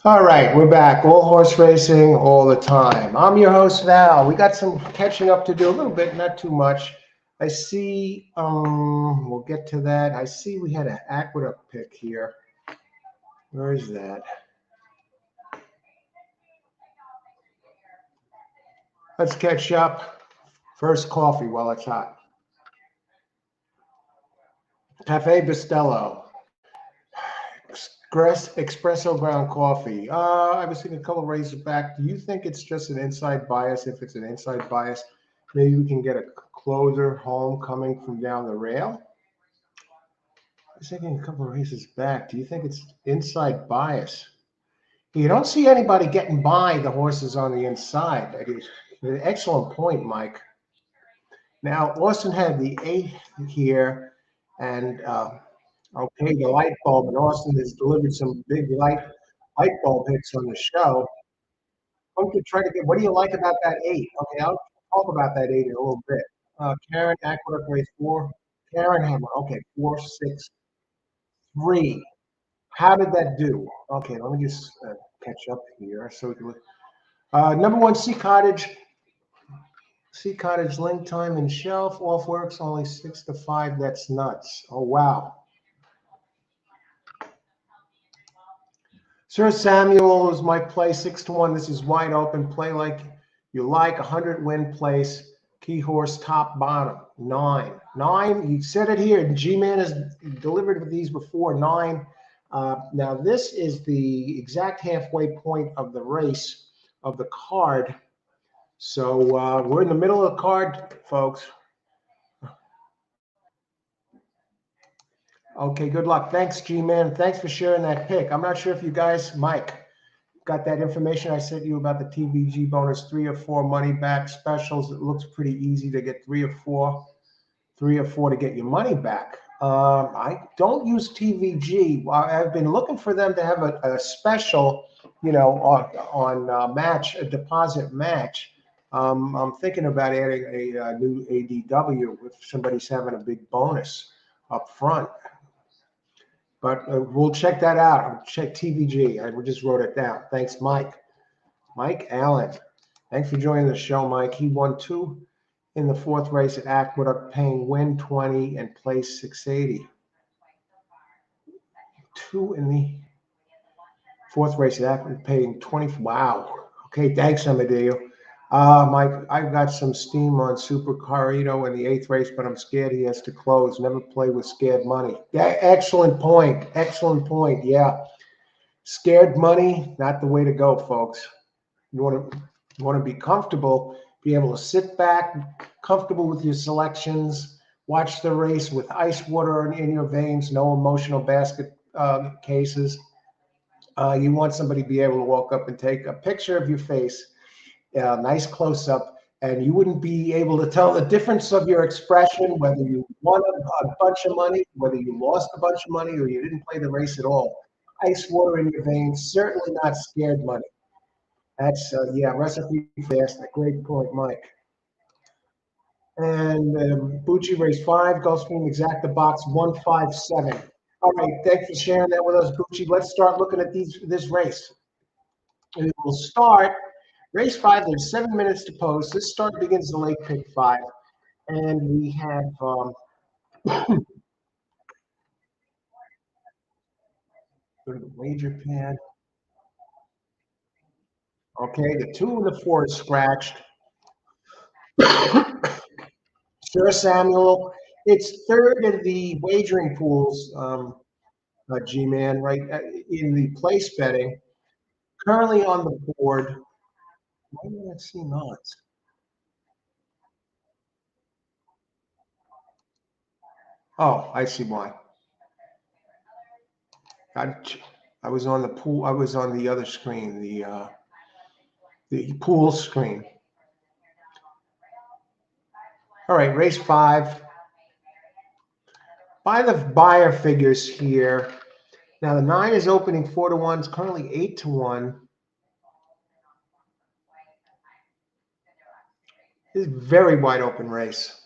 All right, we're back. All horse racing all the time. I'm your host, Val. We got some catching up to do, a little bit, not too much. I see, we'll get to that. I see we had an aqueduct pick here. Where is that? Let's catch up. First coffee while it's hot. Cafe Bustelo. Espresso ground coffee. I was thinking a couple of races back. Do you think it's just an inside bias? If it's an inside bias, maybe we can get a closer home coming from down the rail. I was thinking a couple of races back. Do you think it's inside bias? You don't see anybody getting by the horses on the inside. Excellent point, Mike. Now, Austin had the 8th here, and okay, the light bulb, and Austin has delivered some big light bulb hits on the show. Why don't you try to get, what do you like about that 8? Okay, I'll talk about that 8 in a little bit. Karen, Aqueduct race 4. Karen Hammer, okay, 4, 6, 3. How did that do? Okay, let me just catch up here. So we can look. Number 1, Sea Cottage. Sea Cottage link time and shelf off works only 6 to 5. That's nuts. Oh wow. Sir Samuel is my play 6 to 1. This is wide open. Play like you like. 100 win place. Key horse top bottom 9. 9. You said it here. G-Man has delivered with these before. 9. Now this is the exact halfway point of the race of the card. So we're in the middle of the card, folks. Okay, good luck. Thanks, G-Man. Thanks for sharing that pick. I'm not sure if you guys, Mike, got that information I sent you about the TVG bonus 3 or 4 money back specials. It looks pretty easy to get 3 or 4 to get your money back. I don't use TVG. I've been looking for them to have a special, on match, a deposit match. I'm thinking about adding a new ADW if somebody's having a big bonus up front. But we'll check that out. I'll check TVG. I just wrote it down. Thanks, Mike. Mike Allen. Thanks for joining the show, Mike. He won 2 in the 4th race at Aqueduct, paying win 20 and place 680. 2 in the 4th race at Aqueduct, paying 20. Wow. Okay, thanks, Amadeo. Mike, I've got some steam on Super Carito in the 8th race, but I'm scared he has to close. Never play with scared money. Yeah, excellent point. Excellent point. Yeah. Scared money, not the way to go, folks. You want to be comfortable, be able to sit back, comfortable with your selections, watch the race with ice water in your veins, no emotional basket cases. You want somebody to be able to walk up and take a picture of your face, nice close up, and you wouldn't be able to tell the difference of your expression, whether you won a bunch of money, whether you lost a bunch of money, or you didn't play the race at all. Ice water in your veins, certainly not scared money. That's, recipe fast. A great point, Mike. And Bucci race 5, Gulfstream exacta box 157. All right, thanks for sharing that with us, Bucci. Let's start looking at this race. We will start race 5. There's 7 minutes to post. This start begins the late pick 5. And we have go to the wager pad. Okay, the 2 and the 4 is scratched. Sir Samuel, it's third in the wagering pools, G-Man, right, in the place betting. Currently on the board. Why do I see odds? Oh, I see why. I was on the pool. I was on the other screen, the pool screen. All right, race 5. By the buyer figures here. Now the 9 is opening 4 to 1. It's currently 8 to 1. This is a very wide open race.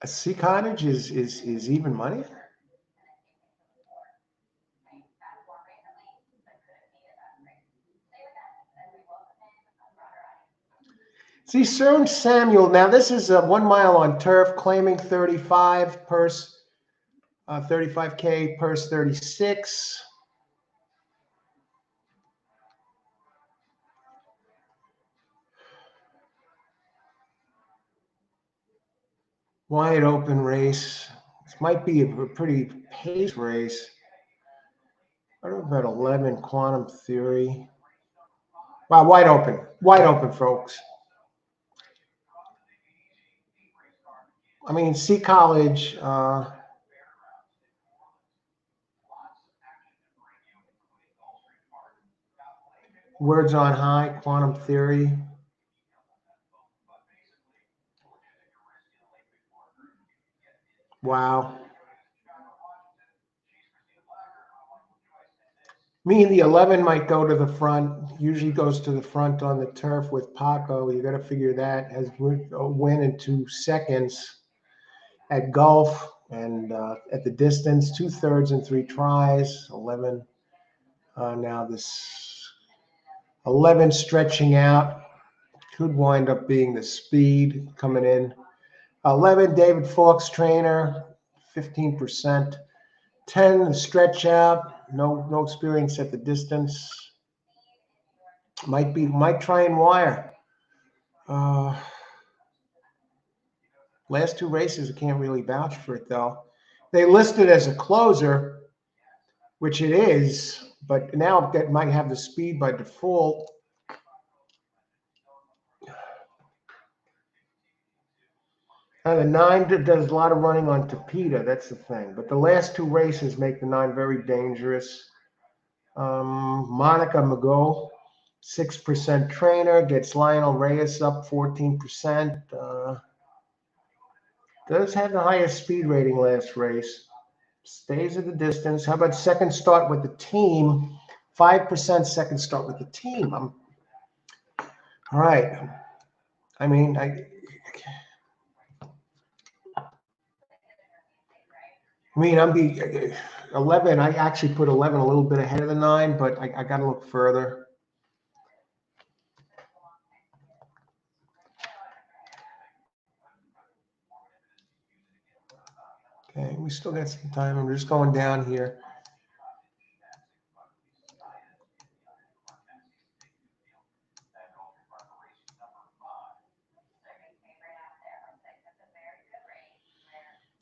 A Sea Cottage is even money. See, Sir Samuel. Now this is 1 mile on turf, claiming 35 purse, 35K purse 36. Wide open race. This might be a pretty pace race. What about 11 quantum theory? Wow, wide open, folks. I mean, Sea College. Words on High, Quantum Theory. Wow. Me and the 11 might go to the front. Usually goes to the front on the turf with Paco. You got to figure that has a win in 2 seconds at Gulf and at the distance, 2/3 and 3 tries. 11. Now this 11 stretching out could wind up being the speed coming in. 11, David Fawkes trainer, 15%. 10, the stretch out, no experience at the distance. Might try and wire. Last 2 races, I can't really vouch for it though. They list it as a closer, which it is, but now that might have the speed by default. The 9 does a lot of running on Tapeta. That's the thing. But the last 2 races make the 9 very dangerous. Monica Mago, 6% trainer, gets Lionel Reyes up 14%. Does have the highest speed rating last race. Stays at the distance. How about second start with the team? 5% second start with the team. All right. I mean, 11. I actually put 11 a little bit ahead of the 9, but I got to look further. Okay, we still got some time. I'm just going down here.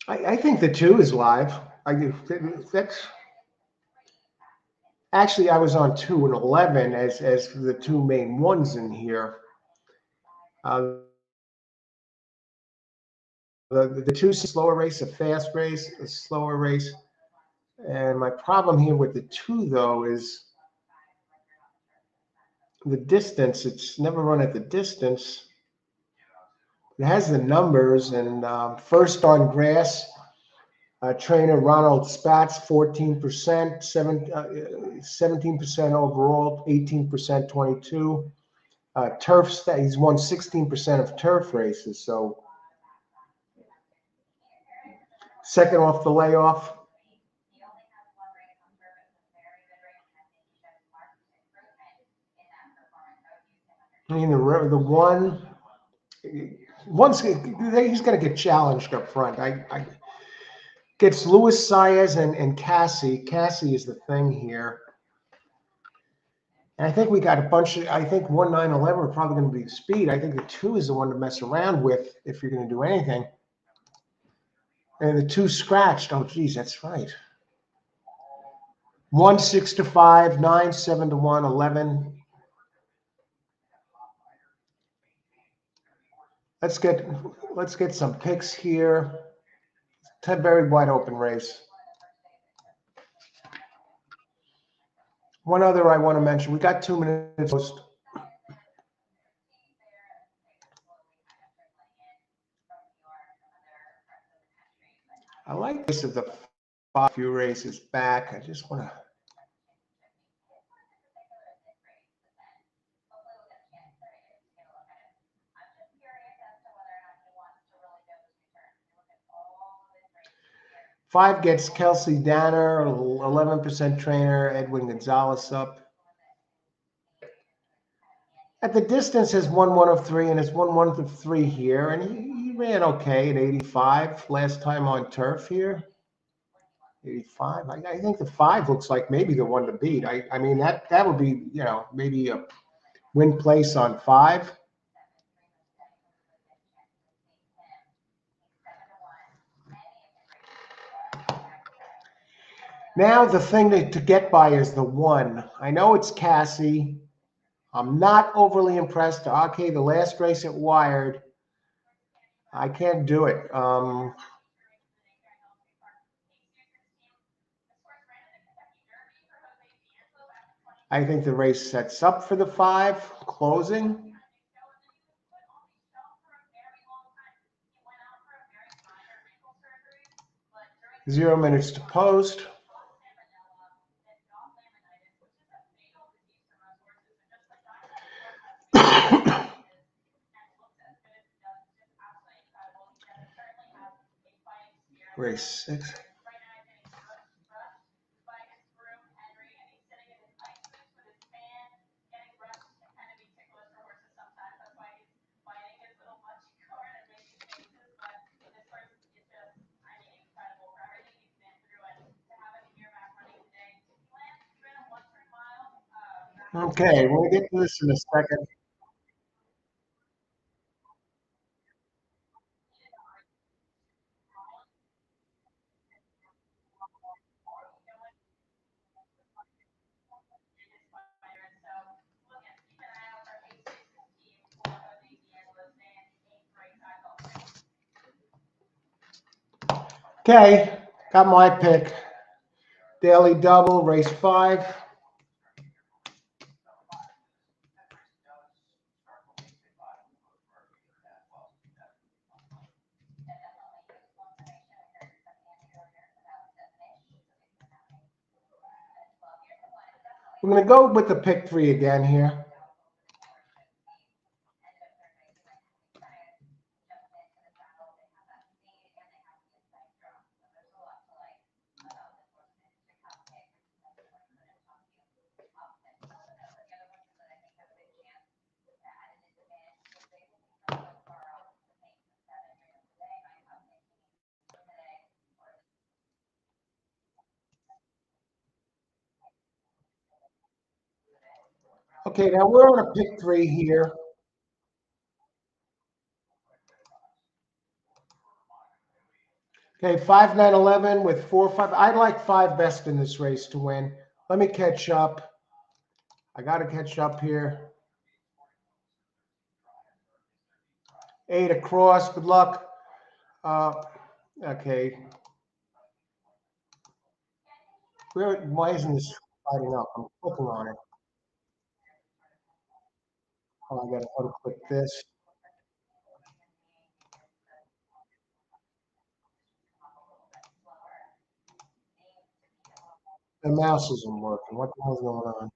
I think the 2 is live. I do. That's actually I was on 2 and 11 as the 2 main ones in here. The 2 slower race, a fast race, a slower race. And my problem here with the 2 though is the distance. It's never run at the distance. It has the numbers, and first on grass, trainer Ronald Spatz, 14%, 17% overall, 18%, 22. Turf, he's won 16% of turf races. So second off the layoff. I mean, the 1, he's going to get challenged up front. I gets Luis Saez and Cassie. Cassie is the thing here. And I think we got a bunch of, I think 1, 9, 11 are probably going to be the speed. I think the 2 is the one to mess around with if you're going to do anything. And the 2 scratched. Oh, geez, that's right. 1, 6 to 5, 9, 7 to 1, 11. Let's get some picks here. It's a very wide open race. One other I want to mention. We got 2 minutes post. I like this of the 5 few races back. I just want to. 5 gets Kelsey Danner, 11% trainer, Edwin Gonzalez up. At the distance, has 1 of 3 and has 1 of 3 here, and he ran okay at 85 last time on turf here. 85. I think the 5 looks like maybe the one to beat. I mean that would be, you know, maybe a win place on 5. Now the thing to get by is the 1. I know it's Cassie. I'm not overly impressed. Okay, the last race it wired. I can't do it. I think the race sets up for the 5 closing. Zero minutes to post. Race 6. Okay, we'll get to this in a second. Okay, got my pick. Daily double, race 5. I'm going to go with the pick 3 again here. Okay, now we're on a pick 3 here. Okay, 5, 9, 11 with 4, 5. I'd like 5 best in this race to win. Let me catch up. I got to catch up here. 8 across. Good luck. Okay. Why isn't this lighting up? I'm clicking on it. Oh, I got to unclick this. The mouse isn't working. What the hell's going on?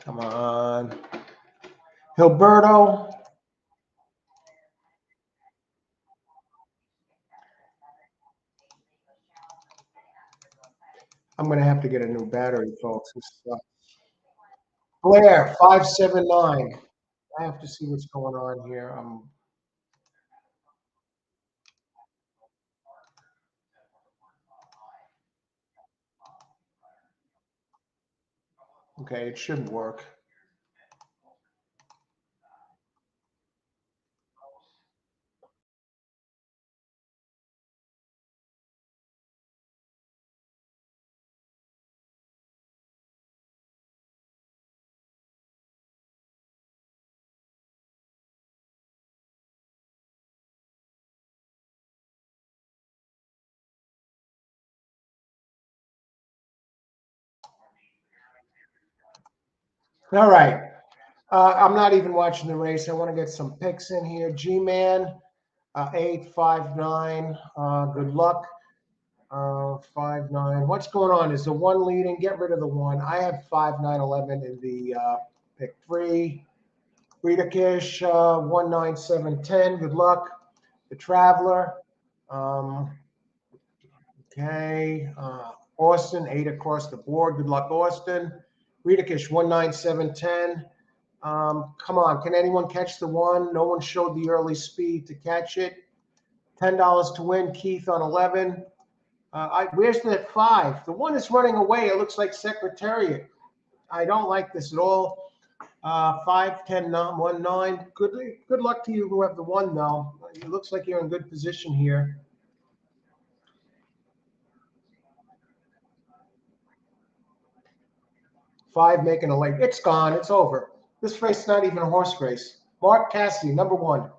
Come on. Hilberto. I'm going to have to get a new battery, folks. Blair, 579. I have to see what's going on here. Okay, it should work. All right. I'm not even watching the race. I want to get some picks in here. G-Man, 859. Good luck. 5-9. What's going on? Is the 1 leading? Get rid of the 1. I have 5-9-11 in the pick 3. Rita Kish, 1-9-7-10. Good luck. The Traveler. Okay. Austin, 8 across the board. Good luck, Austin. Riedikish, 19710. Come on. Can anyone catch the one? No one showed the early speed to catch it. $10 to win. Keith on 11. Where's the 5? The one is running away. It looks like Secretariat. I don't like this at all. 5, 10, 9, 1, 9. Good luck to you who have the 1, though. It looks like you're in good position here. Five making a late. It's gone. It's over. This race is not even a horse race. Mark Cassidy, number 1.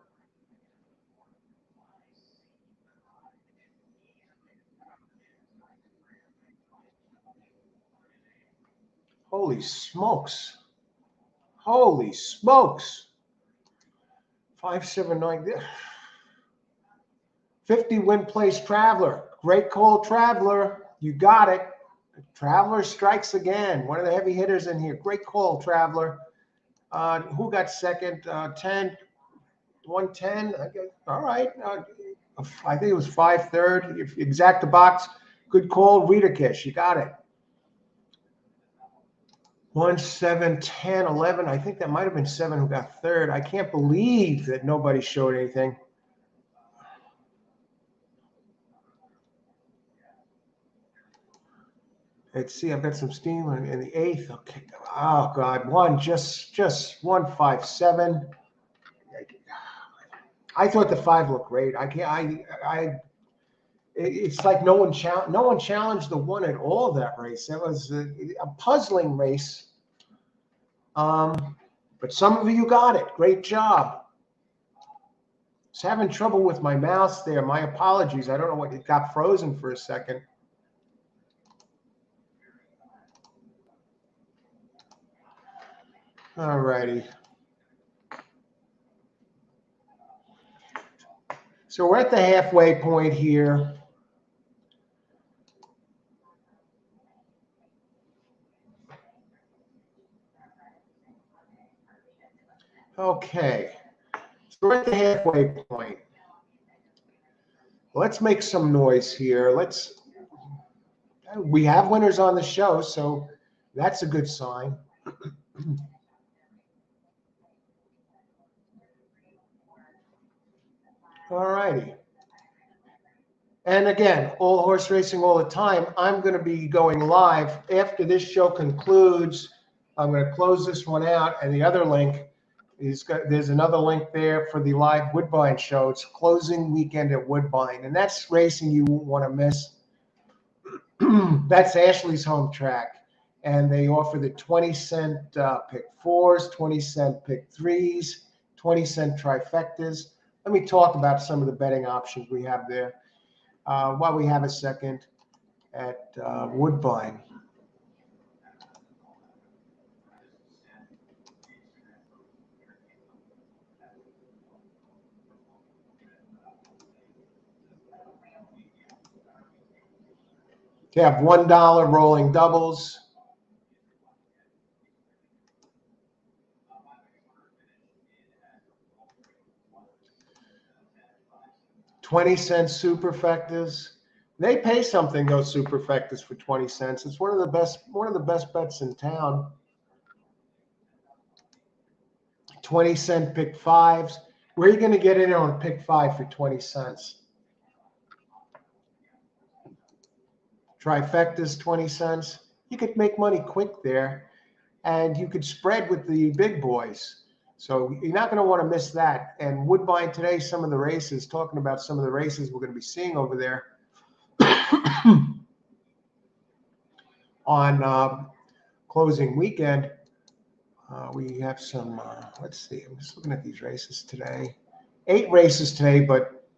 Holy smokes. Holy smokes. 579. 50 win place Traveler. Great call, Traveler. You got it. Traveler strikes again. One of the heavy hitters in here. Great call, Traveler. Who got second? 10. 110. Okay. All right. I think it was 5 third. If you exact the box, good call, Riedikish. You got it. 1, 7, 10, 11. I think that might have been 7 who got third. I can't believe that nobody showed anything. Let's see. I've got some steam in the 8th. Okay. Oh God. Just 1, 5, 7. I thought the 5 looked great. It's like no one challenged the 1 at all that race. That was a puzzling race. But some of you got it. Great job. I was having trouble with my mouse there. My apologies. I don't know what, it got frozen for a second. All righty. So we're at the halfway point here. Okay. So we're at the halfway point. Let's make some noise here. We have winners on the show, so that's a good sign. All righty. And again, all horse racing all the time. I'm going to be going live after this show concludes. I'm going to close this one out, and the other link there's another link there for the live Woodbine show. It's closing weekend at Woodbine, and that's racing you won't want to miss. That's Ashley's home track, and they offer the 20-cent pick 4s, 20-cent pick 3s, 20-cent trifectas. Let me talk about some of the betting options we have there while we have a second at Woodbine. They have $1 rolling doubles. $0.20 superfectas. They pay something, those superfectas, for 20 cents. It's one of the best bets in town. 20-cent pick 5s. Where are you going to get in on a pick 5 for 20 cents? Trifectas, 20 cents. You could make money quick there, and you could spread with the big boys. So you're not going to want to miss that. And Woodbine today, talking about some of the races we're going to be seeing over there on closing weekend. We have some, let's see, I'm just looking at these races today. 8 races today, but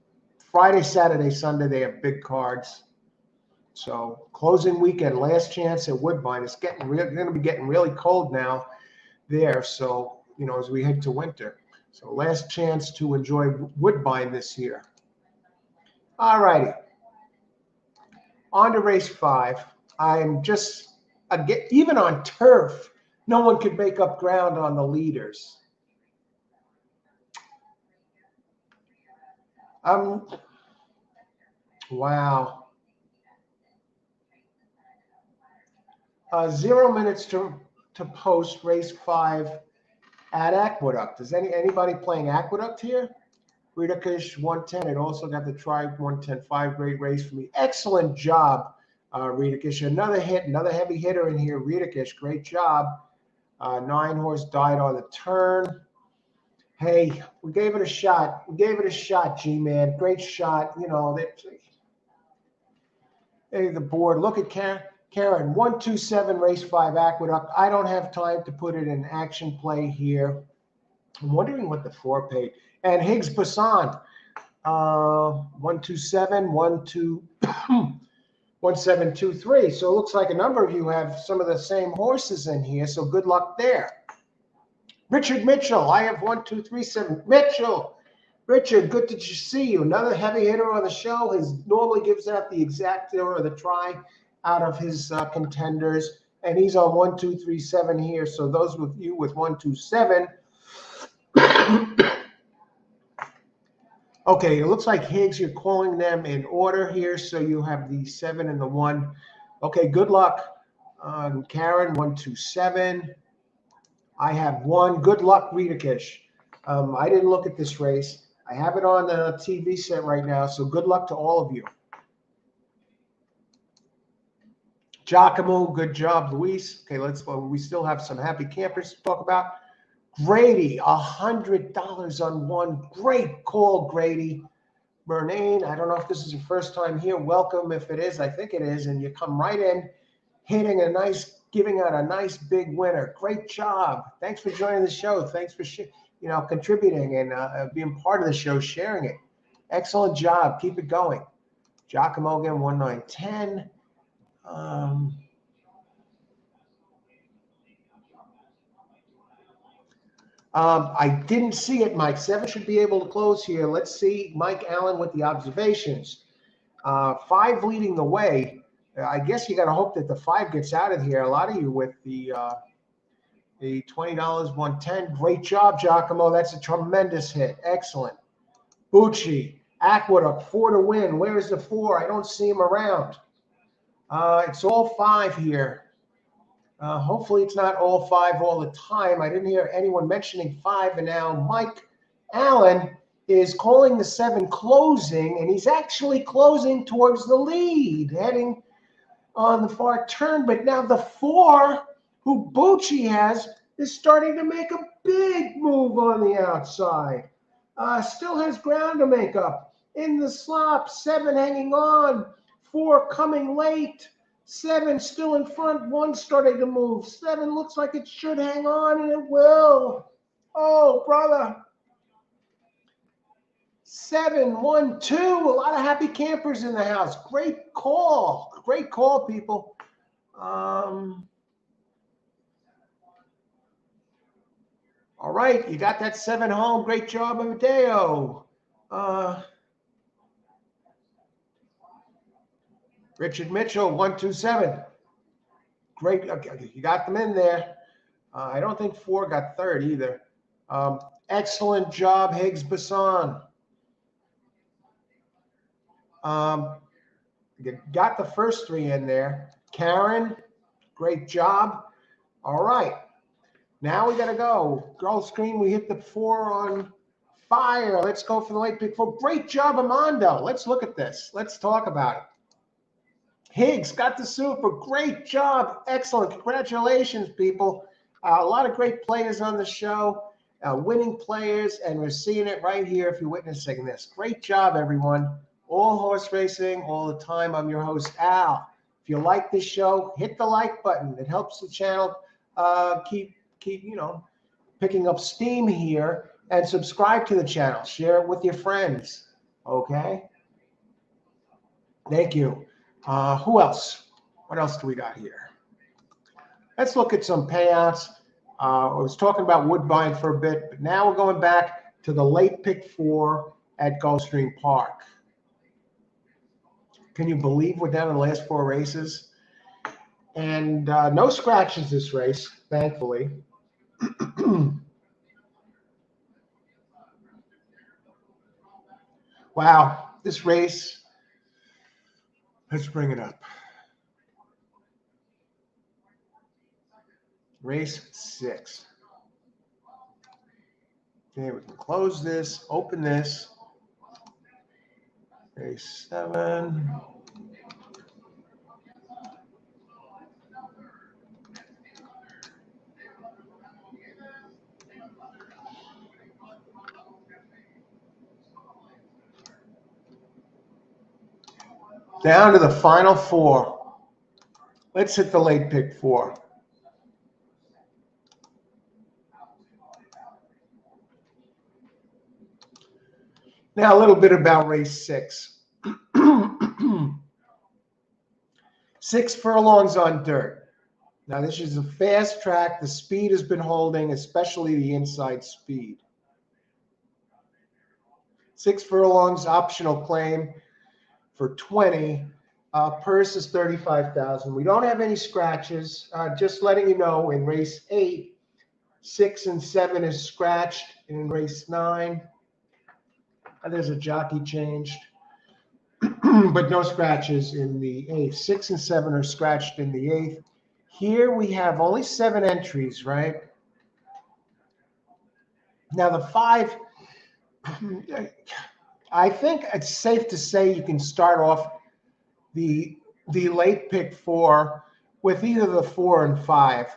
Friday, Saturday, Sunday, they have big cards. So closing weekend, last chance at Woodbine. It's going to be getting really cold now there. So, as we head to winter. So last chance to enjoy Woodbine this year. All righty. On to race 5. I'm just, even on turf, no one could make up ground on the leaders. Wow. 0 minutes to post race 5 at Aqueduct. Is anybody playing Aqueduct here? Ritakish 110. It also got the Tribe 110.5. Great race for me. Excellent job, Ritakish. Another hit, another heavy hitter in here. Ritakish, great job. 9 horse died on the turn. Hey, we gave it a shot. We gave it a shot, G-Man. Great shot. You know, hey, the board. Look at Karen. 127 race 5 Aqueduct. I don't have time to put it in action play here. I'm wondering what the 4 paid. And Higgs Bassan. 127, 1723. So it looks like a number of you have some of the same horses in here. So good luck there. Richard Mitchell, I have 1237. Mitchell, Richard, good to see you. Another heavy hitter on the show. He normally gives out the exactor or the try out of his contenders, and he's on 1237 here. So those with you with 127. Okay, it looks like Higgs, you're calling them in order here. So you have the 7 and the 1. Okay, good luck. Karen, 127. I have 1. Good luck, Ritakish. I didn't look at this race. I have it on the TV set right now, so good luck to all of you. Giacomo, good job, Luis. Okay, we still have some happy campers to talk about. Grady, $100 on 1. Great call, Grady. Bernane, I don't know if this is your first time here. Welcome if it is. I think it is. And you come right in, giving out a nice big winner. Great job. Thanks for joining the show. Thanks for contributing and being part of the show, sharing it. Excellent job. Keep it going. Giacomo again, 1910. I didn't see it, Mike. 7 should be able to close here. Let's see Mike Allen with the observations. 5 leading the way. I guess you got to hope that the 5 gets out of here. A lot of you with the $20, 110. Great job, Giacomo. That's a tremendous hit. Excellent. Bucci, Aqueduct, 4 to win. Where's the 4? I don't see him around. It's all 5 here. Hopefully it's not all 5 all the time. I didn't hear anyone mentioning 5, and now Mike Allen is calling the 7 closing, and he's actually closing towards the lead, heading on the far turn. But now the 4, who Bucci has, is starting to make a big move on the outside. Still has ground to make up. In the slop, 7 hanging on, 4 coming late. 7 still in front, 1 starting to move. 7 looks like it should hang on, and it will. Oh, brother. 7, 1, 2. A lot of happy campers in the house. Great call. Great call, people. All right, you got that 7 home. Great job, Amadeo. Richard Mitchell, 127. Great. Okay, you got them in there. I don't think 4 got 3rd either. Excellent job, Higgs Bassan. You got the first 3 in there. Karen, great job. All right. Now we got to go. Gulfstream, we hit the 4 on fire. Let's go for the late pick 4. Great job, Armando. Let's look at this. Let's talk about it. Higgs got the super. Great job. Excellent. Congratulations, people. A lot of great players on the show, winning players, and we're seeing it right here if you're witnessing this. Great job, everyone. All horse racing, all the time. I'm your host, Al. If you like this show, hit the like button. It helps the channel keep picking up steam here, and subscribe to the channel. Share it with your friends. Okay? Thank you. Who else? What else do we got here? Let's look at some payouts. I was talking about Woodbine for a bit, but now we're going back to the late pick 4 at Gulfstream Park. Can you believe we're down in the last 4 races? And no scratches this race, thankfully. Wow, this race, let's bring it up. Race 6. Okay, we can close this, open this. Race 7. Down to the final 4. Let's hit the late pick 4. Now a little bit about race 6. 6 furlongs on dirt. Now this is a fast track. The speed has been holding, especially the inside speed. 6 furlongs, optional claim for 20. Purse is 35,000. We don't have any scratches. Just letting you know, in race 8, 6 and 7 is scratched. In race 9, there's a jockey changed, but no scratches in the 8th. 6 and 7 are scratched in the 8th. Here we have only 7 entries, right? Now the 5, I think it's safe to say you can start off the late pick 4 with either the 4 and 5.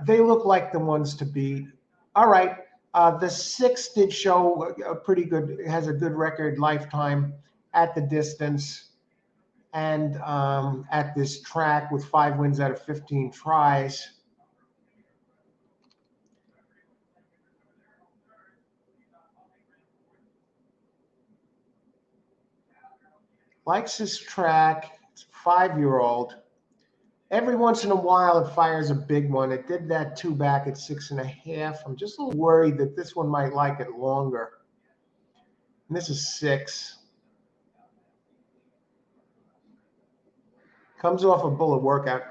They look like the ones to beat. All right. The 6 did show a pretty good, has a good record lifetime at the distance and at this track with 5 wins out of 15 tries. Likes this track. It's a 5-year-old. Every once in a while, it fires a big one. It did that 2 back at 6.5. I'm just a little worried that this one might like it longer. And this is 6. Comes off a bullet workout.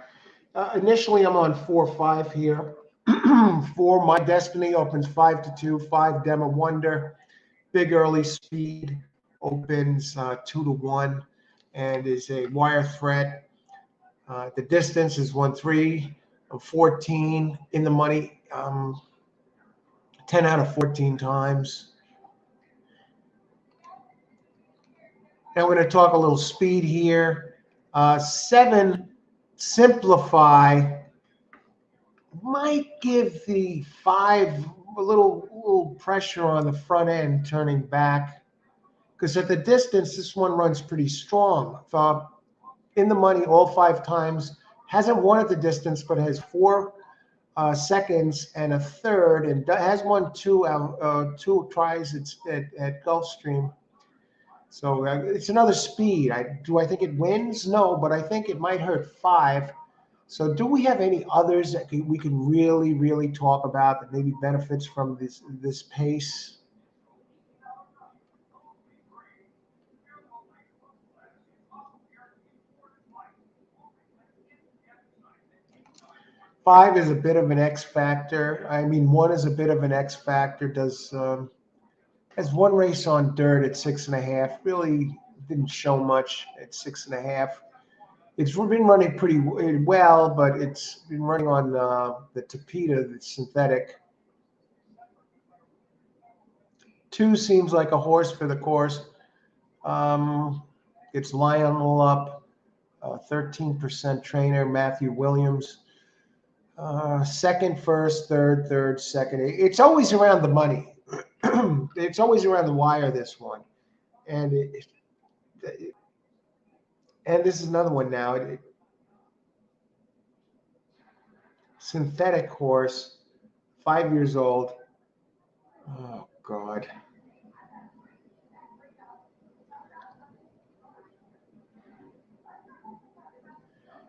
Initially, I'm on 4-5 here. 4, My Destiny opens 5-2. 5, Demo Wonder. Big early speed opens 2-1 and is a wire threat. The distance is 1-3. 14 in the money, 10 out of 14 times. Now we're going to talk a little speed here. 7, Simplify, might give the 5 a little pressure on the front end turning back, because at the distance, this one runs pretty strong. In the money all 5 times, hasn't won at the distance, but has 4 seconds and a third, and has won 2 tries at Gulfstream. So it's another speed. Do I think it wins? No, but I think it might hurt 5. So do we have any others that we can really, really talk about that maybe benefits from this pace? Five is a bit of an X factor. I mean, 1 is a bit of an X factor. Has 1 race on dirt at 6.5. Really didn't show much at 6.5. It's been running pretty well, but it's been running on the Tapeta, the synthetic. 2 seems like a horse for the course. It's Lionel up, 13% trainer, Matthew Williams. Second, first, third, second. It's always around the money. It's always around the wire, this one. And and this is another one now. Synthetic horse, 5 years old. Oh, God.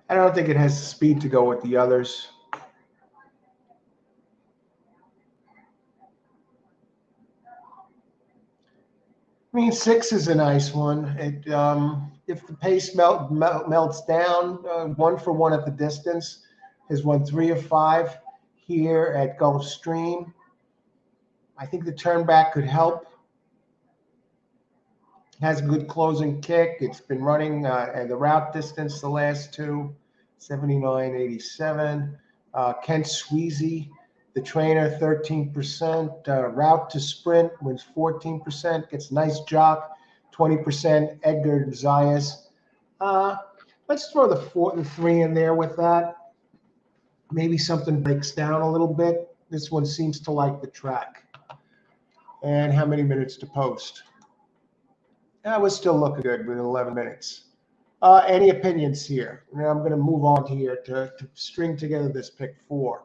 I don't think it has the speed to go with the others. I mean, 6 is a nice one. If the pace melts down, 1 for 1 at the distance, has won 3 of 5 here at Gulfstream. I think the turn back could help. Has a good closing kick. It's been running at the route distance the last two, 79.87. Kent Sweezy, the trainer, 13%. Route to sprint wins 14%. Gets nice jock, 20%. Edgar Zayas. Let's throw the 3 in there with that. Maybe something breaks down a little bit. This one seems to like the track. And how many minutes to post? We're still looking good with 11 minutes. Any opinions here? And I'm going to move on here to string together this pick 4.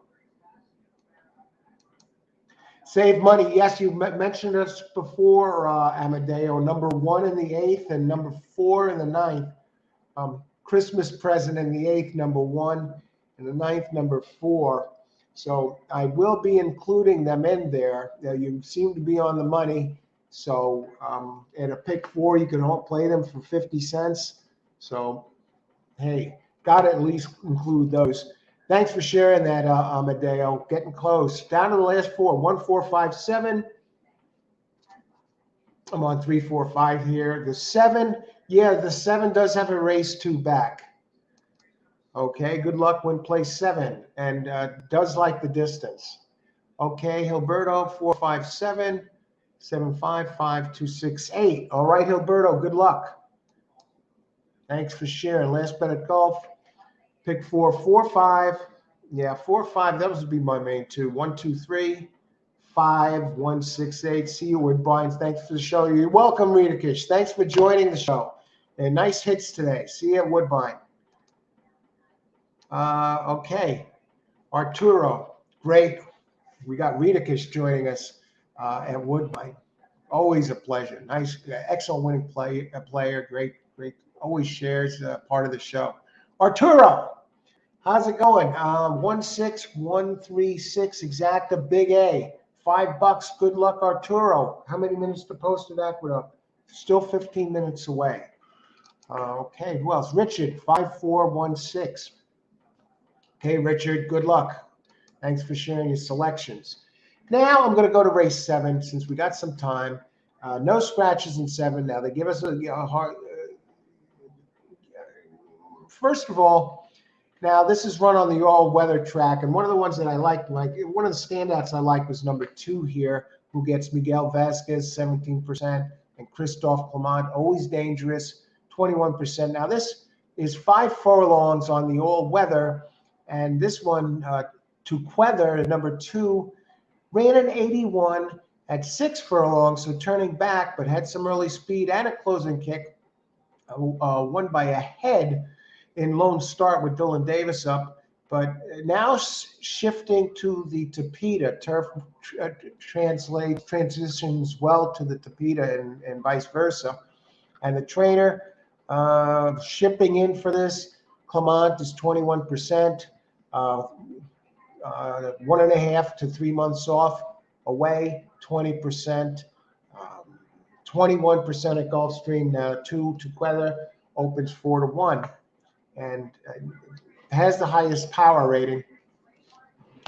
Save money. Yes, you mentioned us before, Amadeo. Number 1 in the 8th and number 4 in the 9th. Christmas present in the 8th, number 1. In the 9th, number 4. So I will be including them in there. You seem to be on the money. So at a pick 4, you can all play them for 50 cents. So, hey, got to at least include those. Thanks for sharing that, Amadeo. Getting close. Down to the last 4. 1, 4, 5, 7. I'm on 3, 4, 5 here. The 7, yeah, the 7 does have a race 2 back. Okay, good luck when place 7 and does like the distance. Okay, Hilberto, 4, 5, 7, 7, 5, 5, 2, 6, 8. All right, Hilberto, good luck. Thanks for sharing. Last bet at golf. Pick 4, 4, 5. Yeah, 4, 5. That would be my main 2. 1, 2, 3, 5, 1, 6, 8. See you, Woodbines. Thanks for the show. You're welcome, Ritakish. Thanks for joining the show. And nice hits today. See you at Woodbine. Okay, Arturo, great. We got Ritakish joining us at Woodbine. Always a pleasure. Nice, excellent winning player. Great. Always shares part of the show. Arturo, how's it going? 16136 exacta big A. $5. Good luck, Arturo. How many minutes to post at Aqueduct? Still 15 minutes away. Okay, who else? Richard, 5416. Okay, Richard, good luck. Thanks for sharing your selections. Now I'm going to go to race 7 since we got some time. No scratches in 7. Now they give us a hard. First of all, now this is run on the all-weather track, and one of the ones that I liked, one of the standouts I liked was number 2 here, who gets Miguel Vasquez, 17%, and Christophe Clement, always dangerous, 21%. Now this is 5 furlongs on the all-weather. And this one, to Quether, number 2, ran an 81 at 6 furlongs, so turning back, but had some early speed and a closing kick. Won by a head in lone start with Dylan Davis up, but now shifting to the Tapeta. Turf transitions well to the Tapeta and vice versa. And the trainer shipping in for this, Clement is 21%. 1.5 to 3 months off away, 20%, 21% at Gulfstream. Now 2 to Quether opens 4 to 1, and has the highest power rating.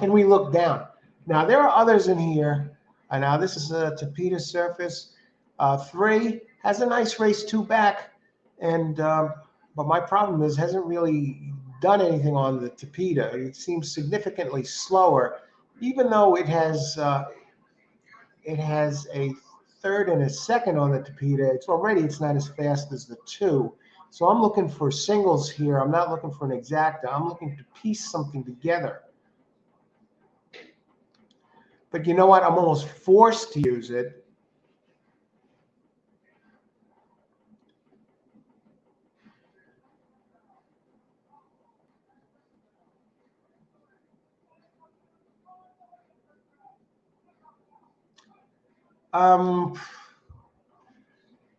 And we look down. Now there are others in here. Now this is a Tapeta surface. 3 has a nice race 2 back, and but my problem is hasn't really done anything on the Tapeta. It seems significantly slower, even though it has a 3rd and a 2nd on the Tapeta. It's not as fast as the 2. So I'm looking for singles here. I'm not looking for an exacta. I'm looking to piece something together. But you know what? I'm almost forced to use it.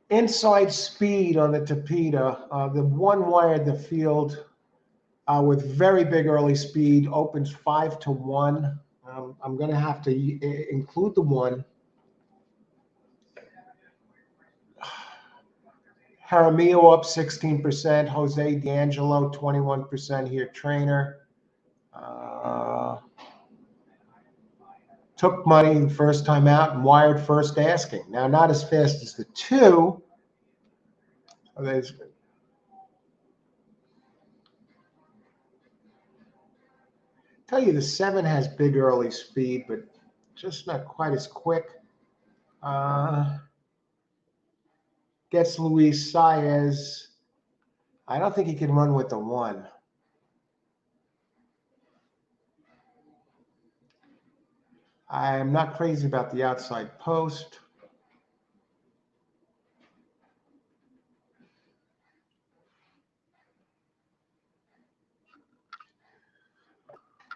Inside speed on the Tapeta, the one wired the field with very big early speed, opens 5 to 1. I'm going to have to include the 1. Jaramillo up 16%, Jose D'Angelo 21% here, trainer. Took money the first time out and wired first asking. Now, not as fast as the 2, There's, tell you the 7 has big early speed, but just not quite as quick. Gets Luis Saez. I don't think he can run with the 1. I'm not crazy about the outside post.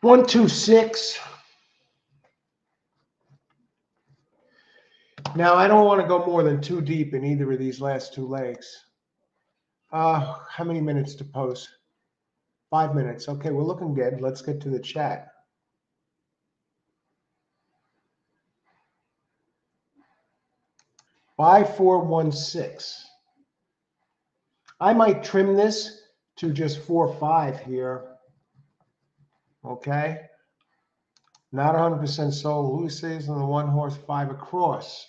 One, 2, 6. Now I don't want to go more than 2 deep in either of these last 2 legs. How many minutes to post? 5 minutes. Okay, we're looking good. Let's get to the chat. 5416. I might trim this to just 4-5 here. Okay. Not 100% sold. Louis says on the 1 horse 5 across.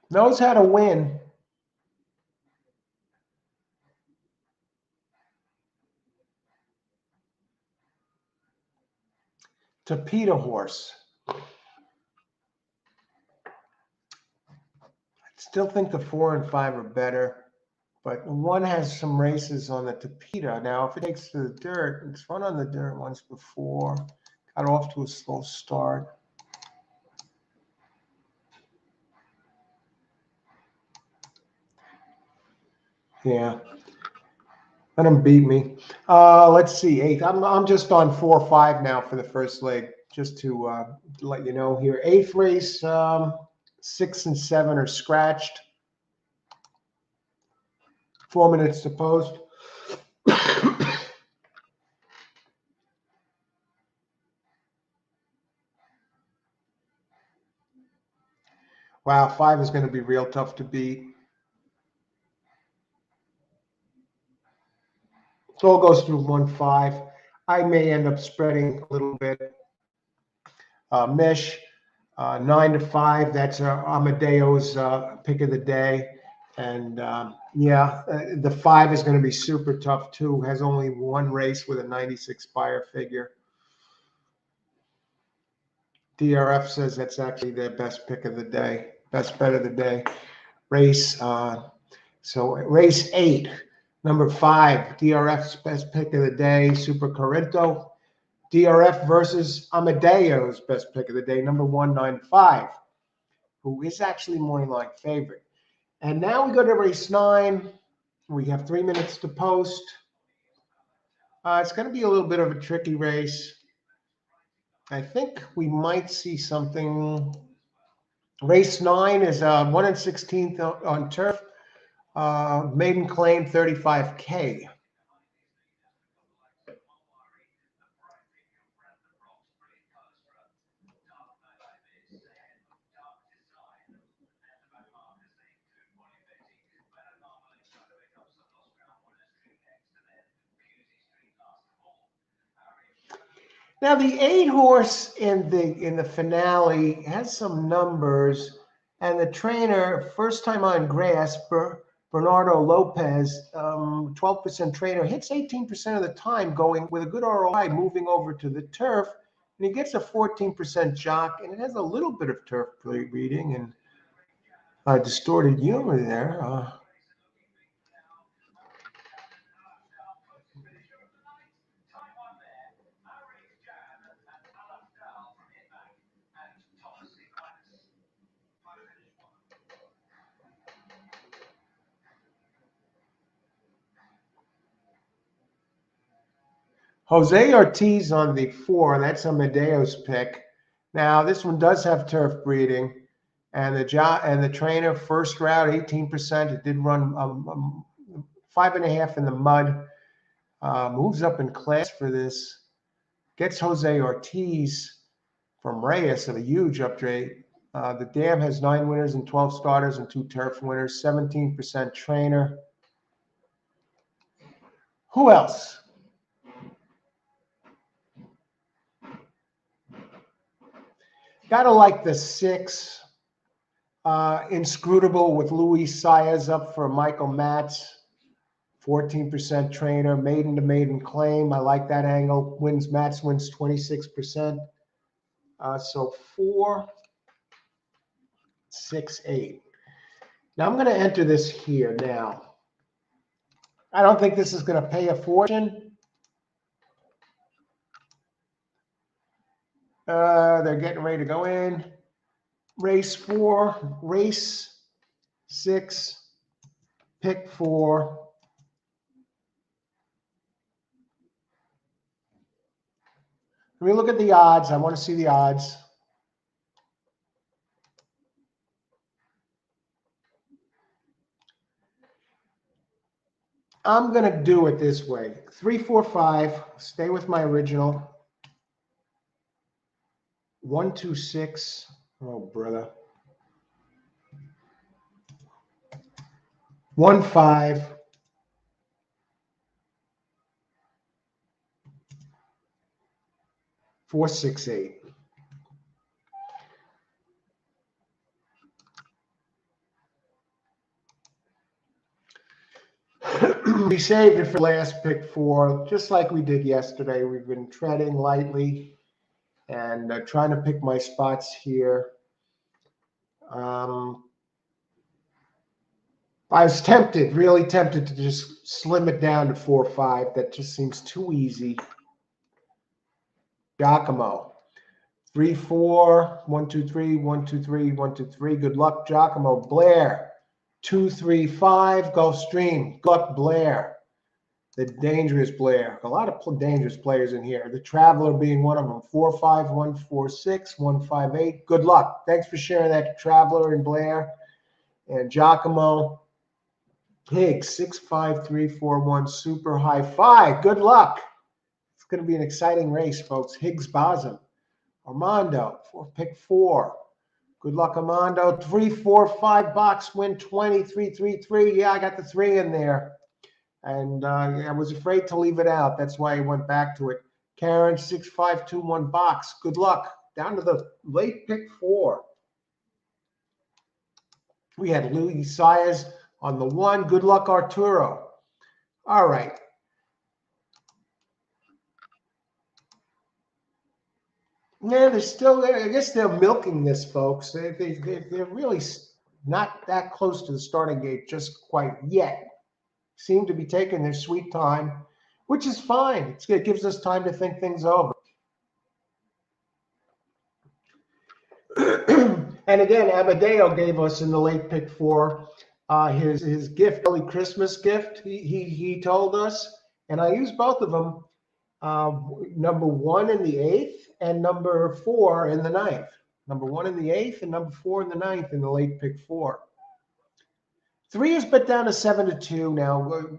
Knows how to win. Tapeta horse. I still think the 4 and 5 are better, but 1 has some races on the Tapeta. Now, if it takes to the dirt, it's run on the dirt once before. Got off to a slow start. Yeah. Let him beat me. Let's see, 8th. I'm just on 4-5 now for the first leg, just to let you know here. 8th race, 6 and 7 are scratched. 4 minutes to post. Wow, 5 is going to be real tough to beat. It all goes through 1-5. I may end up spreading a little bit. Mish, 9-5. That's Amadeo's pick of the day. And yeah, the 5 is going to be super tough too. Has only 1 race with a 96 buyer figure. DRF says that's actually their best pick of the day, best bet of the day. Race, so race 8, number 5, DRF's best pick of the day, Super Corinto. DRF versus Amadeo's best pick of the day, number 195, who is actually morning line favorite. And now we go to race 9. We have 3 minutes to post. It's going to be a little bit of a tricky race. I think we might see something. Race 9 is 1 16th on turf. Maiden claim 35K. Now the 8 horse in the finale has some numbers, and the trainer, first time on grass, Bernardo Lopez, 12% trainer, hits 18% of the time going with a good ROI moving over to the turf, and he gets a 14% jock, and it has a little bit of turf reading and distorted humor there. Jose Ortiz on the 4. That's Amadeo's pick. Now this one does have turf breeding, and the trainer first route 18%. It did run 5.5 in the mud. Moves up in class for this. Gets Jose Ortiz from Reyes at a huge upgrade. The dam has 9 winners and 12 starters and 2 turf winners. 17% trainer. Who else? Gotta like the 6. Inscrutable with Luis Saez up for Michael Matz. 14% trainer, maiden to maiden claim. I like that angle. Matz wins 26%. So 4, 6, 8. Now I'm going to enter this here now. I don't think this is going to pay a fortune. They're getting ready to go in. Race 4, race 6, pick 4. Let me look at the odds. I want to see the odds. I'm going to do it this way. 3, 4, 5. Stay with my original. 1, 2, 6. Oh, brother. 1, 5. 4, 6, 8. We saved it for last pick 4, just like we did yesterday. We've been treading lightly and trying to pick my spots here. I was tempted, really tempted to just slim it down to 4, 5. That just seems too easy. Giacomo. 3, 4. 1, 2, 3. 1, 2, 3. 1, 2, 3. Good luck, Giacomo. Blair. 2, 3, 5. Gulfstream. Good luck, Blair. The dangerous Blair. A lot of dangerous players in here. The Traveler being one of them. 4, 5, 1, 4, 6. 1, 5, 8. Good luck. Thanks for sharing that, Traveler and Blair. And Giacomo. Higgs. 6, 5, 3, 4, 1. Super high 5. Good luck. It's going to be an exciting race, folks. Higgs Bosom. Armando. Pick 4. Good luck, Armando. 3, 4, 5 box win 20. 3, 3, 3. Yeah, I got the 3 in there. And I was afraid to leave it out. That's why I went back to it. Karen, 6, 5, 2, 1 box. Good luck. Down to the late pick 4. We had Luis Saez on the 1. Good luck, Arturo. All right. Yeah, they're still there. I guess they're milking this, folks. They're really not that close to the starting gate just quite yet. Seem to be taking their sweet time, which is fine. It gives us time to think things over. And again, Amadeo gave us in the late pick 4 his gift, early Christmas gift. He told us, and I used both of them. Number 1 in the 8th and number 4 in the 9th. Number 1 in the 8th and number 4 in the 9th in the late pick 4. 3 is bet down to 7-2 now.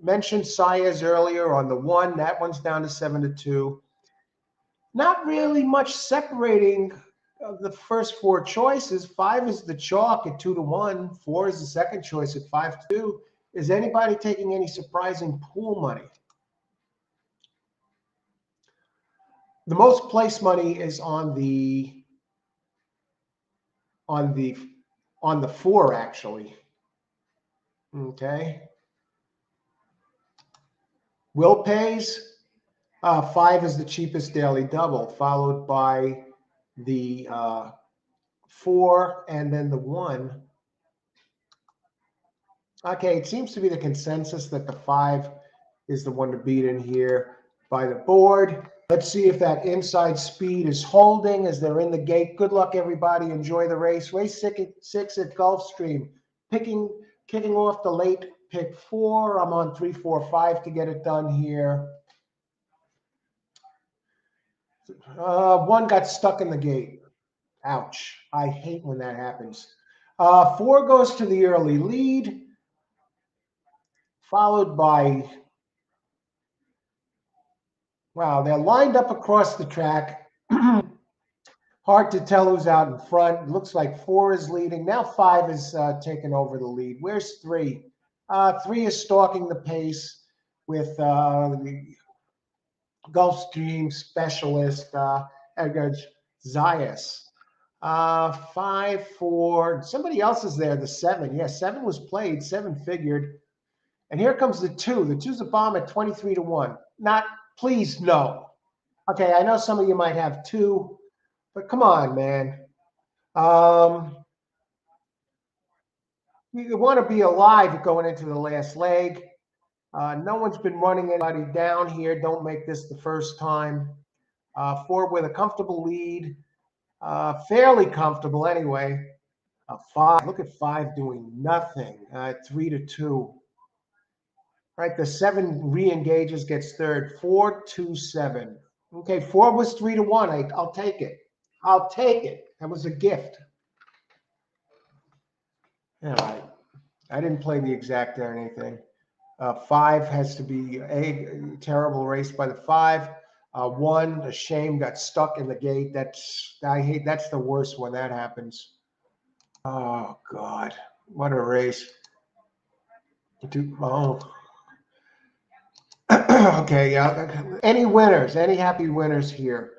Mentioned Saez earlier on the 1. That one's down to 7-2. Not really much separating the first 4 choices. 5 is the chalk at 2-1. 4 is the second choice at 5-2. Is anybody taking any surprising pool money? The most place money is on the 4, actually. Okay. Will pays. 5 is the cheapest daily double, followed by the 4 and then the 1. Okay, it seems to be the consensus that the 5 is the one to beat in here by the board. Let's see if that inside speed is holding as they're in the gate. Good luck, everybody. Enjoy the race. Race 6 at Gulfstream. Kicking off the late pick 4. I'm on 3, 4, 5 to get it done here. 1 got stuck in the gate. Ouch. I hate when that happens. 4 goes to the early lead, followed by, wow, they're lined up across the track. Hard to tell who's out in front. It looks like 4 is leading. Now 5 is taking over the lead. Where's 3? 3 is stalking the pace with the Gulfstream specialist, Edgar Zayas. 5, 4. Somebody else is there. The 7. Yeah, 7 was played. 7 figured. And here comes the 2. The 2's a bomb at 23-1. Not, please, no. Okay, I know some of you might have 2, but come on, man. You want to be alive going into the last leg. No one's been running anybody down here. Don't make this the first time. 4 with a comfortable lead. Fairly comfortable anyway. 5. Look at 5 doing nothing. 3-2. Right, the 7 re-engages, gets third. 4, 2, 7. Okay, 4 was 3-1. I'll take it. I'll take it. That was a gift. All right. I didn't play the exact or anything. 5 has to be a terrible race by the 5. 1, a shame, got stuck in the gate. That's the worst when that happens. Oh God, what a race! Okay, yeah. Any winners? Any happy winners here?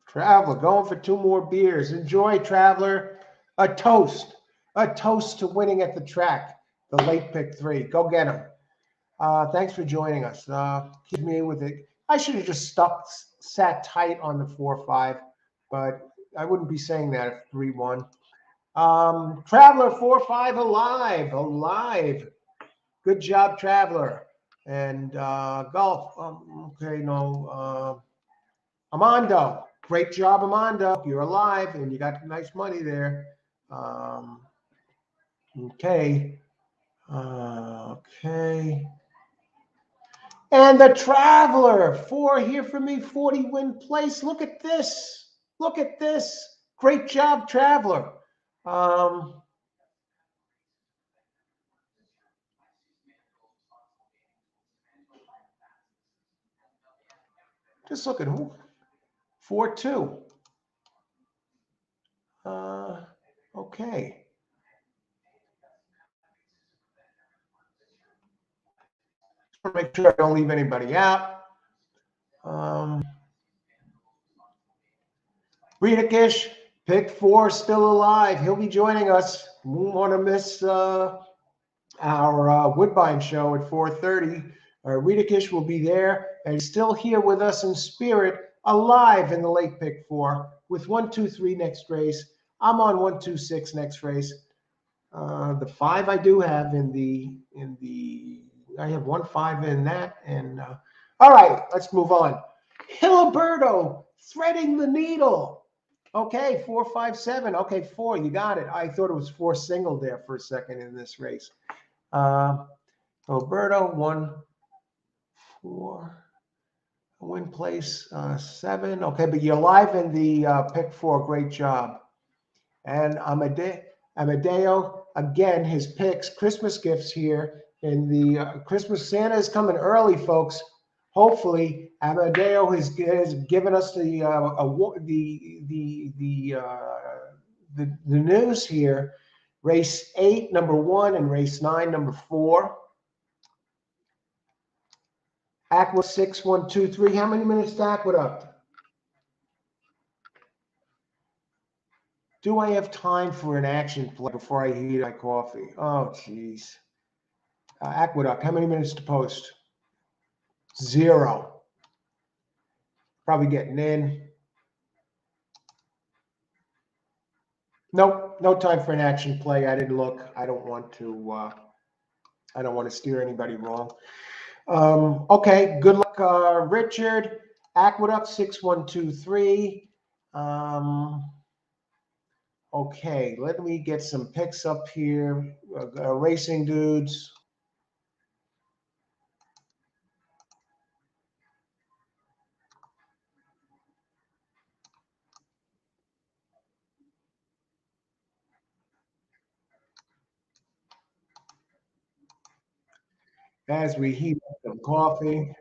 Traveler going for 2 more beers. Enjoy, Traveler. A toast to winning at the track. The late pick 3. Go get him. Thanks for joining us. Keep me with it. I should have just sat tight on the 4-5, but I wouldn't be saying that if 3-1. Traveler 4-5 alive. Good job, Traveler. And Golf. Okay, no. Armando, great job, Armando. You're alive and you got nice money there. Okay. Okay. And the Traveler, 4 here for me, 40 win place. Look at this. Look at this. Great job, Traveler. Just look at who. 4-2. Okay. Make sure I don't leave anybody out. Ritakish, pick 4, still alive. He'll be joining us. Won't want to miss our Woodbine show at 4:30. Ritakish will be there, and he's still here with us in spirit, alive in the late pick 4 with 1, 2, 3 next race. I'm on 1, 2, 6 next race. The 5 I do have in the I have 1, 5 in that. And all right, let's move on. Hiliberto threading the needle. Okay, 4, 5, 7. Okay, 4. You got it. I thought it was 4 single there for a second in this race. Roberto 1, 4. Win place 7. Okay, but you're live in the pick 4. Great job. And Amadeo, again, his picks, Christmas gifts here. And the Christmas Santa is coming early, folks. Hopefully, Amadeo has given us the news here. Race 8, number 1, and race 9, number 4. Aqua 6, 1, 2, 3. How many minutes to Aqueduct? Do I have time for an action play before I heat my coffee? Oh, jeez. Aqueduct, how many minutes to post? 0. Probably getting in. Nope, no time for an action play. I didn't look. I don't want to. I don't want to steer anybody wrong. Okay, good luck, Richard. Aqueduct 6, 1, 2, 3. Okay, let me get some picks up here. Racing dudes. As we heat up some coffee.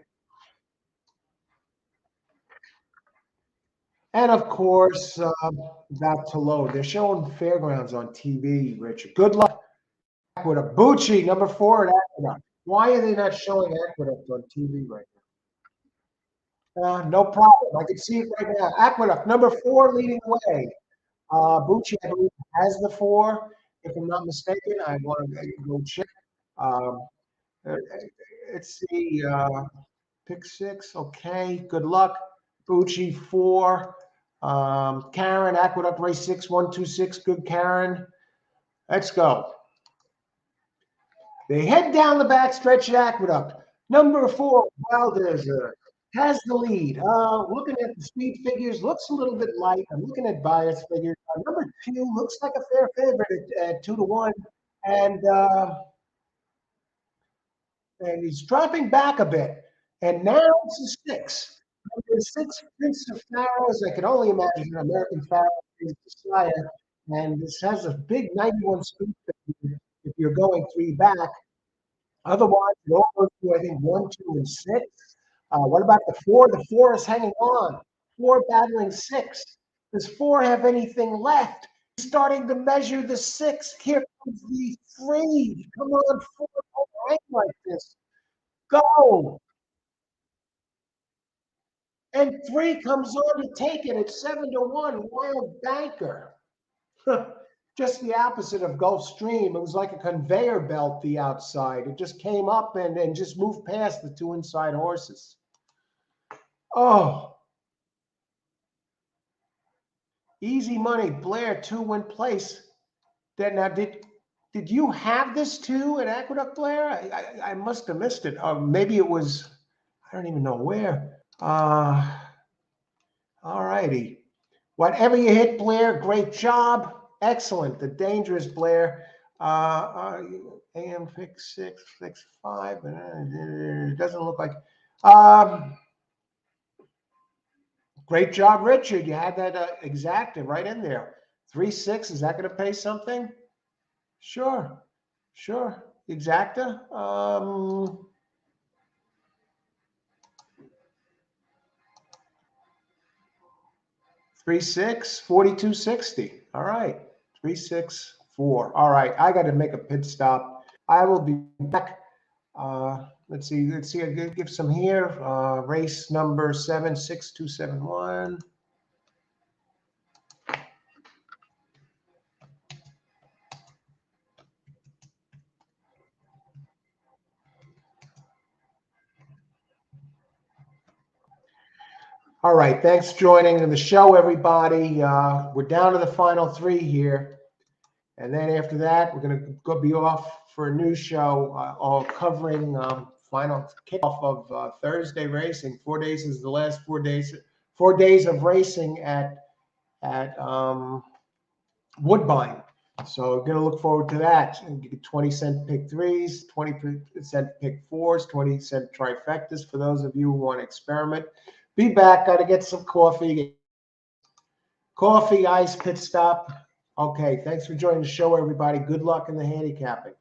And of course, about to load. They're showing Fairgrounds on TV, Richard. Good luck with a Bucci, number 4 at Aqueduct. Why are they not showing Aqueduct on TV right now? No problem. I can see it right now. Aqueduct, number 4, leading the way. Bucci, I believe, has the 4. If I'm not mistaken, I want to go check. Um, uh, let's see. Pick 6. Okay. Good luck. Bucci 4. Karen, Aqueduct, race 6, 1, 2, 6. Good, Karen. Let's go. They head down the backstretch at Aqueduct. Number 4, Wilders, has the lead. Looking at the speed figures, looks a little bit light. I'm looking at bias figures. Number 2 looks like a fair favorite at 2-1, and and he's dropping back a bit. And now it's a 6. Number 6, Prince of Pharaohs. I can only imagine an American Pharaoh is the sire, and this has a big 91 speed figure if you're going 3 back. Otherwise, it all goes to, I think, 1, 2, and 6. What about the 4? The 4 is hanging on. 4 battling 6. Does 4 have anything left? He's starting to measure the 6. Here comes the 3. Come on, 4. Don't rank like this. Go. And 3 comes on to take it at 7-1. Wild banker. Just the opposite of Gulfstream. It was like a conveyor belt, the outside. It just came up and just moved past the 2 inside horses. Oh, easy money. Blair, 2-win place. Now, did you have this too at Aqueduct, Blair? I must have missed it. Maybe it was, I don't even know where. All righty. Whatever you hit, Blair, great job. Excellent. The dangerous Blair. AM fix 6, fix 5. It doesn't look like. Great job, Richard. You had that exacta right in there. 3-6. Is that going to pay something? Sure. Sure. Exacta. 3-6, 42.60. All right. 3-6-4. All right. I got to make a pit stop. I will be back. Let's see. I give some here. Race number 76271. All right. Thanks for joining the show, everybody. We're down to the final 3 here. And then after that, we're going to go be off for a new show, all covering final kickoff of Thursday racing. 4 days is the last 4 days. 4 days of racing at Woodbine. So we're going to look forward to that. And you get 20-cent pick 3s, 20-cent pick 4s, 20-cent trifectas for those of you who want to experiment. Be back. Got to get some coffee. Coffee, ice, pit stop. Okay, thanks for joining the show, everybody. Good luck in the handicapping.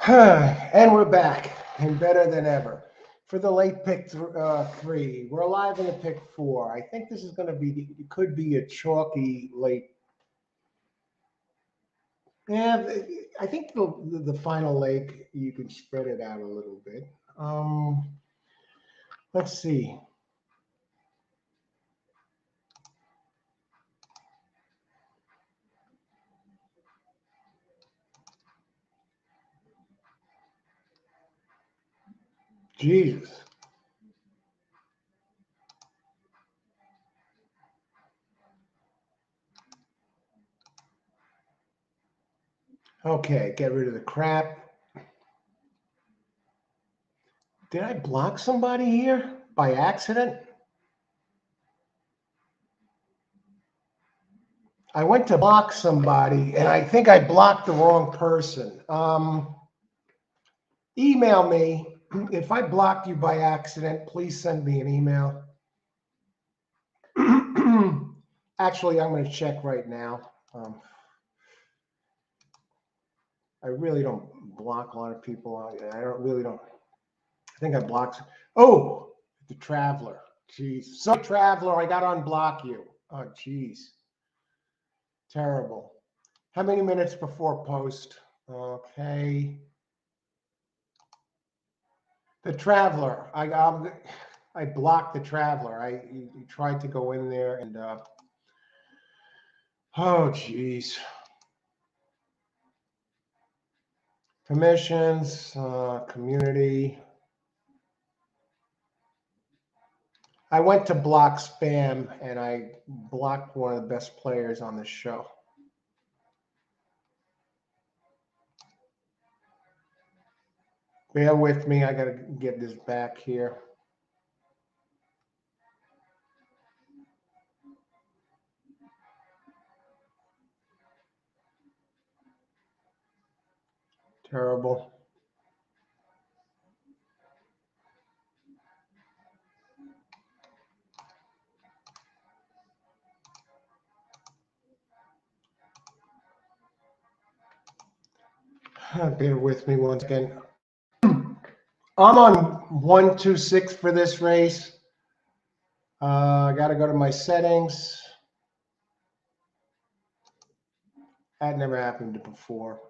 And we're back and better than ever. For the late pick three, we're alive in the pick four. I think this is going to be, it could be a chalky late. Yeah, I think the final leg, you can spread it out a little bit. Let's see. Jesus. Okay, get rid of the crap. Did I block somebody here by accident? I went to block somebody and I think I blocked the wrong person. Email me. If I blocked you by accident, please send me an email. Actually, I'm going to check right now. I really don't block a lot of people. I don't. I think I blocked. Oh, the Traveler. Jeez. So, Traveler, I got to unblock you. Oh, jeez. Terrible. How many minutes before post? Okay. The Traveler. I blocked the Traveler. He tried to go in there and oh geez. Permissions, community. I went to block spam and I blocked one of the best players on the show. Bear with me. I got to get this back here. Terrible. Bear with me once again. I'm on 126 for this race. I got to go to my settings. That never happened before.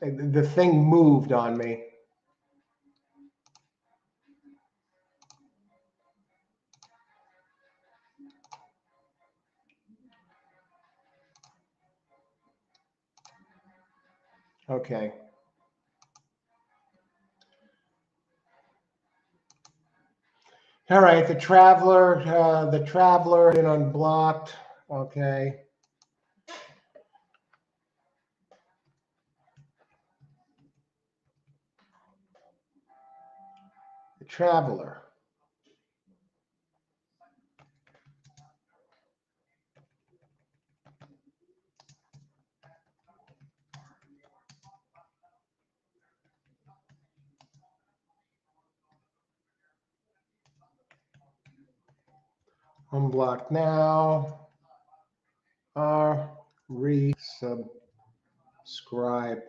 The thing moved on me. Okay. All right, the Traveler been unblocked. Okay. The Traveler. Unblocked now. Resubscribe,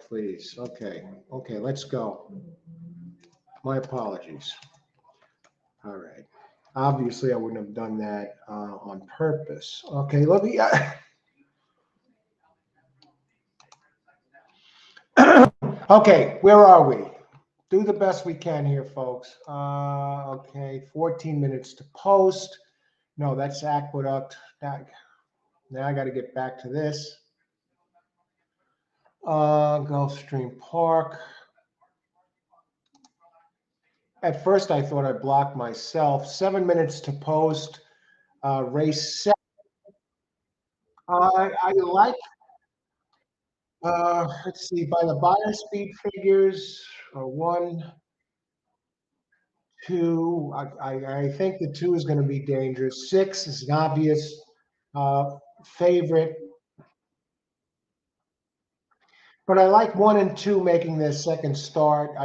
please. Okay. Okay, let's go. My apologies. All right. Obviously, I wouldn't have done that on purpose. Okay, let me. Okay, where are we? Do the best we can here, folks. Okay, 14 minutes to post. No, that's Aqueduct. Now I got to get back to this. Gulfstream Park. At first, I thought I blocked myself. 7 minutes to post. Race 7. I like. Let's see. By the buyer speed figures, 1, 2. I think the 2 is going to be dangerous. 6 is an obvious favorite. But I like 1 and 2 making their second start.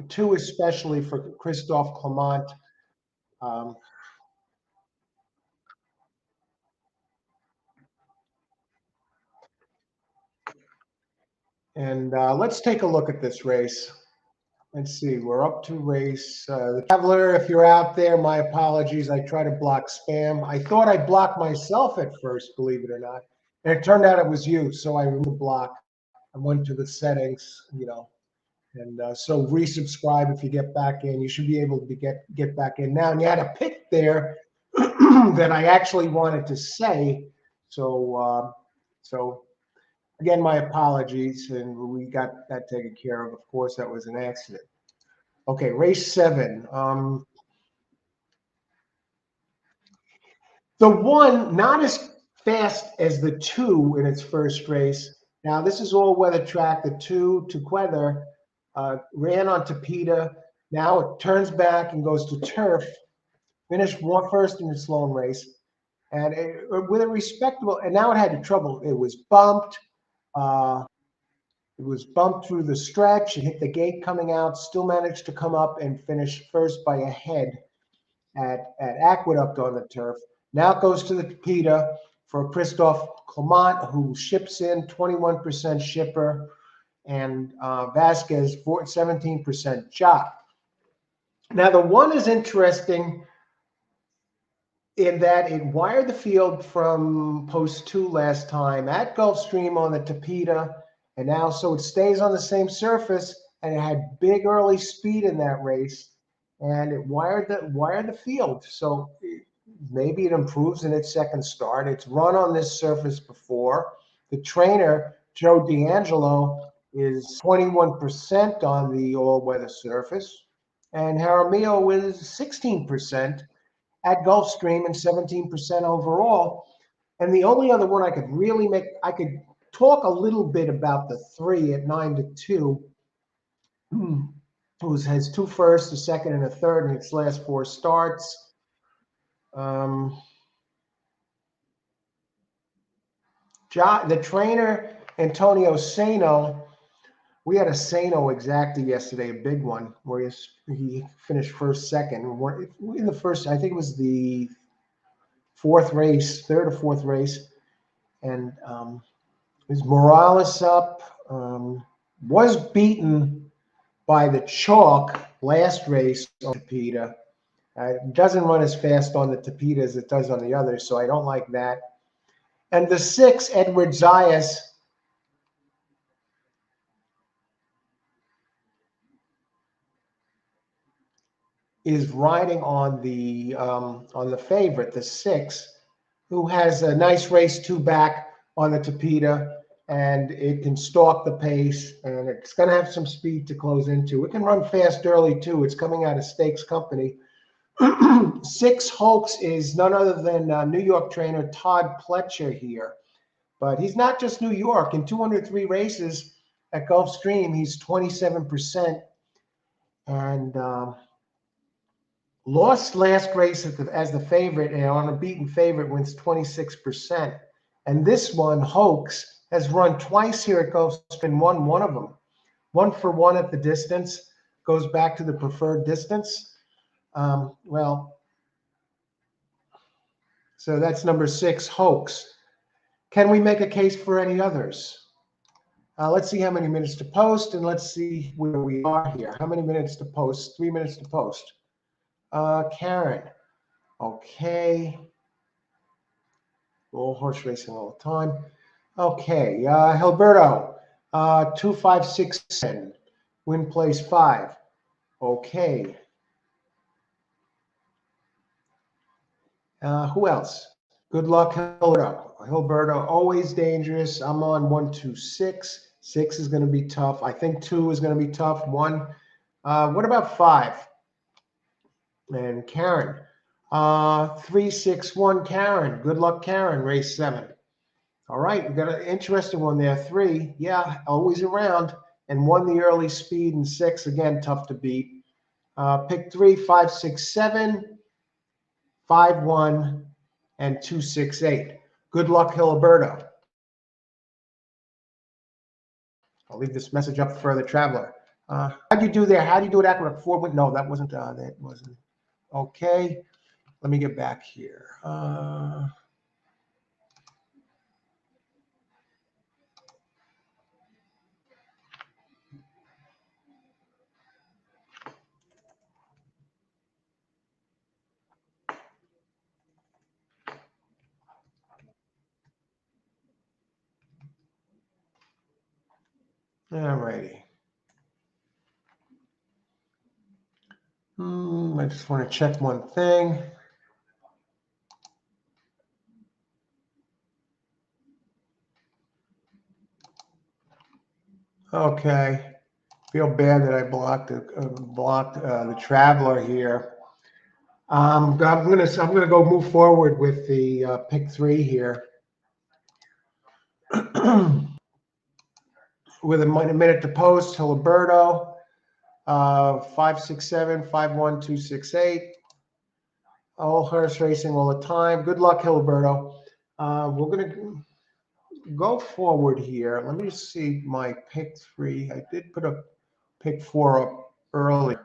2 especially for Christophe Clement. Um, And let's take a look at this race. Let's see, we're up to race. The Traveler, if you're out there, my apologies. I try to block spam. I thought I blocked myself at first, believe it or not. And it turned out it was you. So I removed the block. I went to the settings, and so resubscribe if you get back in. You should be able to get back in now. And you had a pick there that I actually wanted to say. So again, my apologies, and we got that taken care of. Of course, that was an accident. Okay, race 7. The 1, not as fast as the 2 in its first race. Now, this is all weather track. The 2 to Quether ran on Tapeta. Now it turns back and goes to turf. Finished first in its lone race, and with a respectable. And now it had trouble. It was bumped. Uh, It was bumped through the stretch. It hit the gate coming out. Still managed to come up and finish first by a head at Aqueduct on the turf. Now it goes to the Tapeta for Christophe Clement, who ships in 21% shipper, and Vasquez 17% jock. Now the 1 is interesting in that it wired the field from post 2 last time at Gulfstream on the Tapeta, and now so it stays on the same surface, and it had big early speed in that race, and it wired the field. So maybe it improves in its second start. It's run on this surface before. The trainer, Joe D'Angelo, is 21% on the all-weather surface, and Jaramillo is 16% at Gulfstream and 17% overall. And the only other one I could talk a little bit about the 3 at 9-2, who has 2 firsts, a second, and a third in its last 4 starts. The trainer, Antonio Sano, we had a Sano exacta yesterday, a big one, where he finished first, second. In the first, I think it was the third or fourth race. And is Morales up? Was beaten by the chalk last race on Tapeta. It doesn't run as fast on the Tapeta as it does on the others, so I don't like that. And the 6, Edward Zayas, is riding on the favorite, the 6, who has a nice race 2 back on the Tapeta, and it can stalk the pace, and it's going to have some speed to close into. It can run fast early too. It's coming out of Stakes Company. 6 Hoax is none other than New York trainer Todd Pletcher here, but he's not just New York. In 203 races at Gulfstream, he's 27%, and lost last race as the favorite, and on a beaten favorite wins 26%. And this one, Hoax, has run twice here at Gulfstream, won one of them. 1 for 1 at the distance, goes back to the preferred distance. So that's number 6, Hoax. Can we make a case for any others? Let's see how many minutes to post, and let's see where we are here. How many minutes to post? 3 minutes to post. Karen. Okay. All horse racing all the time. Okay. Hilberto. 25610. Win place 5. Okay. Who else? Good luck, Hilberto. Hilberto, always dangerous. I'm on 126. 6 is going to be tough. I think 2 is going to be tough. 1. What about 5? And Karen. 361 Karen. Good luck, Karen. Race 7. All right, we got an interesting one there. 3, yeah, always around, and 1 the early speed, and 6 again tough to beat. Pick 3, 5, 6, 7, 5, 1, and 2, 6, 8. Good luck, Hiliberto. I'll leave this message up for the Traveler. How'd you do there? How do you do it accurate? 4 no, that wasn't. Okay. Let me get back here. All righty. I just want to check one thing. Okay. Feel bad that I blocked the Traveler here. I'm gonna go move forward with the pick 3 here. With a minute to post, Hiliberto, 567, 51268. All horse racing all the time. Good luck, Hiliberto. We're gonna go forward here. Let me just see my pick 3. I did put a pick 4 up earlier.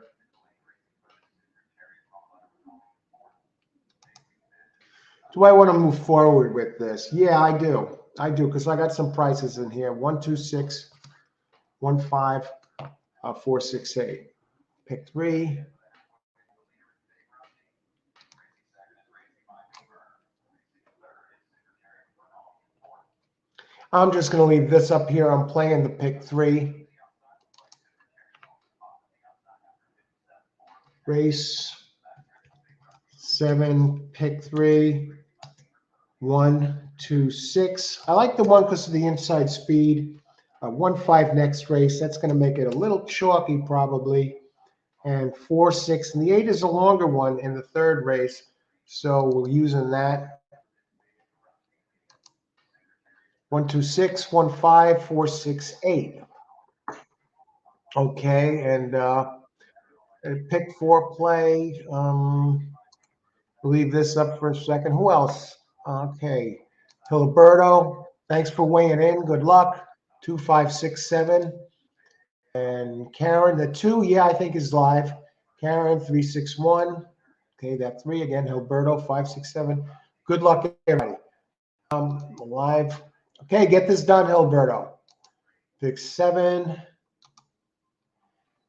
Do I want to move forward with this? Yeah, I do. I do, because I got some prices in here. 126, 15, 468. Pick 3. I'm just going to leave this up here. I'm playing the pick 3. Race 7, pick 3. 1, 2, 6. I like the 1 because of the inside speed. 1, 5 next race. That's going to make it a little chalky probably. And 4, 6. And the 8 is a longer one in the third race. So we're using that. 1, 2, 6, 1, 5, 4, 6, 8. Okay, and pick 4 play. Leave this up for a second. Who else? Okay, Filiberto. Thanks for weighing in. Good luck. 2, 5, 6, 7. And Karen, the 2, yeah, I think is live. Karen, 3, 6, 1. Okay, that 3 again. Hilberto, 5, 6, 7. Good luck, everybody. Live. Okay, get this done, Hilberto. Pick 7.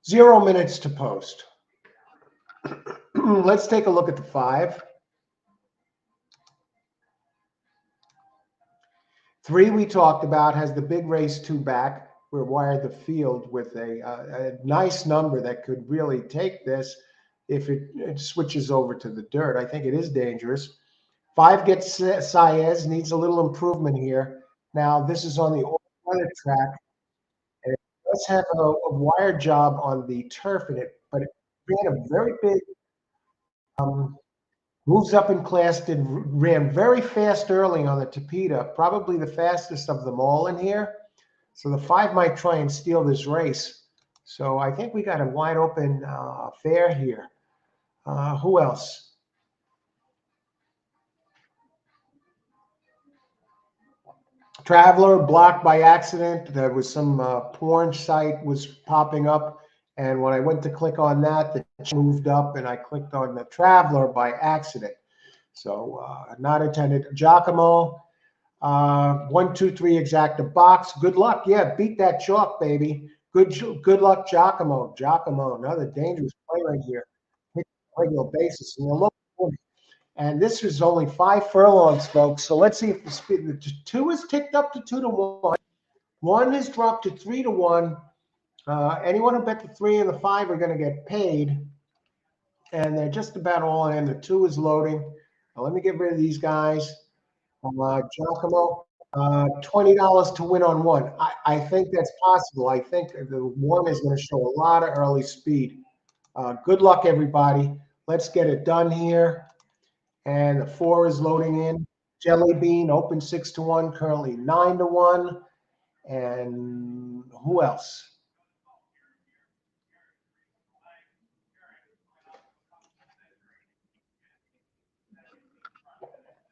0 minutes to post. Let's take a look at the 5. 3 we talked about has the big race 2 back. We're wired the field with a nice number that could really take this if it switches over to the dirt. I think it is dangerous. 5 gets Saez, needs a little improvement here. Now, this is on the all-weather track. And it does have a wire job on the turf in it, but it ran a very big, moves up in class, ran very fast early on the Tapeta, probably the fastest of them all in here. So the 5 might try and steal this race. So I think we got a wide open affair here. Who else? Traveler blocked by accident. There was some porn site was popping up. And when I went to click on that, the moved up and I clicked on the Traveler by accident. So not intended. Giacomo, 1, 2, 3 exacta box. Good luck. Yeah, beat that chalk, baby. Good luck, Giacomo. Giacomo, another dangerous play right here. Hit on a regular basis. And this is only 5 furlongs, folks. So let's see if the speed. The 2 is ticked up to 2 to 1. 1 has dropped to 3 to 1. Anyone who bet the 3 and the 5 are going to get paid. And they're just about all in. The 2 is loading. Now, let me get rid of these guys. Giacomo, $20 to win on 1. I think that's possible. I think the 1 is going to show a lot of early speed. Good luck, everybody. Let's get it done here. And the 4 is loading in. Jelly Bean, open 6 to 1, currently 9 to 1. And who else?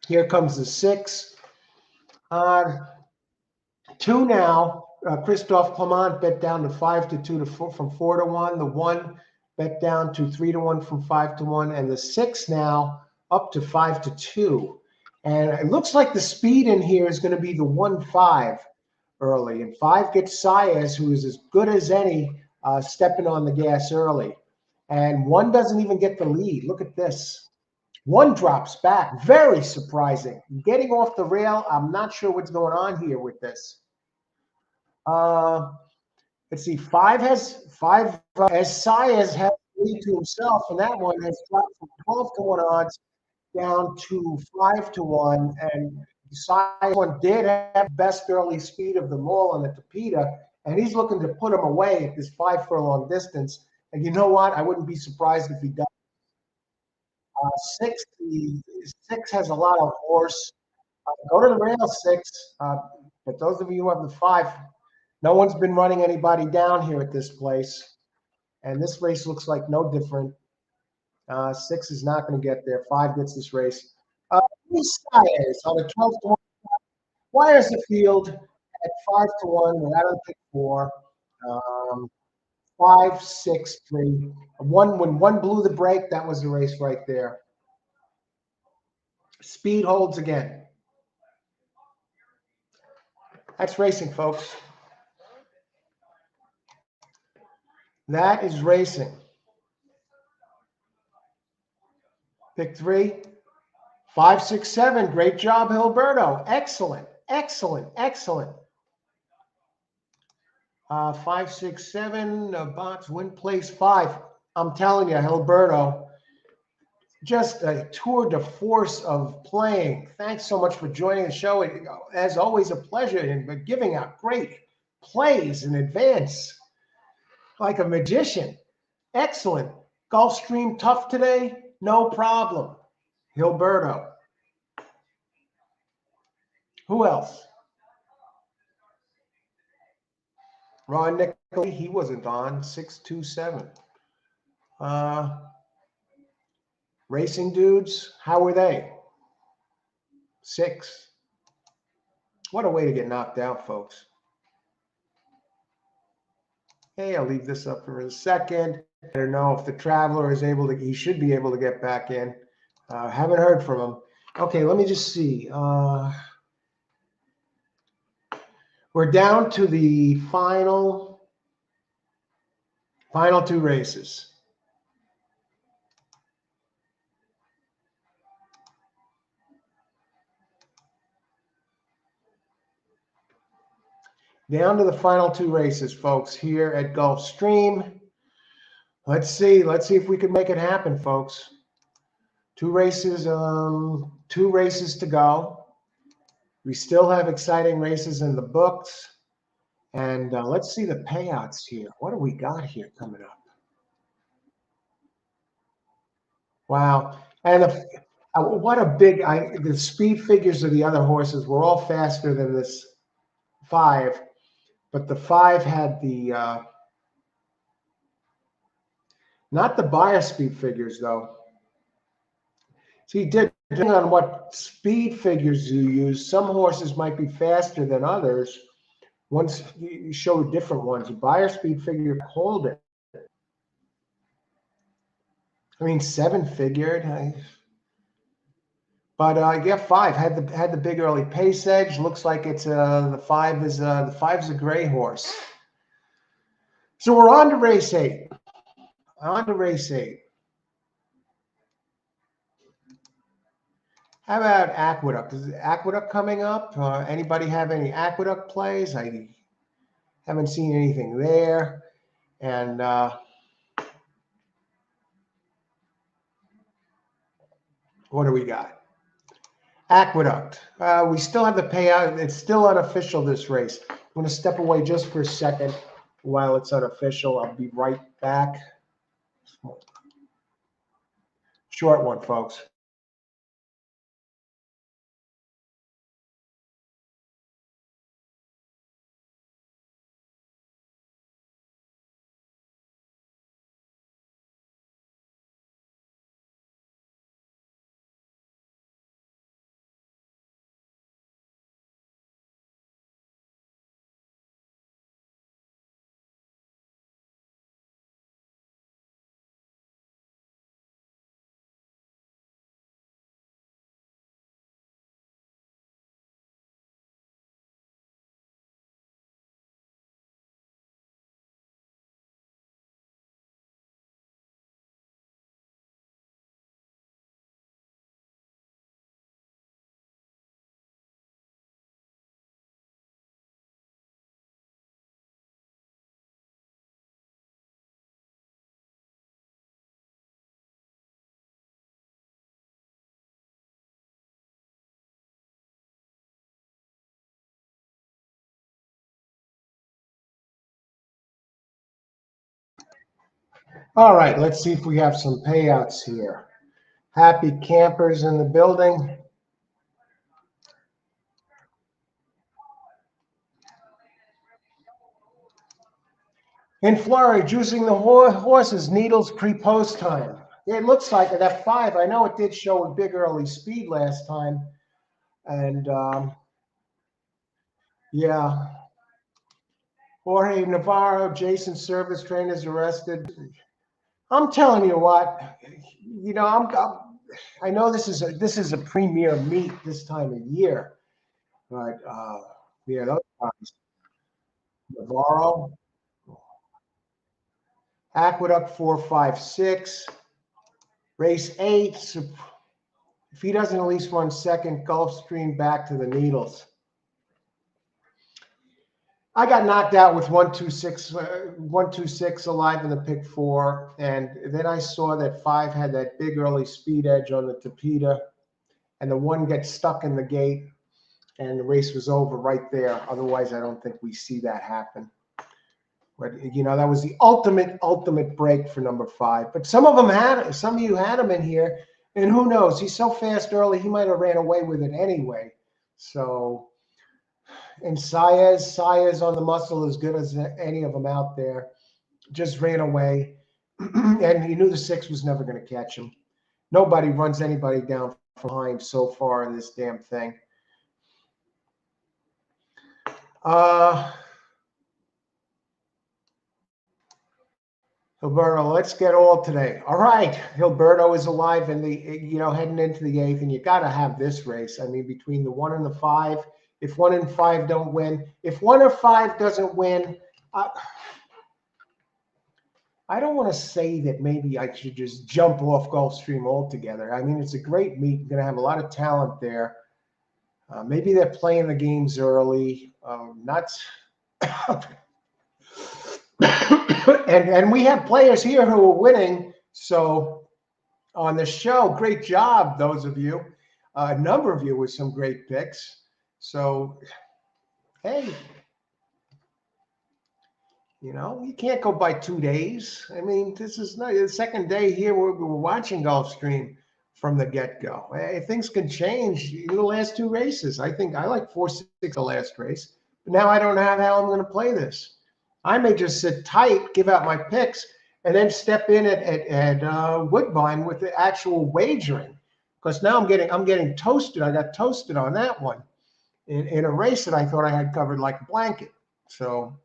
Here comes the 6. 2 now. Christophe Clement bet down to 5 to 2 to 4, from 4 to 1. The 1 bet down to 3 to 1 from 5 to 1. And the 6 now up to 5 to 2. And it looks like the speed in here is going to be the 1-5 early. And 5 gets Saez, who is as good as any, stepping on the gas early. And 1 doesn't even get the lead. Look at this. 1 drops back. Very surprising. Getting off the rail. I'm not sure what's going on here with this. Let's see. As Saez has lead to himself, and that one has dropped from 12-1 odds down to 5-1. And Saez one did have best early speed of them all on the Tapeta, and he's looking to put him away at this 5 furlong distance. And you know what? I wouldn't be surprised if he does. Six, six has a lot of horse. Go to the rail, six. But those of you who have the 5, no one's been running anybody down here at this place. And this race looks like no different. 6 is not going to get there. 5 gets this race. Saez on the 12-1. Wires the field at 5-1. We're out of pick 4. 5, 6, 3. When one blew the break, that was the race right there. Speed holds again. That's racing, folks. That is racing. Pick 3. 5, 6, 7. Great job, Hilberto. Excellent, excellent, excellent. 5, 6, 7. Box win place 5. I'm telling you, Hilberto, just a tour de force of playing. Thanks so much for joining the show. As always, a pleasure in giving out great plays in advance, like a magician. Excellent. Gulfstream tough today? No problem. Hilberto. Who else? Ron Nickley, he wasn't on. 627. Racing dudes, how were they? 6. What a way to get knocked out, folks. Hey, I'll leave this up for a second. I don't know if the Traveler is able to, he should be able to get back in. Haven't heard from him. Okay, let me just see. We're down to the final 2 races. Down to the final 2 races, folks, here at Gulfstream. Let's see if we can make it happen, folks. 2 races, 2 races to go. We still have exciting races in the books. And let's see the payouts here. What do we got here coming up? Wow. And what a big, the speed figures of the other horses were all faster than this 5. But the 5 had the, not the buyer speed figures, though. See, depending on what speed figures you use, some horses might be faster than others. Once you show different ones, a buyer speed figure hold it. I mean, 7 figured. But yeah, 5 had the big early pace edge. Looks like it's the 5 is the 5's a gray horse. So we're on to race 8. On to race 8. How about Aqueduct? Is Aqueduct coming up? Anybody have any Aqueduct plays? I haven't seen anything there. And what do we got? Aqueduct. We still have the payout. It's still unofficial, this race. I'm going to step away just for a second while it's unofficial. I'll be right back. Short one, folks. All right, let's see if we have some payouts here. Happy campers in the building. In Florida, juicing the horses, needles pre-post time. It looks like at F5. I know it did show a big early speed last time. And yeah, Jorge Navarro, Jason Service trainers arrested. I'm telling you what, I know this is a premier meet this time of year, but yeah, those guys, Navarro, Aqueduct 456, race 8. If he doesn't at least run second, Gulfstream back to the needles. I got knocked out with 126 alive in the pick 4, and then I saw that 5 had that big early speed edge on the Tapeta, and the 1 gets stuck in the gate, and the race was over right there. Otherwise, I don't think we see that happen. But that was the ultimate break for number 5. But some of you had him in here, and who knows? He's so fast early, he might have ran away with it anyway. So. And Saez on the muscle, as good as any of them out there, just ran away. And he knew the 6 was never going to catch him. Nobody runs anybody down from behind so far in this damn thing. Hilberto, let's get all today. All right, Hilberto is alive in the, heading into the 8th, and you got to have this race. I mean, between the 1 and the 5, if 1 and 5 don't win, if 1 or 5 doesn't win, I don't want to say that maybe I should just jump off Gulfstream altogether. I mean, it's a great meet. You're going to have a lot of talent there. Maybe they're playing the games early. And we have players here who are winning. So on the show, great job, those of you. A number of you with some great picks. So, hey, you can't go by 2 days. I mean, this is not the second day here. We're watching Gulfstream from the get-go. Things can change in the last 2 races. I think I like 4-6 the last race, but now I don't know how I'm going to play this. I may just sit tight, give out my picks, and then step in at Woodbine with the actual wagering, because now I'm getting toasted. I got toasted on that one in a race that I thought I had covered like a blanket. So.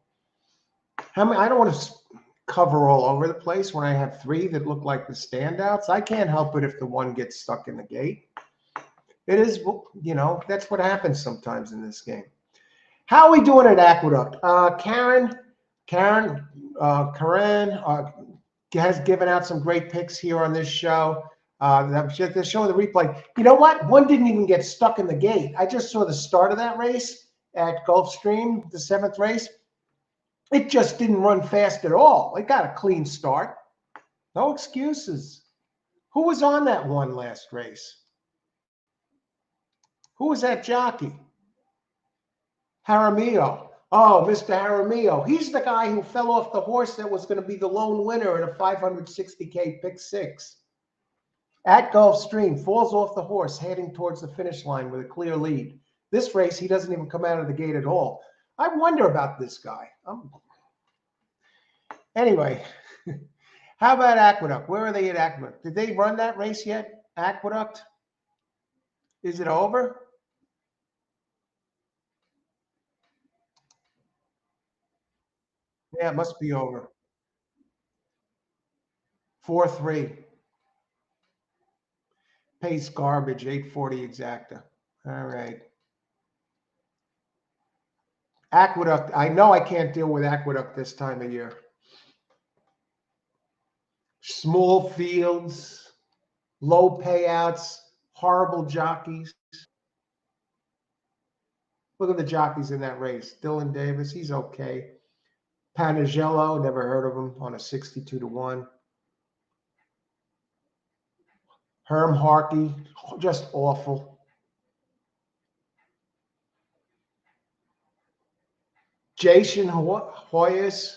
I don't want to cover all over the place when I have 3 that look like the standouts. I can't help it if the 1 gets stuck in the gate. It is, that's what happens sometimes in this game. How are we doing at Aqueduct? Karen has given out some great picks here on this show. They're showing the replay. You know what? 1 didn't even get stuck in the gate. I just saw the start of that race at Gulfstream, the 7th race. It just didn't run fast at all. It got a clean start. No excuses. Who was on that 1 last race? Who was that jockey? Jaramillo. Oh, Mr. Jaramillo. He's the guy who fell off the horse that was going to be the lone winner in a 560K pick 6. At Gulfstream, falls off the horse, heading towards the finish line with a clear lead. This race, he doesn't even come out of the gate at all. I wonder about this guy. Anyway, how about Aqueduct? Where are they at Aqueduct? Did they run that race yet? Aqueduct? Is it over? Yeah, it must be over. 4-3. Pace garbage, 840 exacta. All right. Aqueduct. I know I can't deal with Aqueduct this time of year. Small fields, low payouts, horrible jockeys. Look at the jockeys in that race. Dylan Davis, he's okay. Panagello, never heard of him, on a 62-1. Herm Harkey, just awful. Jason Hoyes,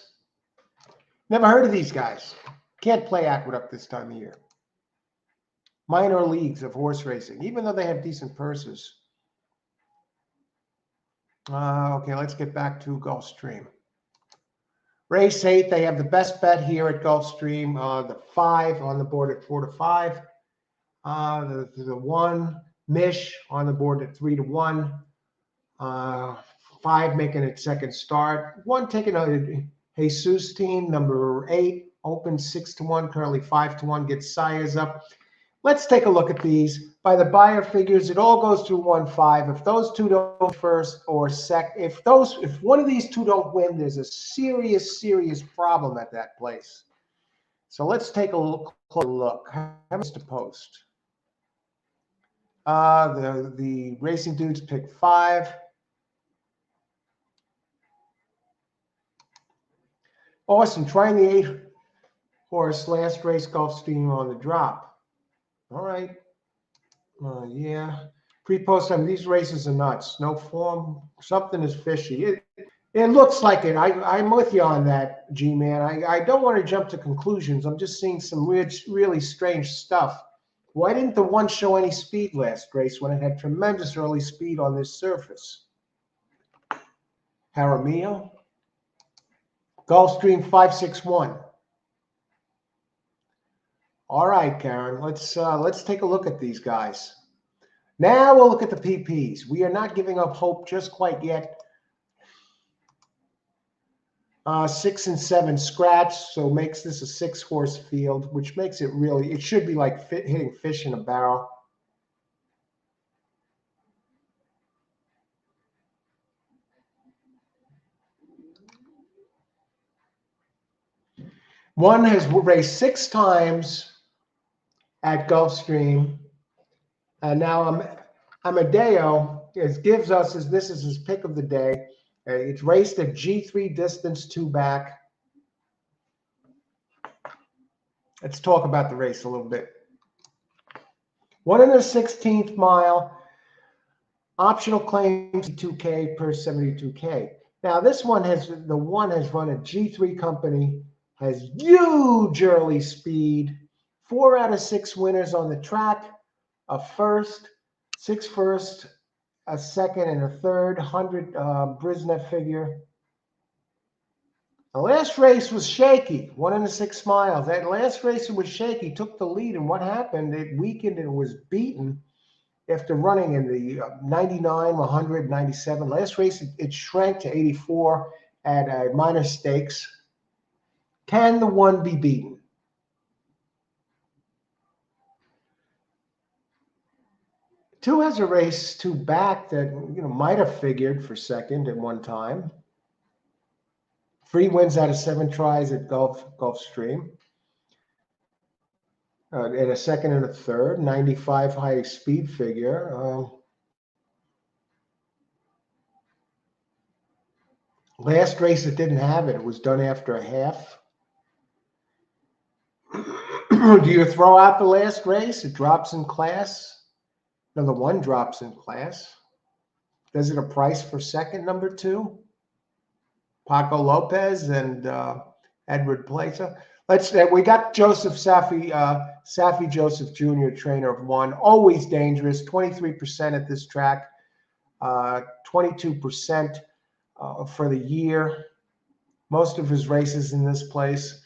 never heard of these guys. Can't play Aqueduct this time of year. Minor leagues of horse racing, even though they have decent purses. Okay, let's get back to Gulfstream. Race 8, they have the best bet here at Gulfstream. The 5 on the board at 4-5. The 1, Mish on the board at 3-1. 5 making its second start. 1 taking a Jesus team, number 8, open 6-1, currently 5-1, gets Sayers up. Let's take a look at these. By the buyer figures, it all goes through 1-5. If those two don't first or second, if one of these two don't win, there's a serious problem at that place. So let's take a closer look. How much to post? The racing dudes pick 5. Awesome, trying the 8 horse last race, Gulfstream on the drop. All right. Yeah. Pre-post time, these races are nuts. No form, something is fishy. It looks like it. I'm with you on that, G-Man. I don't want to jump to conclusions. I'm just seeing some really strange stuff. Why didn't the 1 show any speed last race when it had tremendous early speed on this surface? Jaramillo. Gulfstream 561. All right, Karen, let's take a look at these guys. Now we'll look at the PPs. We are not giving up hope just quite yet. 6 and 7 scratch, so makes this a 6-horse field, which makes it really, it should be like hitting fish in a barrel. One has raced 6 times at Gulfstream, and now Amadeo gives us this is his pick of the day. It's raced at G3 distance 2 back. Let's talk about the race a little bit. 1 1/16th mile, optional claims 2K per 72K. Now this one has run a G3 company, has huge early speed. 4 out of 6 winners on the track, a first, 6 first, a second, and a third. 100 Brisnet figure. The last race was shaky, 1 1/6 miles. That last race it was shaky, took the lead, and what happened? It weakened and was beaten after running in the 99, 100, 97. Last race it shrank to 84 at minor stakes. Can the 1 be beaten? Two has a race 2 back that might have figured for second at one time. 3 wins out of 7 tries at Gulfstream. And a second and a third, 95 high speed figure. Last race it didn't have it. It was done after a half. Do you throw out the last race? It drops in class. No, the 1 drops in class. Does it a price for second, number 2? Paco Lopez and Edward Plaza. We got Joseph Safi Joseph Jr., trainer of 1, always dangerous. 23% at this track, 22% for the year. Most of his races in this place.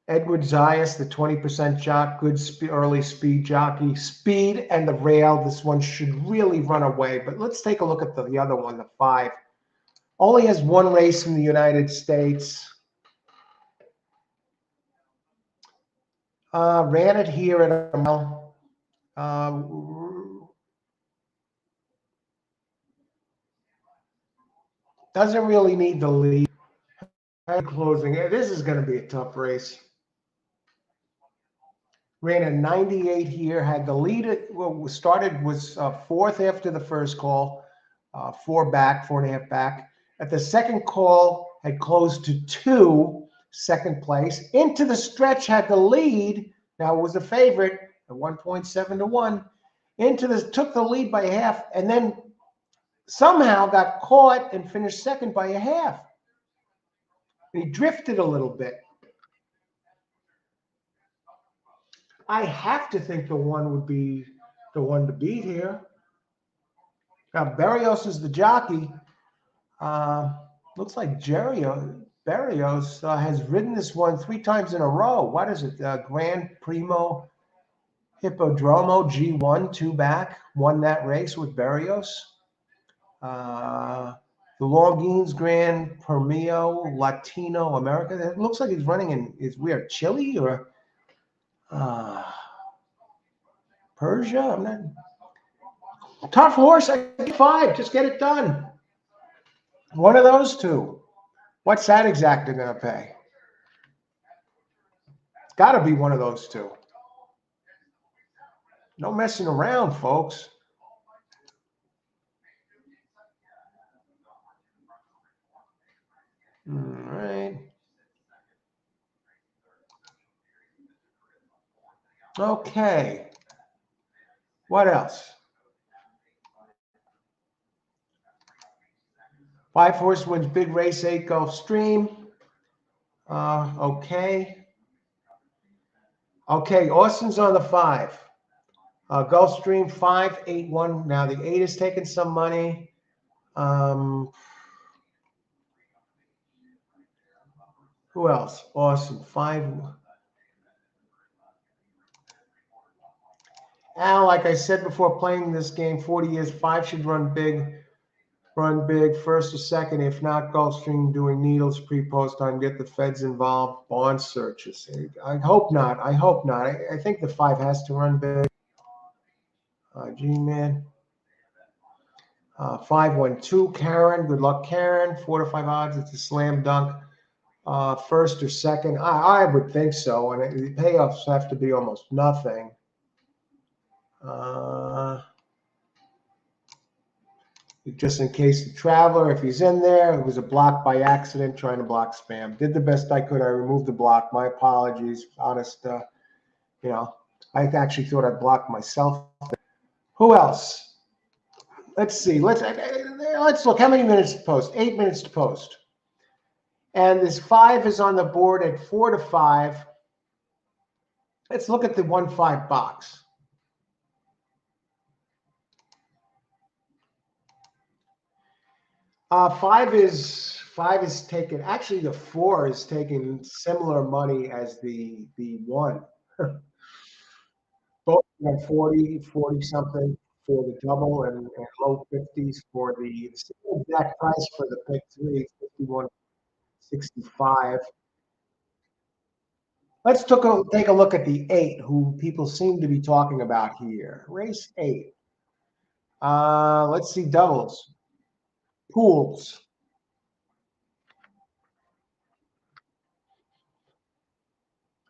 Edward Zayas, the 20% jock, good early speed jockey. Speed and the rail, this one should really run away. But let's take a look at the other one, the 5. Only has 1 race in the United States. Ran it here at a mile. Doesn't really need the lead. Closing. This is going to be a tough race. Ran a 98 here, had the lead, was 4th after the first call, 4 back, 4.5 back. At the second call, had closed to 2, second place. Into the stretch, had the lead. Now it was a favorite at 1.7 to 1. Took the lead by a half, and then somehow got caught and finished second by a half. He drifted a little bit. I have to think the one would be the one to beat here. Now, Barrios is the jockey. Uh, Looks like Barrios has ridden this one 3 times in a row. What is it? Grand Primo Hippodromo G1, 2 back. Won that race with Barrios. The Longines Grand Premio Latino America. It looks like he's running in, is weird, Chile or uh, Persia? I'm not. Tough horse, I get 5. Just get it done. One of those two. What's that exactly going to pay? It's got to be one of those two. No messing around, folks. All right. Okay. What else? 5 horse wins big race 8 Gulfstream. Okay. Okay. Austin's on the 5. Gulfstream 581. Now the 8 is taking some money. Who else? Austin 5. Al, like I said before playing this game, 40 years, 5 should run big. Run big, first or second. If not, Gulfstream doing needles pre-post time. Get the feds involved. Bond searches. I hope not. I hope not. I think the 5 has to run big. G-Man. 512. Karen. Good luck, Karen. 4 to 5 odds. It's a slam dunk. First or second. I would think so. And the payoffs have to be almost nothing. Just in case the traveler, if he's in there, it was a block by accident, trying to block spam. Did the best I could. I removed the block. My apologies. Honest, I actually thought I blocked myself. Who else? Let's see. Let's look. How many minutes to post? 8 minutes to post. And this 5 is on the board at 4 to 5. Let's look at the 1-5 box. Five is taking. Actually, the 4 is taking similar money as the 1. Both at 40 something for the double and low 50s for the same exact price for the pick 3, 51.65. Let's take a look at the 8, who people seem to be talking about here. Race 8. Let's see doubles. Pools.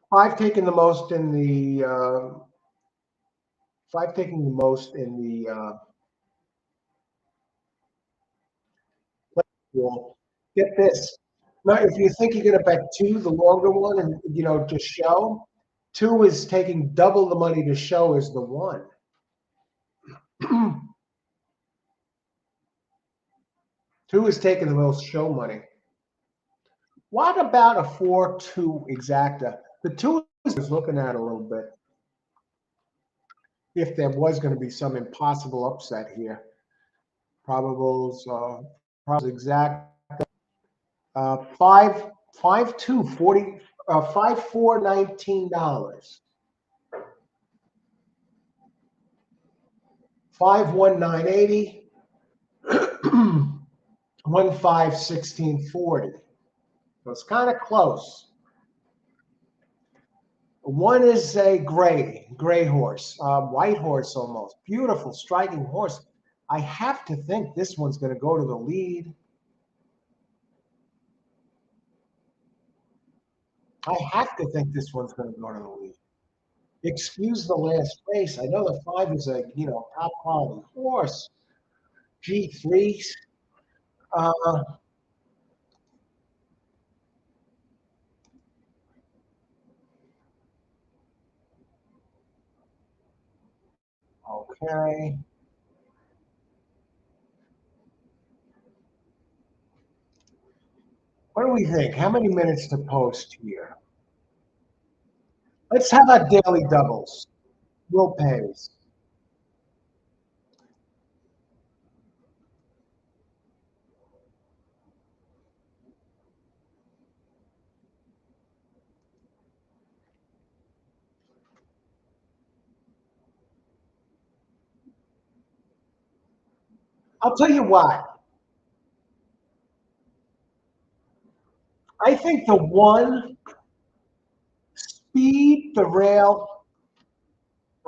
5 taking the most in the 5 taking the most in the pool. Get this. Now, if you think you're going to bet 2, the longer one, and to show, 2 is taking double the money to show as the 1. 2 is taking the most show money. What about a 4-2 exacta? The 2 is looking at a little bit. If there was going to be some impossible upset here, probables, exact. 5-2, 40, 5-4, $19. 5-1, 980. 1-5, 1640. So it's kind of close. 1 is a gray horse, white horse almost. Beautiful, striking horse. I have to think this one's going to go to the lead. I have to think this one's going to go to the lead. Excuse the last race. I know the 5 is a top quality horse. G3. Okay. What do we think? How many minutes to post here? Let's have our daily doubles. Will pays. I'll tell you what. I think the one speed, the rail.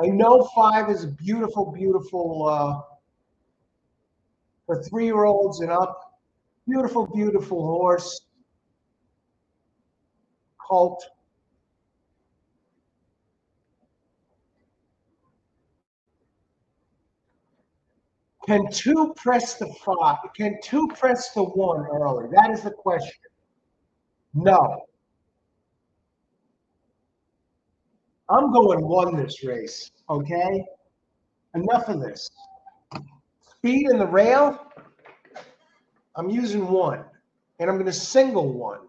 I know 5 is a beautiful, beautiful for 3-year-olds and up. Beautiful, beautiful horse. Colt. Can 2 press the 5? Can 2 press the 1 early? That is the question. No. I'm going 1 this race. Okay. Enough of this. Speed in the rail. I'm using 1. And I'm going to single 1.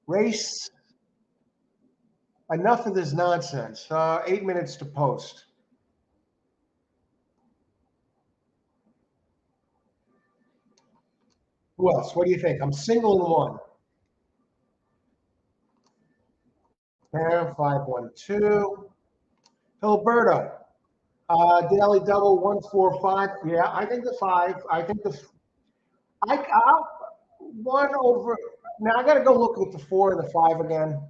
Race. Enough of this nonsense. 8 minutes to post. Who else? What do you think? I'm singling 1. Pair 512. Hilberto. Daily double 145. Yeah, I think the 5. I think I'll 1 over. Now I got to go look at the 4 and the 5 again.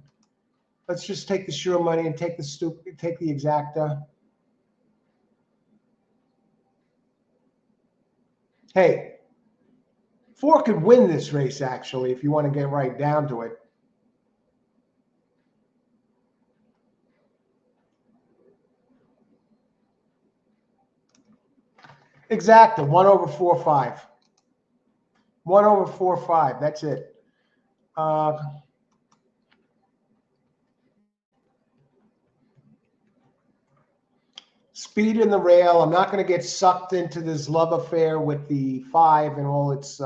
Let's just take the sure money and take the exacta. Hey, 4 could win this race actually if you want to get right down to it. Exacta 1 over 4.5. 1 over 4.5. That's it. Speed in the rail. I'm not going to get sucked into this love affair with the 5 and all its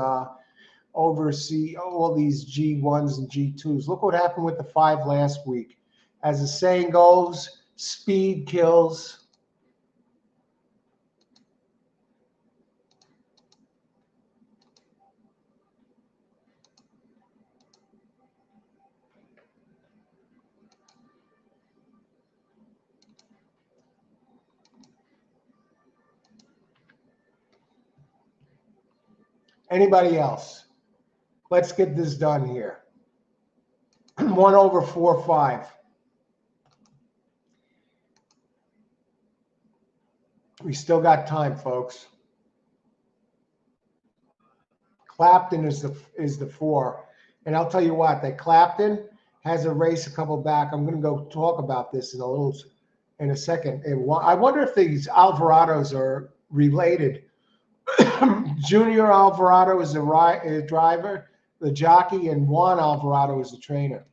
oversee all these G1s and G2s. Look what happened with the 5 last week. As the saying goes, speed kills. Anybody else? Let's get this done here. 1 over 4.5. We still got time, folks. Clapton is the 4. And I'll tell you what, that Clapton has a race a couple back. I'm going to go talk about this in a second. I wonder if these Alvarados are related. Junior Alvarado is a driver, the jockey, and Juan Alvarado is the trainer.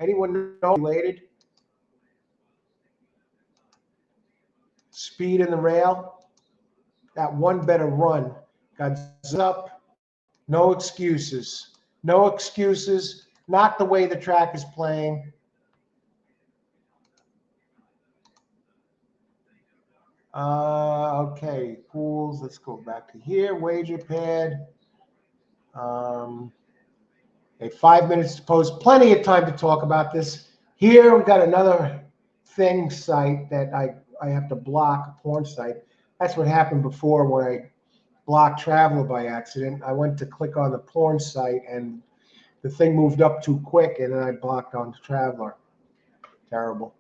Anyone know related? Speed in the rail. That 1 better run. Got up. No excuses. No excuses. Not the way the track is playing. Okay, pools. Let's go back to here. Wager pad. 5 minutes to post. Plenty of time to talk about this. Here we've got another thing site that I have to block, a porn site. That's what happened before when I blocked Traveler by accident. I went to click on the porn site and the thing moved up too quick and then I blocked on the Traveler. Terrible.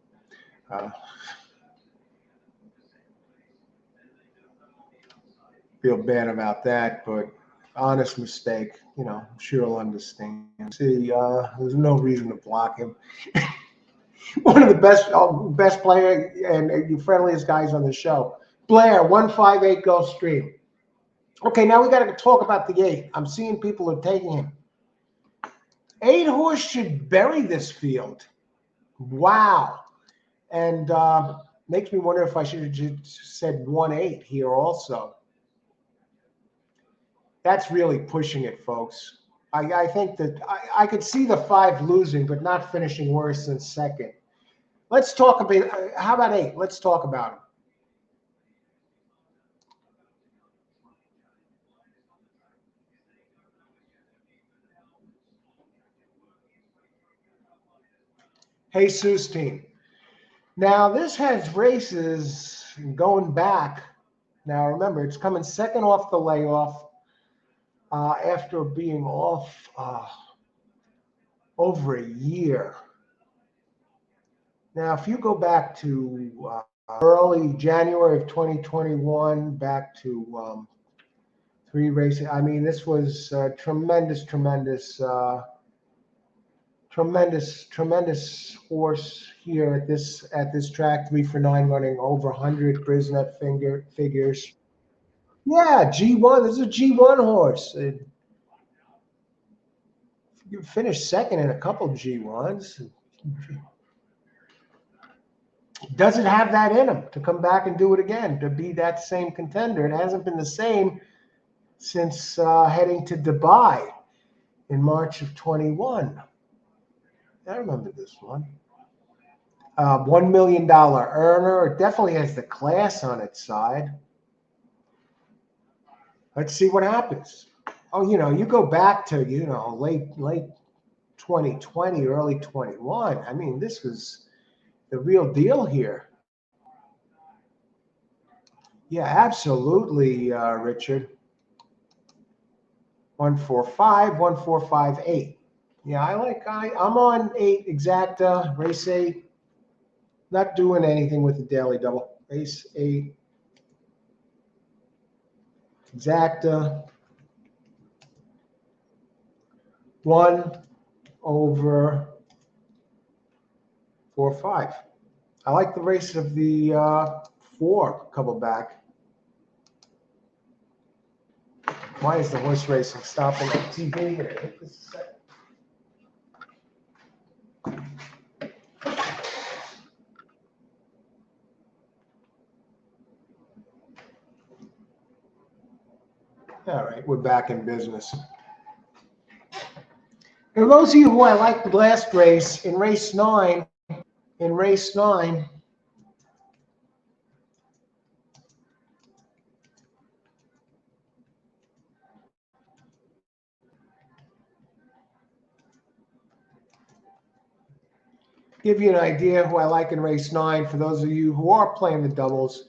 Feel bad about that, but honest mistake. I'm sure he'll understand. See, there's no reason to block him. One of the best player and the friendliest guys on the show. Blair, 158 Gulfstream. Okay, now we got to talk about the 8. I'm seeing people are taking him. 8 horse should bury this field. Wow. And makes me wonder if I should have just said 1-8 here also. That's really pushing it, folks. I think that I could see the 5 losing, but not finishing worse than second. Let's talk about, how about 8? Let's talk about it. Jesus team. Now, this has races going back. Now, remember, it's coming second off the layoff after being off over a year. Now, if you go back to early January of 2021, back to 3 races, I mean, this was tremendous horse here at this track. 3 for 9, running over 100 Brisnet figures. Yeah, G1. This is a G1 horse. You finished second in a couple G1s. Does it have that in him to come back and do it again, to be that same contender? It hasn't been the same since heading to Dubai in March of 21. I remember this one. $1 million earner. It definitely has the class on its side. Let's see what happens. Oh, you go back to, late 2020, early 21. I mean, this was the real deal here. Yeah, absolutely, Richard. 145, 1458. Yeah, I'm on 8 exacta, race 8. Not doing anything with the daily double. Race 8. Exacta. 1/4/5. I like the race of the 4 couple back. Why is the horse racing stopping on TV here? Hit this a second. All right, we're back in business. For those of you who I liked the last race, in race 9, give you an idea who I like in race 9, for those of you who are playing the doubles.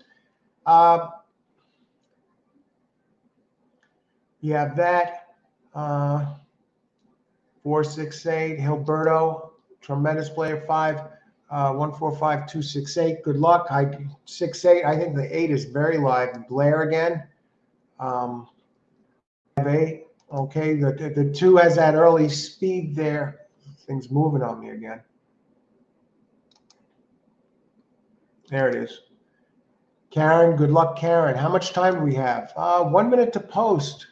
You have that 468 Hilberto, tremendous player. 5 145 268. Good luck. 68. I think the 8 is very live. Blair again. 5-8. Okay, the 2 has that early speed there. Thing's moving on me again. There it is. Karen, good luck, Karen. How much time do we have? 1 minute to post.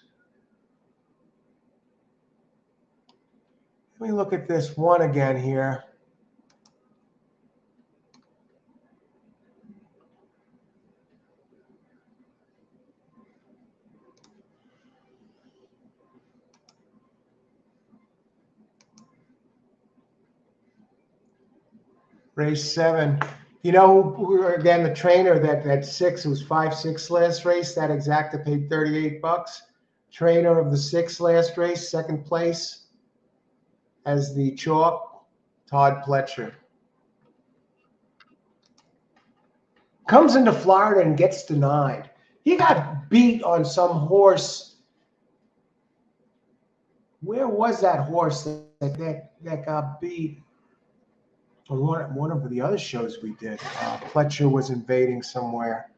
Let me look at this one again here. Race 7. Again, the trainer that 6, who was 5-6 last race, that exacta paid $38. Trainer of the 6 last race, second place as the chalk, Todd Pletcher. Comes into Florida and gets denied. He got beat on some horse. Where was that horse that got beat? On one of the other shows we did. Pletcher was invading somewhere.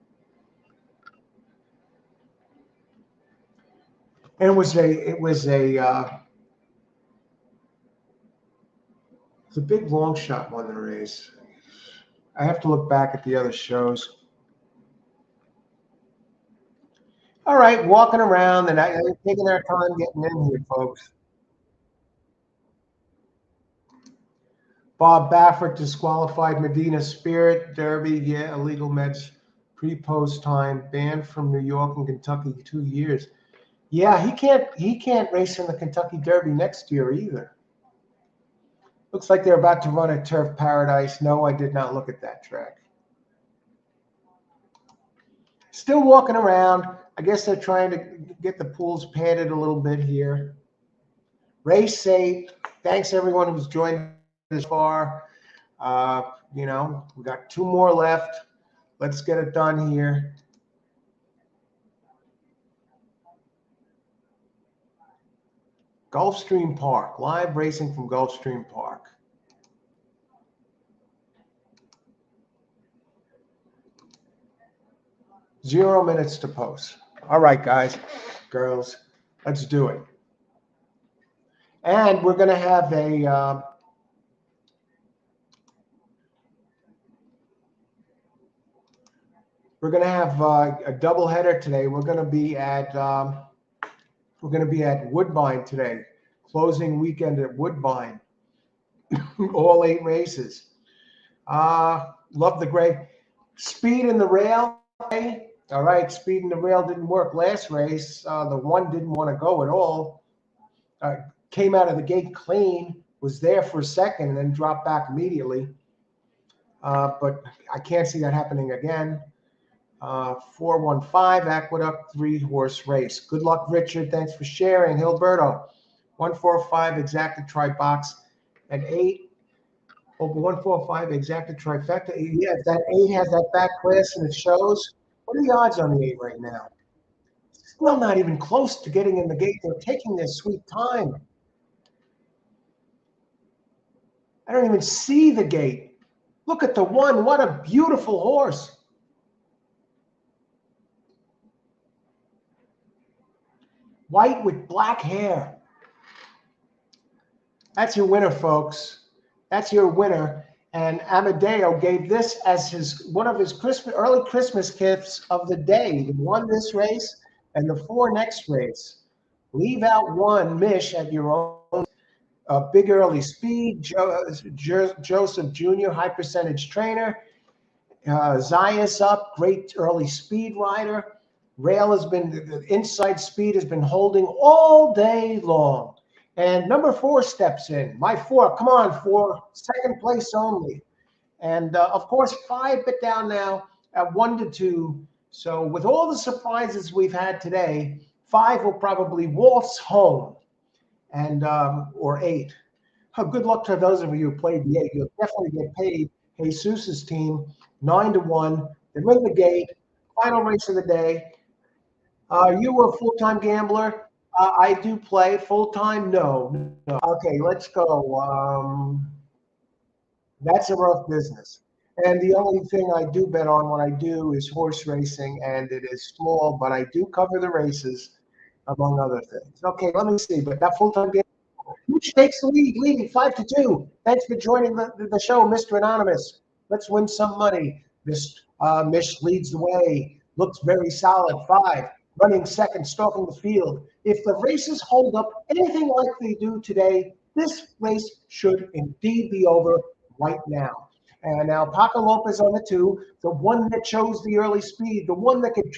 And it was a big long shot won the race. I have to look back at the other shows. All right, walking around and taking our time getting in here, folks. Bob Baffert disqualified. Medina Spirit Derby, yeah, illegal meds pre-post time, banned from New York and Kentucky 2 years. Yeah, he can't race in the Kentucky Derby next year either. Looks like they're about to run at Turf Paradise. No, I did not look at that track. Still walking around. I guess they're trying to get the pools padded a little bit here. Race safe. Thanks everyone who's joined this far. We got 2 more left. Let's get it done here. Gulfstream Park, live racing from Gulfstream Park. Zero minutes to post. All right, guys, girls, let's do it. And we're going to have a double header today. We're going to be at Woodbine today, closing weekend at Woodbine. All 8 races. Love the gray speed in the rail. All right, speed in the rail didn't work last race. The one didn't want to go at all. Came out of the gate clean, was there for a second, and then dropped back immediately. But I can't see that happening again. 415 Aqueduct 3-horse race. Good luck, Richard. Thanks for sharing. Hilberto, 145 exacta try box and 8. Over 145 exacta trifecta. Yeah, if that 8 has that back class and it shows. What are the odds on the 8 right now? Still not even close to getting in the gate. They're taking their sweet time. I don't even see the gate. Look at the 1. What a beautiful horse. White with black hair. That's your winner, folks. That's your winner. And Amadeo gave this as one of his early Christmas gifts of the day. He won this race and the 4 next race. Leave out 1, Mish, at your own. Big early speed. Joseph Jr., high percentage trainer. Zayas up, great early speed rider. Rail has been, the inside speed has been holding all day long. And number 4 steps in. My 4, come on, 4, second place only. And of course, 5 bit down now at 1-2. So with all the surprises we've had today, 5 will probably waltz home, and or 8. Good luck to those of you who played the 8. You'll definitely get paid. Jesus's team, 9-1. They're in the gate. Final race of the day. You were a full-time gambler. I do play full-time. No. Okay, let's go. That's a rough business. And the only thing I do bet on when I do is horse racing, and it is small, but I do cover the races, among other things. Okay, let me see. But that full-time gambler, which takes the lead, leading 5-2. Thanks for joining the show, Mr. Anonymous. Let's win some money. Mish leads the way. Looks very solid. 5. Running second, stalking the field. If the races hold up anything like they do today, this race should indeed be over right now. And now Paco Lopez on the 2, the one that shows the early speed, the one that could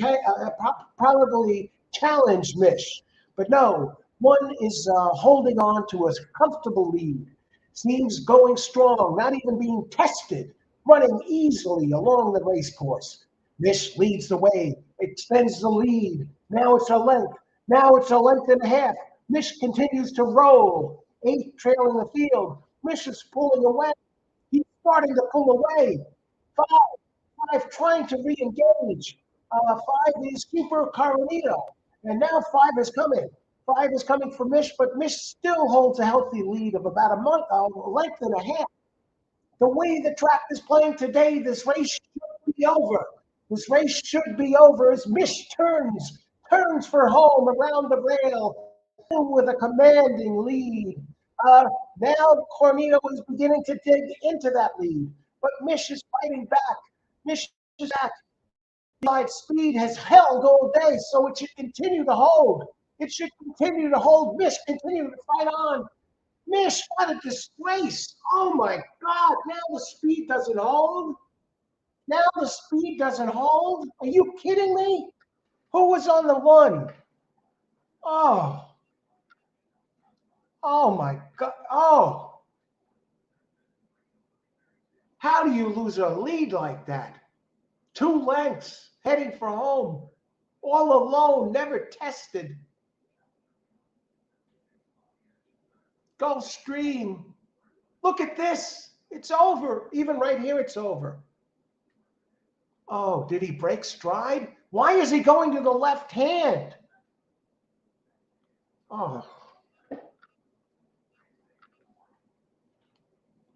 probably challenge Mish. But no, 1 is holding on to a comfortable lead. Seems going strong, not even being tested, running easily along the race course. Mish leads the way, extends the lead. Now it's a length. Now it's a length and a half. Mish continues to roll. 8 trailing the field. Mish is pulling away. He's starting to pull away. 5 trying to re-engage. 5 is Super Coronito. And now 5 is coming. 5 is coming for Mish, but Mish still holds a healthy lead of about a length and a half. The way the track is playing today, this race should be over. This race should be over as Mish turns for home around the rail with a commanding lead. Now Cornito is beginning to dig into that lead, but Mish is fighting back. Mish is back. Speed has held all day, so it should continue to hold. It should continue to hold. Mish continue to fight on. Mish, what a disgrace. Oh my God, now the speed doesn't hold. Now the speed doesn't hold? Are you kidding me? Who was on the 1? Oh, oh my God. Oh, how do you lose a lead like that? 2 lengths, heading for home, all alone, never tested. Gulfstream. Look at this. It's over. Even right here, it's over. Oh, did he break stride? Why is he going to the left hand? Oh,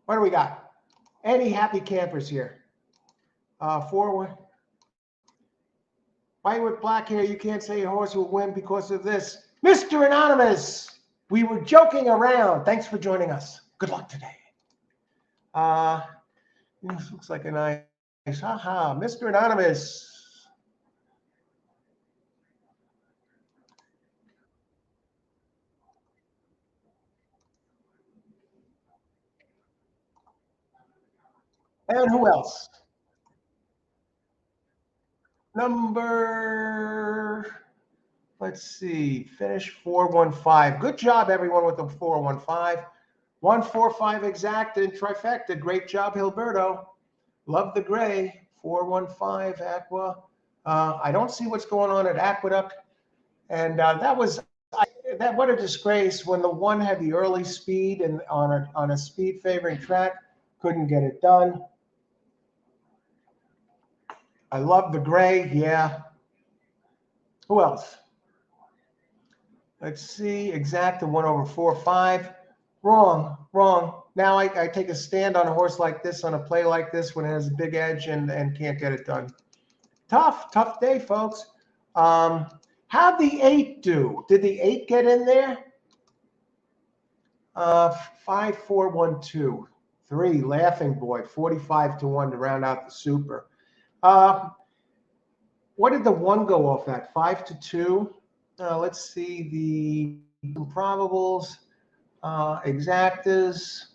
what do we got? Any happy campers here? 4-1. White with black hair, you can't say a horse will win because of this. Mr. Anonymous, we were joking around. Thanks for joining us. Good luck today. This looks like a nice, haha, Mr. Anonymous. And who else? Number, let's see, finish 415. Good job, everyone, with the 415. 145 exact and trifecta. Great job, Hilberto. Love the gray. 415 Aqua. I don't see what's going on at Aqueduct. And what a disgrace when the one had the early speed and on a speed favoring track, couldn't get it done. I love the gray. Yeah. Who else? Let's see. Exact, the 1/4.5. Wrong. Now I take a stand on a horse like this, on a play like this, when it has a big edge and can't get it done. Tough day, folks. How'd the 8 do? Did the 8 get in there? 5, 4, 1, 2, 3. Laughing Boy, 45-1 to round out the super. What did the 1 go off at? 5-2. Let's see the improbables, exactas.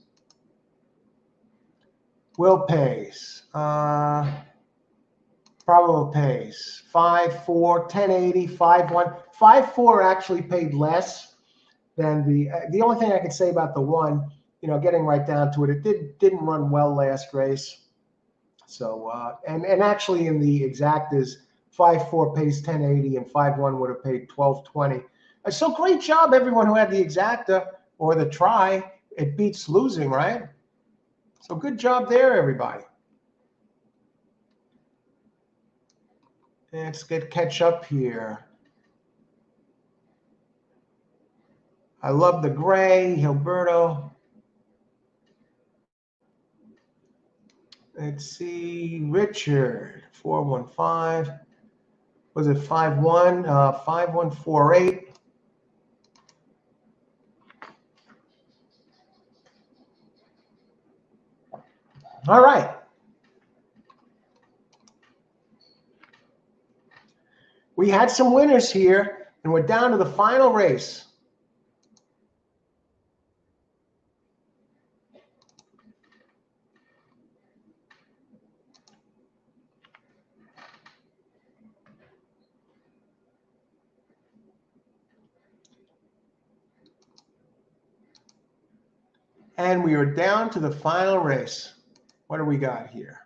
Will pace. Probable pace. 5, 4, 1080, 5, 1. 5, 4 actually paid less than the only thing I could say about the 1, getting right down to it, it didn't run well last race. So and actually in the exactas, 5, 4 pays 1080 and 5, 1 would have paid 1220. So great job, everyone who had the exacta or the try. It beats losing, right? So good job there, everybody. Let's catch up here. I love the gray, Hilberto. Let's see, Richard, 415. Was it 5-1? 5148. All right. We had some winners here, and we're down to the final race. And we are down to the final race. What do we got here?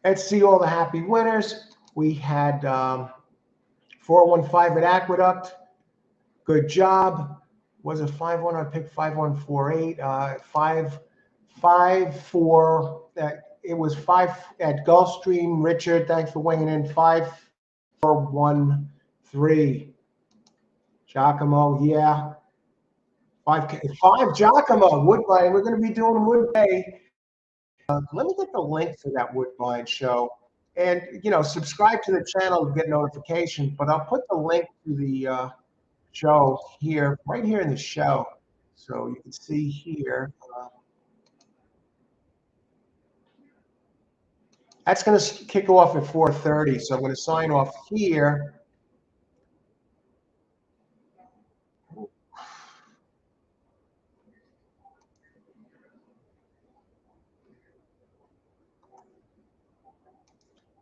Let's see all the happy winners. We had 415 at Aqueduct. Good job. Was it 5-1? I picked 5148. 5-4. It was 5 at Gulfstream. Richard, thanks for weighing in. 5-4-1-3. Giacomo, yeah. 5 Giacomo, Woodbine. We're going to be doing Woodbay. Let me get the link for that Woodbine show. And, subscribe to the channel to get notifications. But I'll put the link to the show here, right here in the show. So you can see here. That's going to kick off at 4:30. So I'm going to sign off here.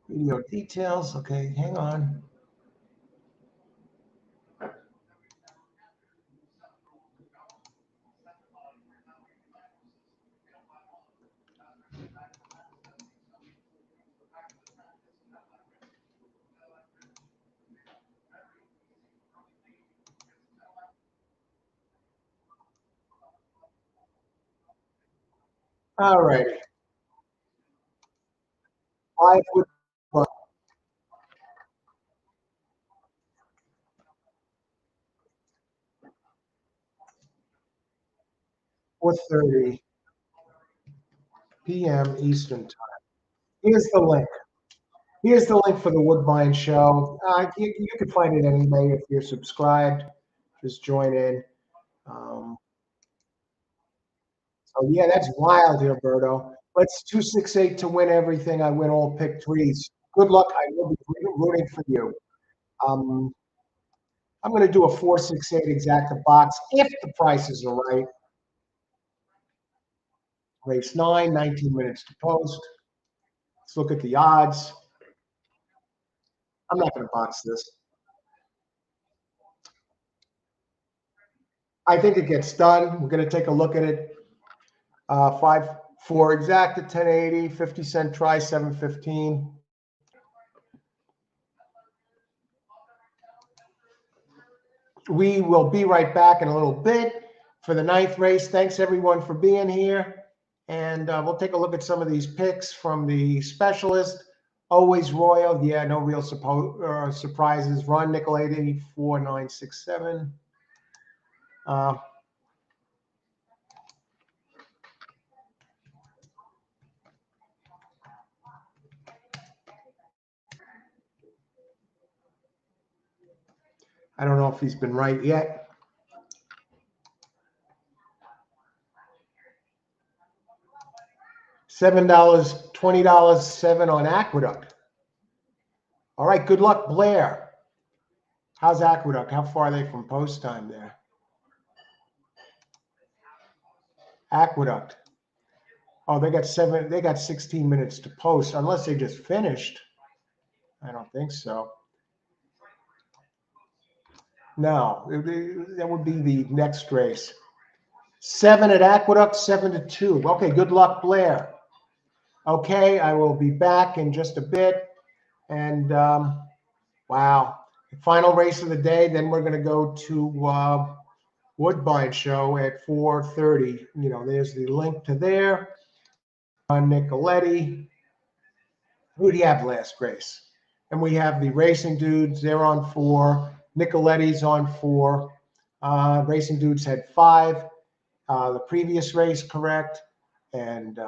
Video details. Okay, hang on. All righty. I would 4:30 p.m. Eastern time. Here's the link. Here's the link for the Woodbine Show. You can find it anyway if you're subscribed. Just join in. Um, so yeah, that's wild, Gilberto. Let's 268 to win everything. I win all pick threes. Good luck. I will be rooting for you. Um, I'm going to do a 468 exacta box if the prices are right. Race 9, 19 minutes to post. Let's look at the odds. I'm not going to box this. I think it gets done. We're going to take a look at it. 5 4 exacta 1080, 50-cent try 715. We will be right back in a little bit for the 9th race. Thanks everyone for being here. And we'll take a look at some of these picks from the specialist. Always Royal. Yeah, no real surprises. Ron Nicolay 84967. I don't know if he's been right yet. $7, $20, 7 on Aqueduct. All right, good luck, Blair. How's Aqueduct? How far are they from post time there? Aqueduct. Oh, they got 16 minutes to post, unless they just finished. I don't think so. No, that would be the next race. 7 at Aqueduct, 7-2. Okay, good luck, Blair. Okay, I will be back in just a bit. And wow, the final race of the day. Then we're going to go to Woodbine Show at 4:30. There's the link to there. Nicoletti. Who do you have last race? And we have the Racing Dudes. They're on 4. Nicoletti's on 4. Racing Dudes had 5. The previous race, correct. And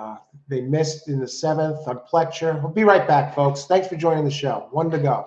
they missed in the 7th on Pletcher. We'll be right back, folks. Thanks for joining the show. 1 to go.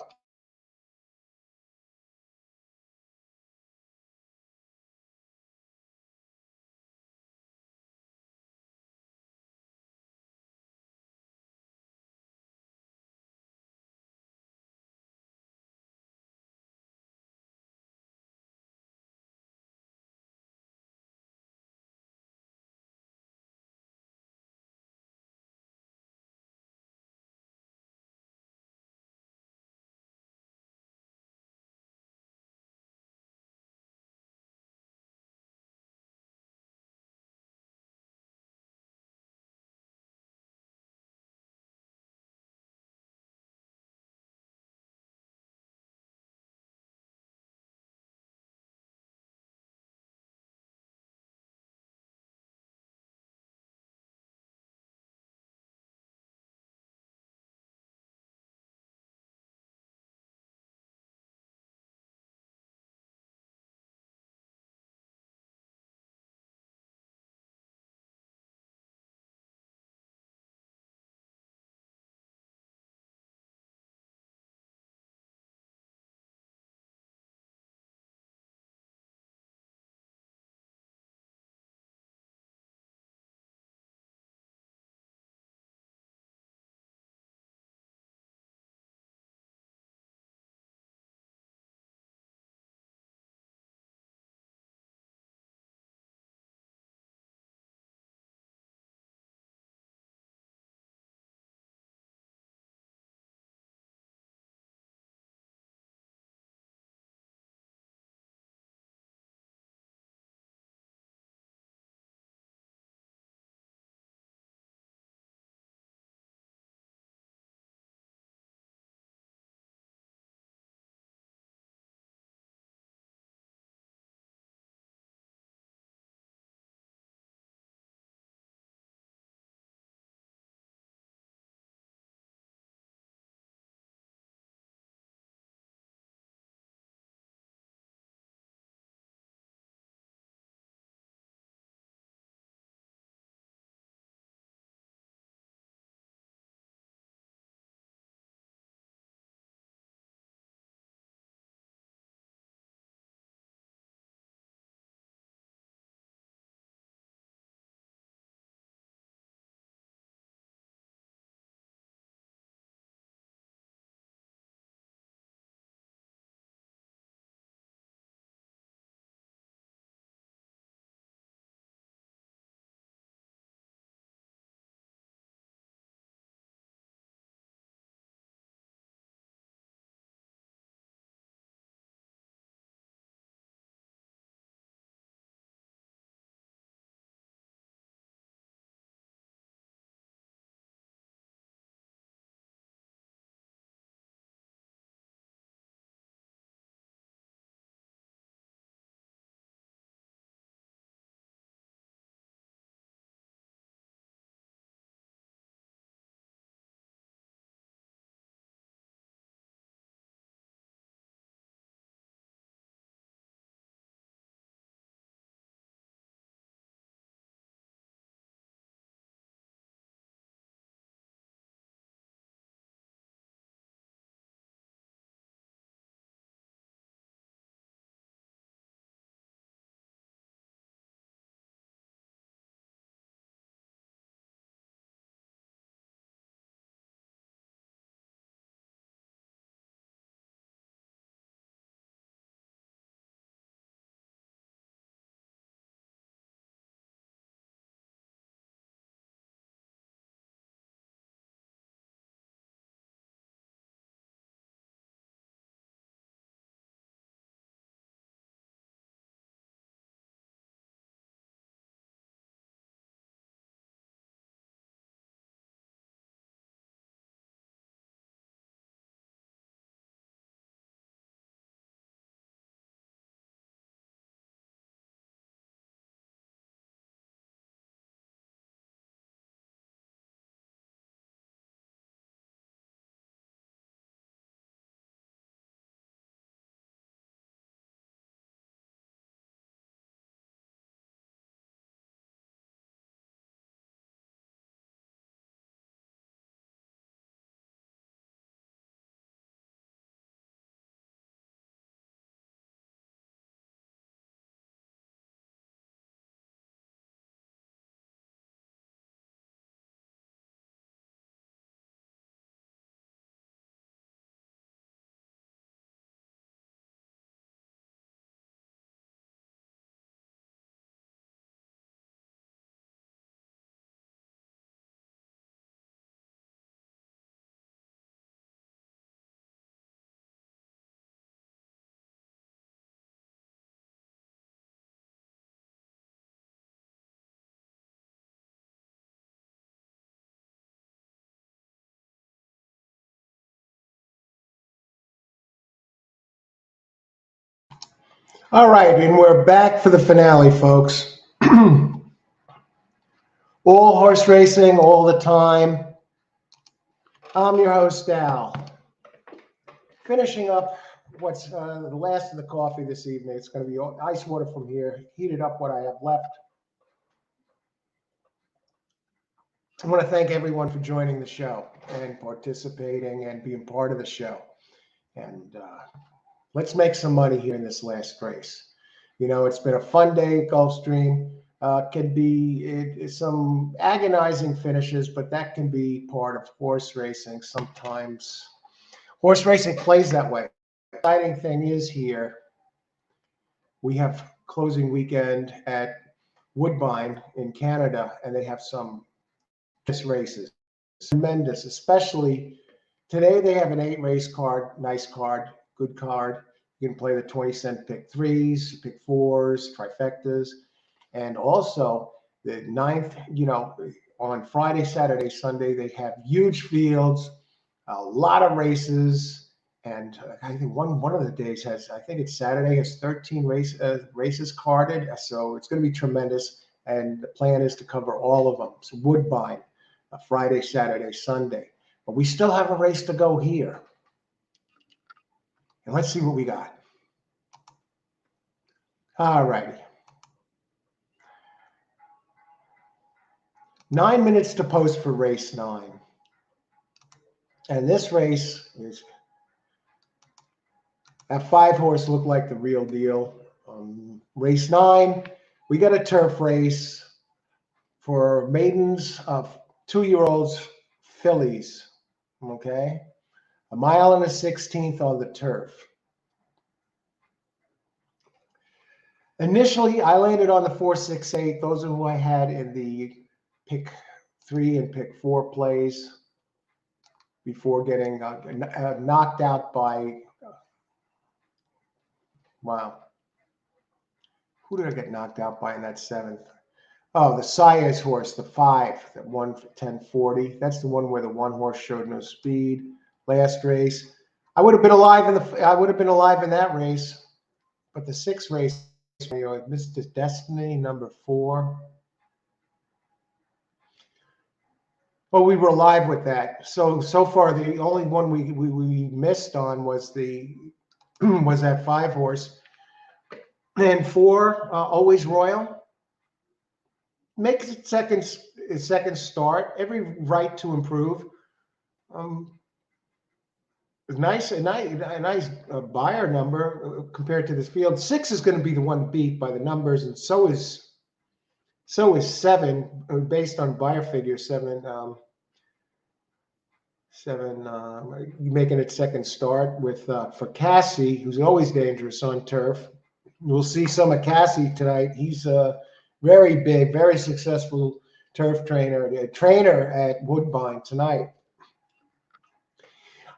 All right, and we're back for the finale, folks. All horse racing, all the time. I'm your host, Al. Finishing up what's the last of the coffee this evening. It's going to be ice water from here. Heated up what I have left. I want to thank everyone for joining the show and participating and being part of the show. And let's make some money here in this last race. You know, it's been a fun day at Gulfstream. Can be some agonizing finishes, but that can be part of horse racing. Sometimes horse racing plays that way. The exciting thing is here, we have closing weekend at Woodbine in Canada, and they have some races. Tremendous, especially today they have an 8 race card, nice card, good card. You can play the 20-cent pick threes, pick fours, trifectas, and also the ninth, on Friday, Saturday, Sunday, they have huge fields, a lot of races. And I think one of the days has, I think it's Saturday, has 13 races carded. So it's going to be tremendous. And the plan is to cover all of them. So Woodbine, Friday, Saturday, Sunday. But we still have a race to go here. And let's see what we got. All righty. 9 minutes to post for race 9. And this race is that 5 horse looked like the real deal. Race 9, we got a turf race for maidens of 2-year-olds fillies. Okay, 1.16 miles on the turf. Initially, I landed on the 4-6-8. Those are who I had in the pick 3 and pick 4 plays before getting knocked out by, wow. Who did I get knocked out by in that 7th? Oh, the Saez horse, the 5, that won 1040. That's the one where the 1 horse showed no speed. Last race, I would have been alive in that race, but the 6th race, I missed the Destiny number 4. Well, we were alive with that. So far, the only one we missed on was was that 5 horse. And 4, Always Royal, makes its second start. Every right to improve. A nice buyer number compared to this field. 6 is going to be the one beat by the numbers, and so is 7 based on buyer figure 7. 7 making its second start with for Cassie, who's always dangerous on turf. We'll see some of Cassie tonight. He's a very big, very successful turf trainer at Woodbine tonight.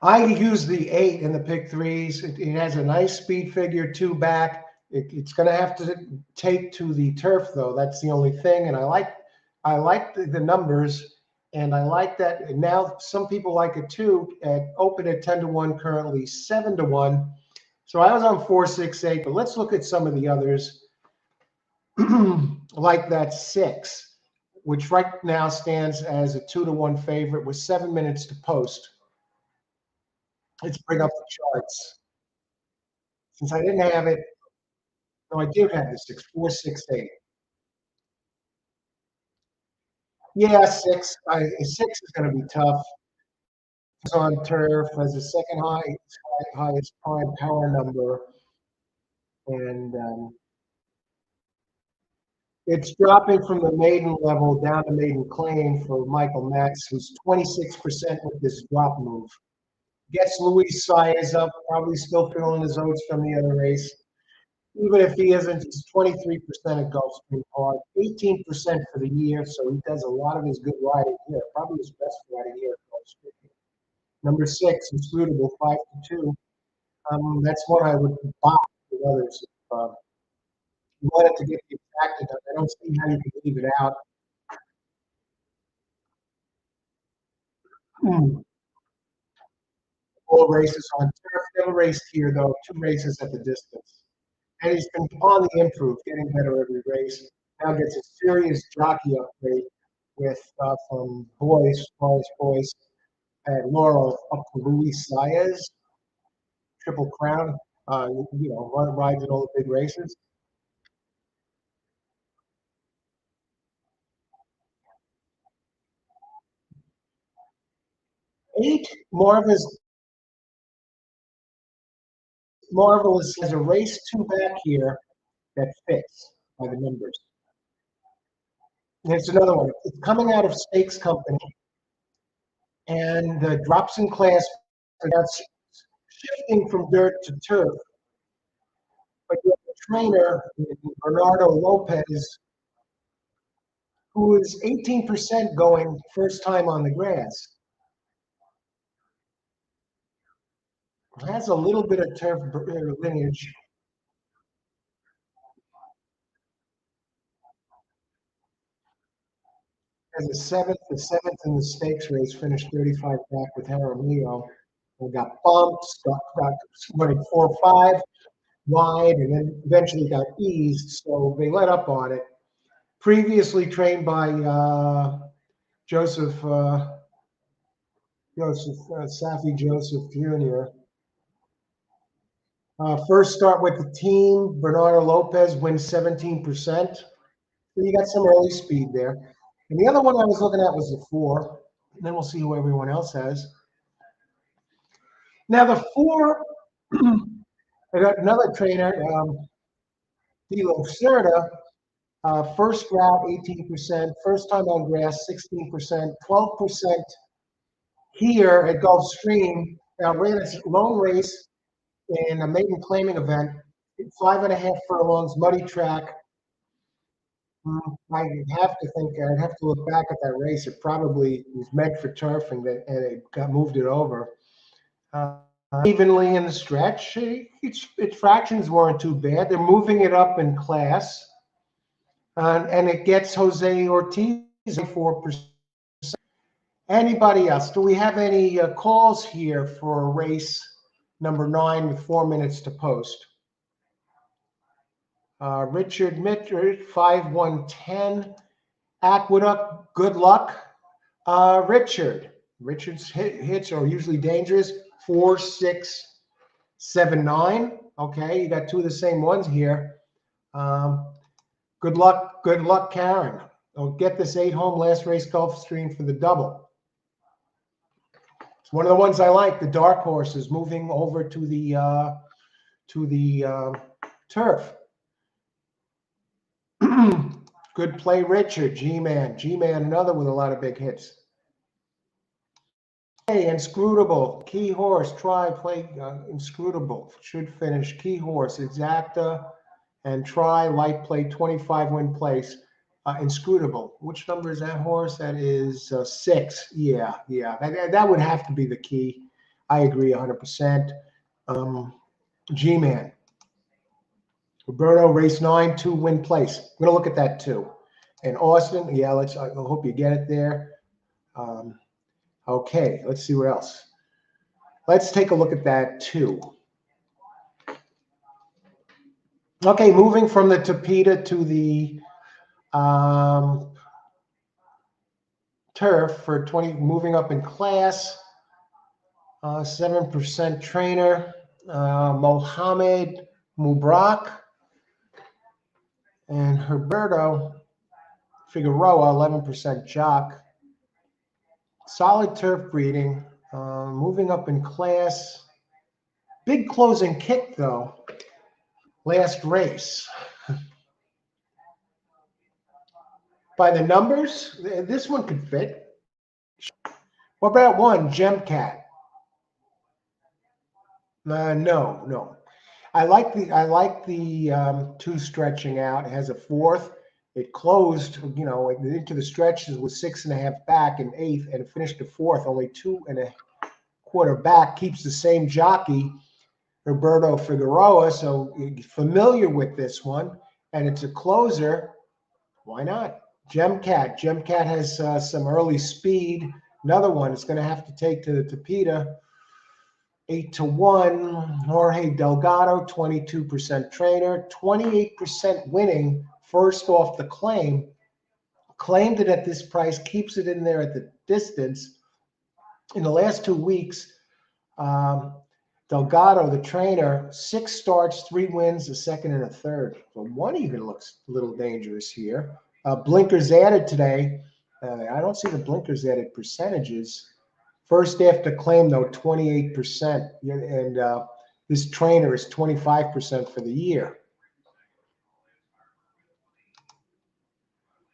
I use the 8 in the pick threes. It has a nice speed figure, 2 back. It's going to have to take to the turf, though. That's the only thing. And I like the numbers, and I like that. And now some people like it too. At open at 10-1, currently 7-1. So I was on 4-6-8, but let's look at some of the others, like that 6, which right now stands as a 2-1 favorite with 7 minutes to post. Let's bring up the charts. Since I didn't have it, no, I did have the 6, 4-6-8. Yeah, 6. 6 is going to be tough. It's on turf as the second highest prime power number, and it's dropping from the maiden level down to maiden claim for Michael Max, who's 26% with this drop move. Gets Luis Saez up, probably still feeling his oats from the other race. Even if he isn't, he's 23% at Gulfstream Park, 18% for the year, so he does a lot of his good riding here, probably his best riding here at Gulfstream. Number 6, Inscrutable, 5-2. That's one I would buy with others. If you wanted to get the attracted, I don't see how you can leave it out. All races on turf. Never raced here, though. 2 races at the distance. And he's been on the improve, getting better every race. Now gets a serious jockey upgrade with from Forest Boys at Laurel up to Luis Saez, Triple Crown. Rides in all the big races. 8, Marvelous has a race 2 back here that fits by the numbers. And it's another one. It's coming out of Stakes Company and drops in class. That's shifting from dirt to turf. But you have a trainer, Bernardo Lopez, who is 18% going first time on the grass. Has a little bit of turf lineage. As the seventh in the stakes race, finished 35 back with Jaramillo. We got bumps, got running 4-5 wide, and then eventually got eased. So they let up on it. Previously trained by Joseph Safi Joseph Jr. First start with the team, Bernardo Lopez wins 17%. So you got some early speed there. And the other one I was looking at was the 4. And then we'll see who everyone else has. Now the 4, I got another trainer, Dilo Cerda. First route, 18%. First time on grass, 16%. 12% here at Gulfstream. Now ran a lone race in a maiden claiming event, 5.5 furlongs, muddy track. I have to think, I'd have to look back at that race. It probably was meant for turf and it got moved it over. Evenly in the stretch, its fractions weren't too bad. They're moving it up in class. And it gets Jose Ortiz 4%. Anybody else? Do we have any calls here for race number 9 with 4 minutes to post? Richard Mitter, 5-1-10. Aqueduct, good luck. Richard's hits are usually dangerous. 4, 6, 7, 9. Okay, you got 2 of the same ones here. Good luck, Karen. I'll get this 8 home last race Gulfstream for the double. It's one of the ones I like. The dark horses moving over to the turf. Good play, Richard. G-Man, another with a lot of big hits. Hey, Inscrutable, Key Horse, try, play Inscrutable. Should finish Key Horse, Exacta, and try, light play, 25 win place. Inscrutable. Which number is that horse? That is 6. Yeah. That would have to be the key. I agree 100%. G-Man. Roberto, race 9, 2 win place. I'm going to look at that too. And Austin, yeah, I hope you get it there. Okay, let's see what else. Let's take a look at that too. Okay, moving from the Tapeta to the turf for 20, moving up in class. 7% trainer, Mohamed Mubrak, and Herberto Figueroa, 11% jock. Solid turf breeding, moving up in class. Big closing kick though. Last race. By the numbers, this one could fit. What about one, Gemcat? No. I like the 2 stretching out. It has a 4th. It closed, into the stretches with 6.5 back and 8th, and it finished the 4th, only 2.25 back. Keeps the same jockey, Roberto Figueroa. So you're familiar with this one, and it's a closer. Why not? Gemcat. Gemcat has some early speed. Another one it's going to have to take to the Tapeta. 8-1. Jorge Delgado, 22% trainer, 28% winning. First off the claim. Claimed it at this price, keeps it in there at the distance. In the last 2 weeks, Delgado, the trainer, 6 starts, 3 wins, a second and a third. So one even looks a little dangerous here. Blinkers added today. I don't see the blinkers added percentages. First after claim, though, 28%. And this trainer is 25% for the year.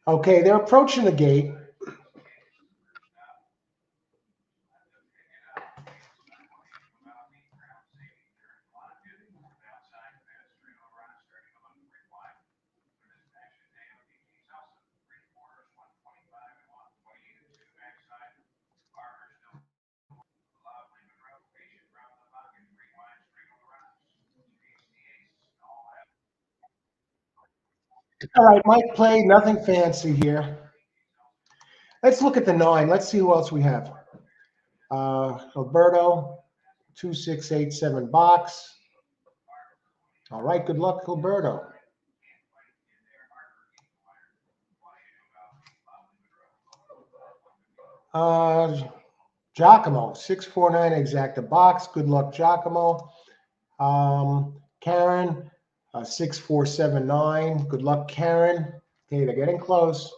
Okay, they're approaching the gate. All right, Mike played, nothing fancy here. Let's look at the 9. Let's see who else we have. Alberto, 2687 box. All right, good luck, Alberto. Giacomo, 649 exacta box. Good luck, Giacomo. Karen, 6479. Good luck, Karen. Okay, they're getting close.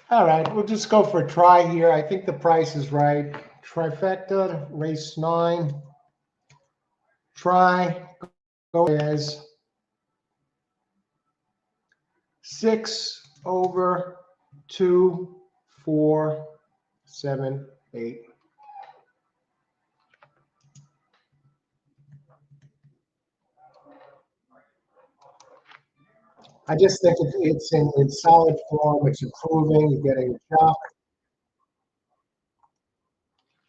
All right, we'll just go for a try here. I think the price is right. Trifecta, race 9. Try, go as 6 over 2, 4, 7, 8. I just think it's in solid form. It's improving. You're getting a chop.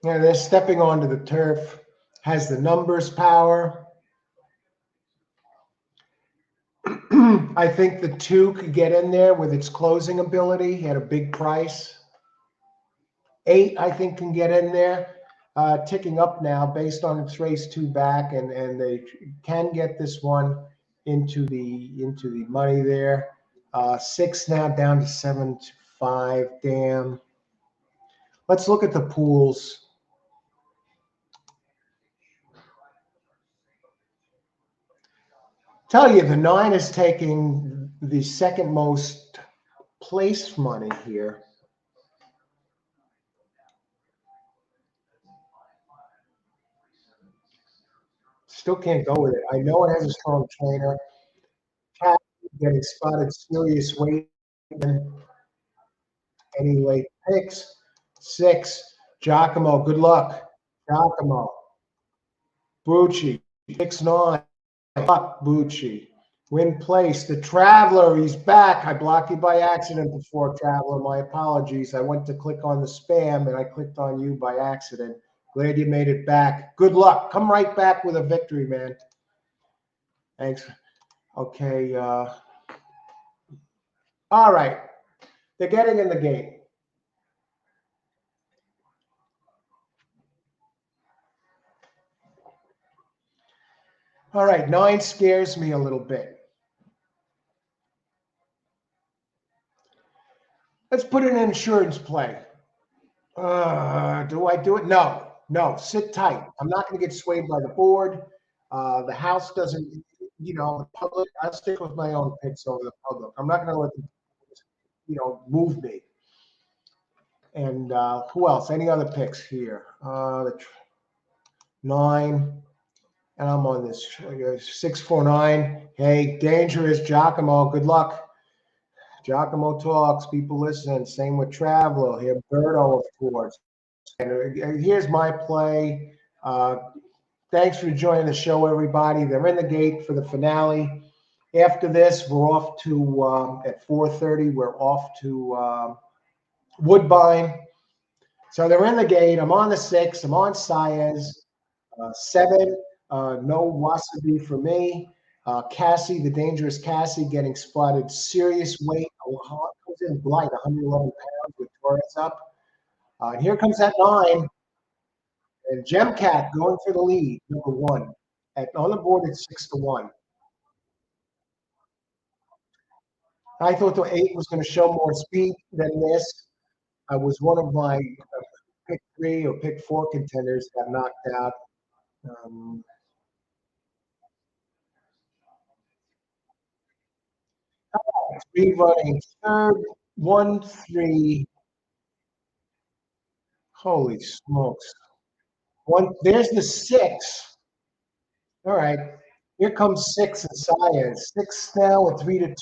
Yeah, they're stepping onto the turf. Has the numbers power. I think the 2 could get in there with its closing ability. He had a big price. 8, I think, can get in there. Ticking up now based on its race 2 back, and they can get this one into the money there. 6 now down to 7-5. Damn. Let's look at the pools. Tell you, the 9 is taking the second most place money here. Still can't go with it. I know it has a strong trainer. Cat getting spotted serious weight. Any late picks? 6. Giacomo, good luck. Giacomo. Bucci, 6-9. Good luck, Bucci. Win place. The Traveler, he's back. I blocked you by accident before, Traveler. My apologies. I went to click on the spam and I clicked on you by accident. Glad you made it back. Good luck. Come right back with a victory, man. Thanks. Okay. All right. They're getting in the game. All right. 9 scares me a little bit. Let's put in an insurance play. Do I do it? No. No. Sit tight. I'm not going to get swayed by the board. The house doesn't, the public. I'll stick with my own picks over the public. I'm not going to let them, move me. And who else? Any other picks here? 9. And I'm on this 649. Hey, dangerous Giacomo. Good luck. Giacomo talks. People listen. Same with Traveler. Here, Berto, of course. And here's my play. Thanks for joining the show, everybody. They're in the gate for the finale. After this, we're off to, at 4:30, we're off to Woodbine. So they're in the gate. I'm on the 6. I'm on Saez. 7, no Wasabi for me. Cassie, the dangerous Cassie, getting spotted. Serious weight. Comes in blight, 111 pounds with Torres up. And here comes that 9. And Gemcat going for the lead, number 1. On the board, it's 6-1. I thought the 8 was going to show more speed than this. I was one of my pick 3 or pick 4 contenders got knocked out. Speed running third, 1-3. Holy smokes. There's the 6. All right. Here comes 6 and Saez. 6 now at 3-2.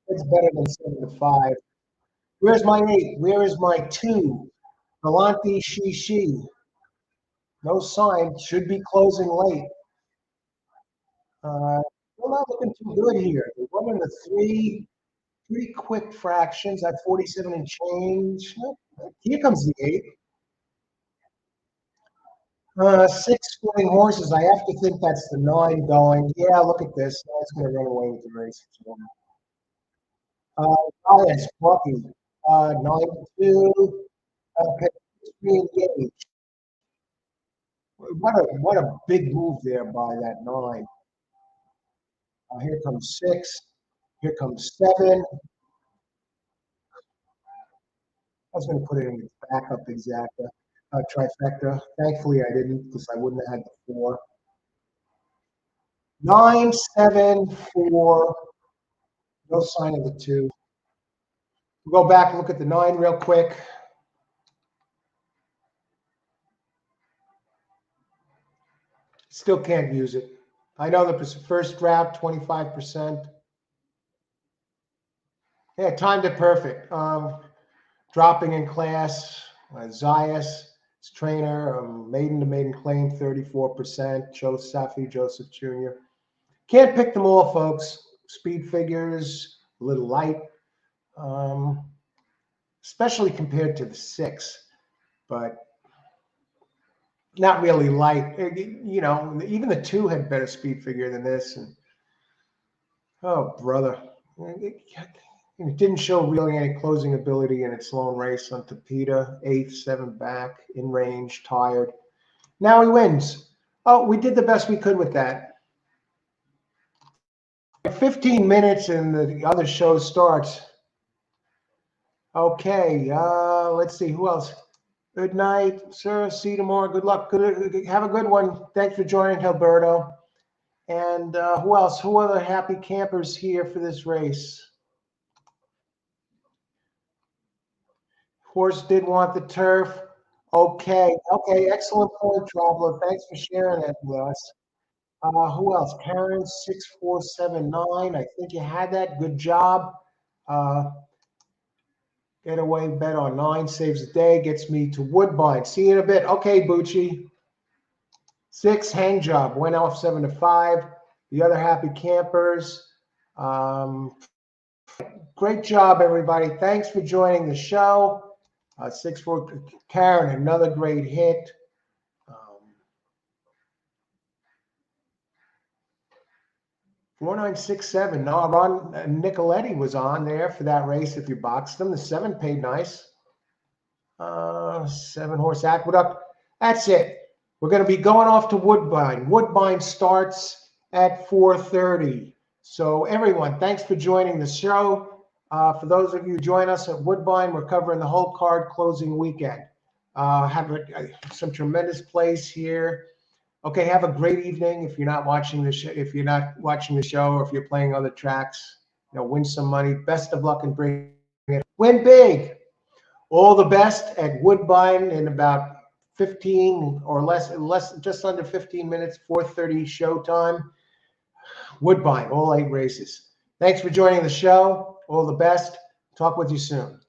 It's better than 7-5. Where's my 8? Where is my 2? Galante Shishi. No sign. Should be closing late. We're not looking too good here. We're running the 3 quick fractions at 47 and change. Here comes the 8. 6 flying horses. I have to think that's the 9 going. Yeah, look at this. It's going to run away with the race. Yes, Bucky. 9-2. Engage. What a big move there by that 9. Here comes 6. Here comes 7. I was going to put it in the backup exacta. Trifecta. Thankfully, I didn't because I wouldn't have had the 4. 9, 7, 4. No sign of the 2. We'll go back and look at the 9 real quick. Still can't use it. I know the first draft, 25%. Yeah, timed it perfect. Dropping in class, Zayas. Trainer, maiden to maiden claim, 34%. Joseph Jr. Can't pick them all, folks. Speed figures, a little light, especially compared to the 6, but not really light. You know, even the 2 had better speed figure than this. And oh, brother. It didn't show really any closing ability in its lone race on Tapeta. 8th, 7 back, in range, tired. Now he wins. Oh, we did the best we could with that. 15 minutes and the other show starts. Okay, let's see. Who else? Good night, sir. See you tomorrow. Good luck. Have a good one. Thanks for joining, Alberto. And who else? Who are the happy campers here for this race? Horse did want the turf. Okay, excellent point, Traveler. Thanks for sharing that with us. Who else? Karen 6479. I think you had that. Good job. Getaway bet on 9 saves the day. Gets me to Woodbine. See you in a bit. Okay, Bucci. 6 hang job. Went off 7-5. The other happy campers. Great job, everybody. Thanks for joining the show. 6-4 Karen, another great hit. 4967. No, Ron Nicoletti was on there for that race if you boxed them. The 7 paid nice. 7 Horse Aqueduct. That's it. We're going to be going off to Woodbine. Woodbine starts at 4:30. So everyone, thanks for joining the show. For those of you who join us at Woodbine, we're covering the whole card closing weekend. Have some tremendous plays here. Okay, have a great evening. If you're not watching the show, or if you're playing other tracks, win some money. Best of luck and bring it. Win big. All the best at Woodbine in about 15 or less, just under 15 minutes. 4:30 showtime. Woodbine, all 8 races. Thanks for joining the show. All the best. Talk with you soon.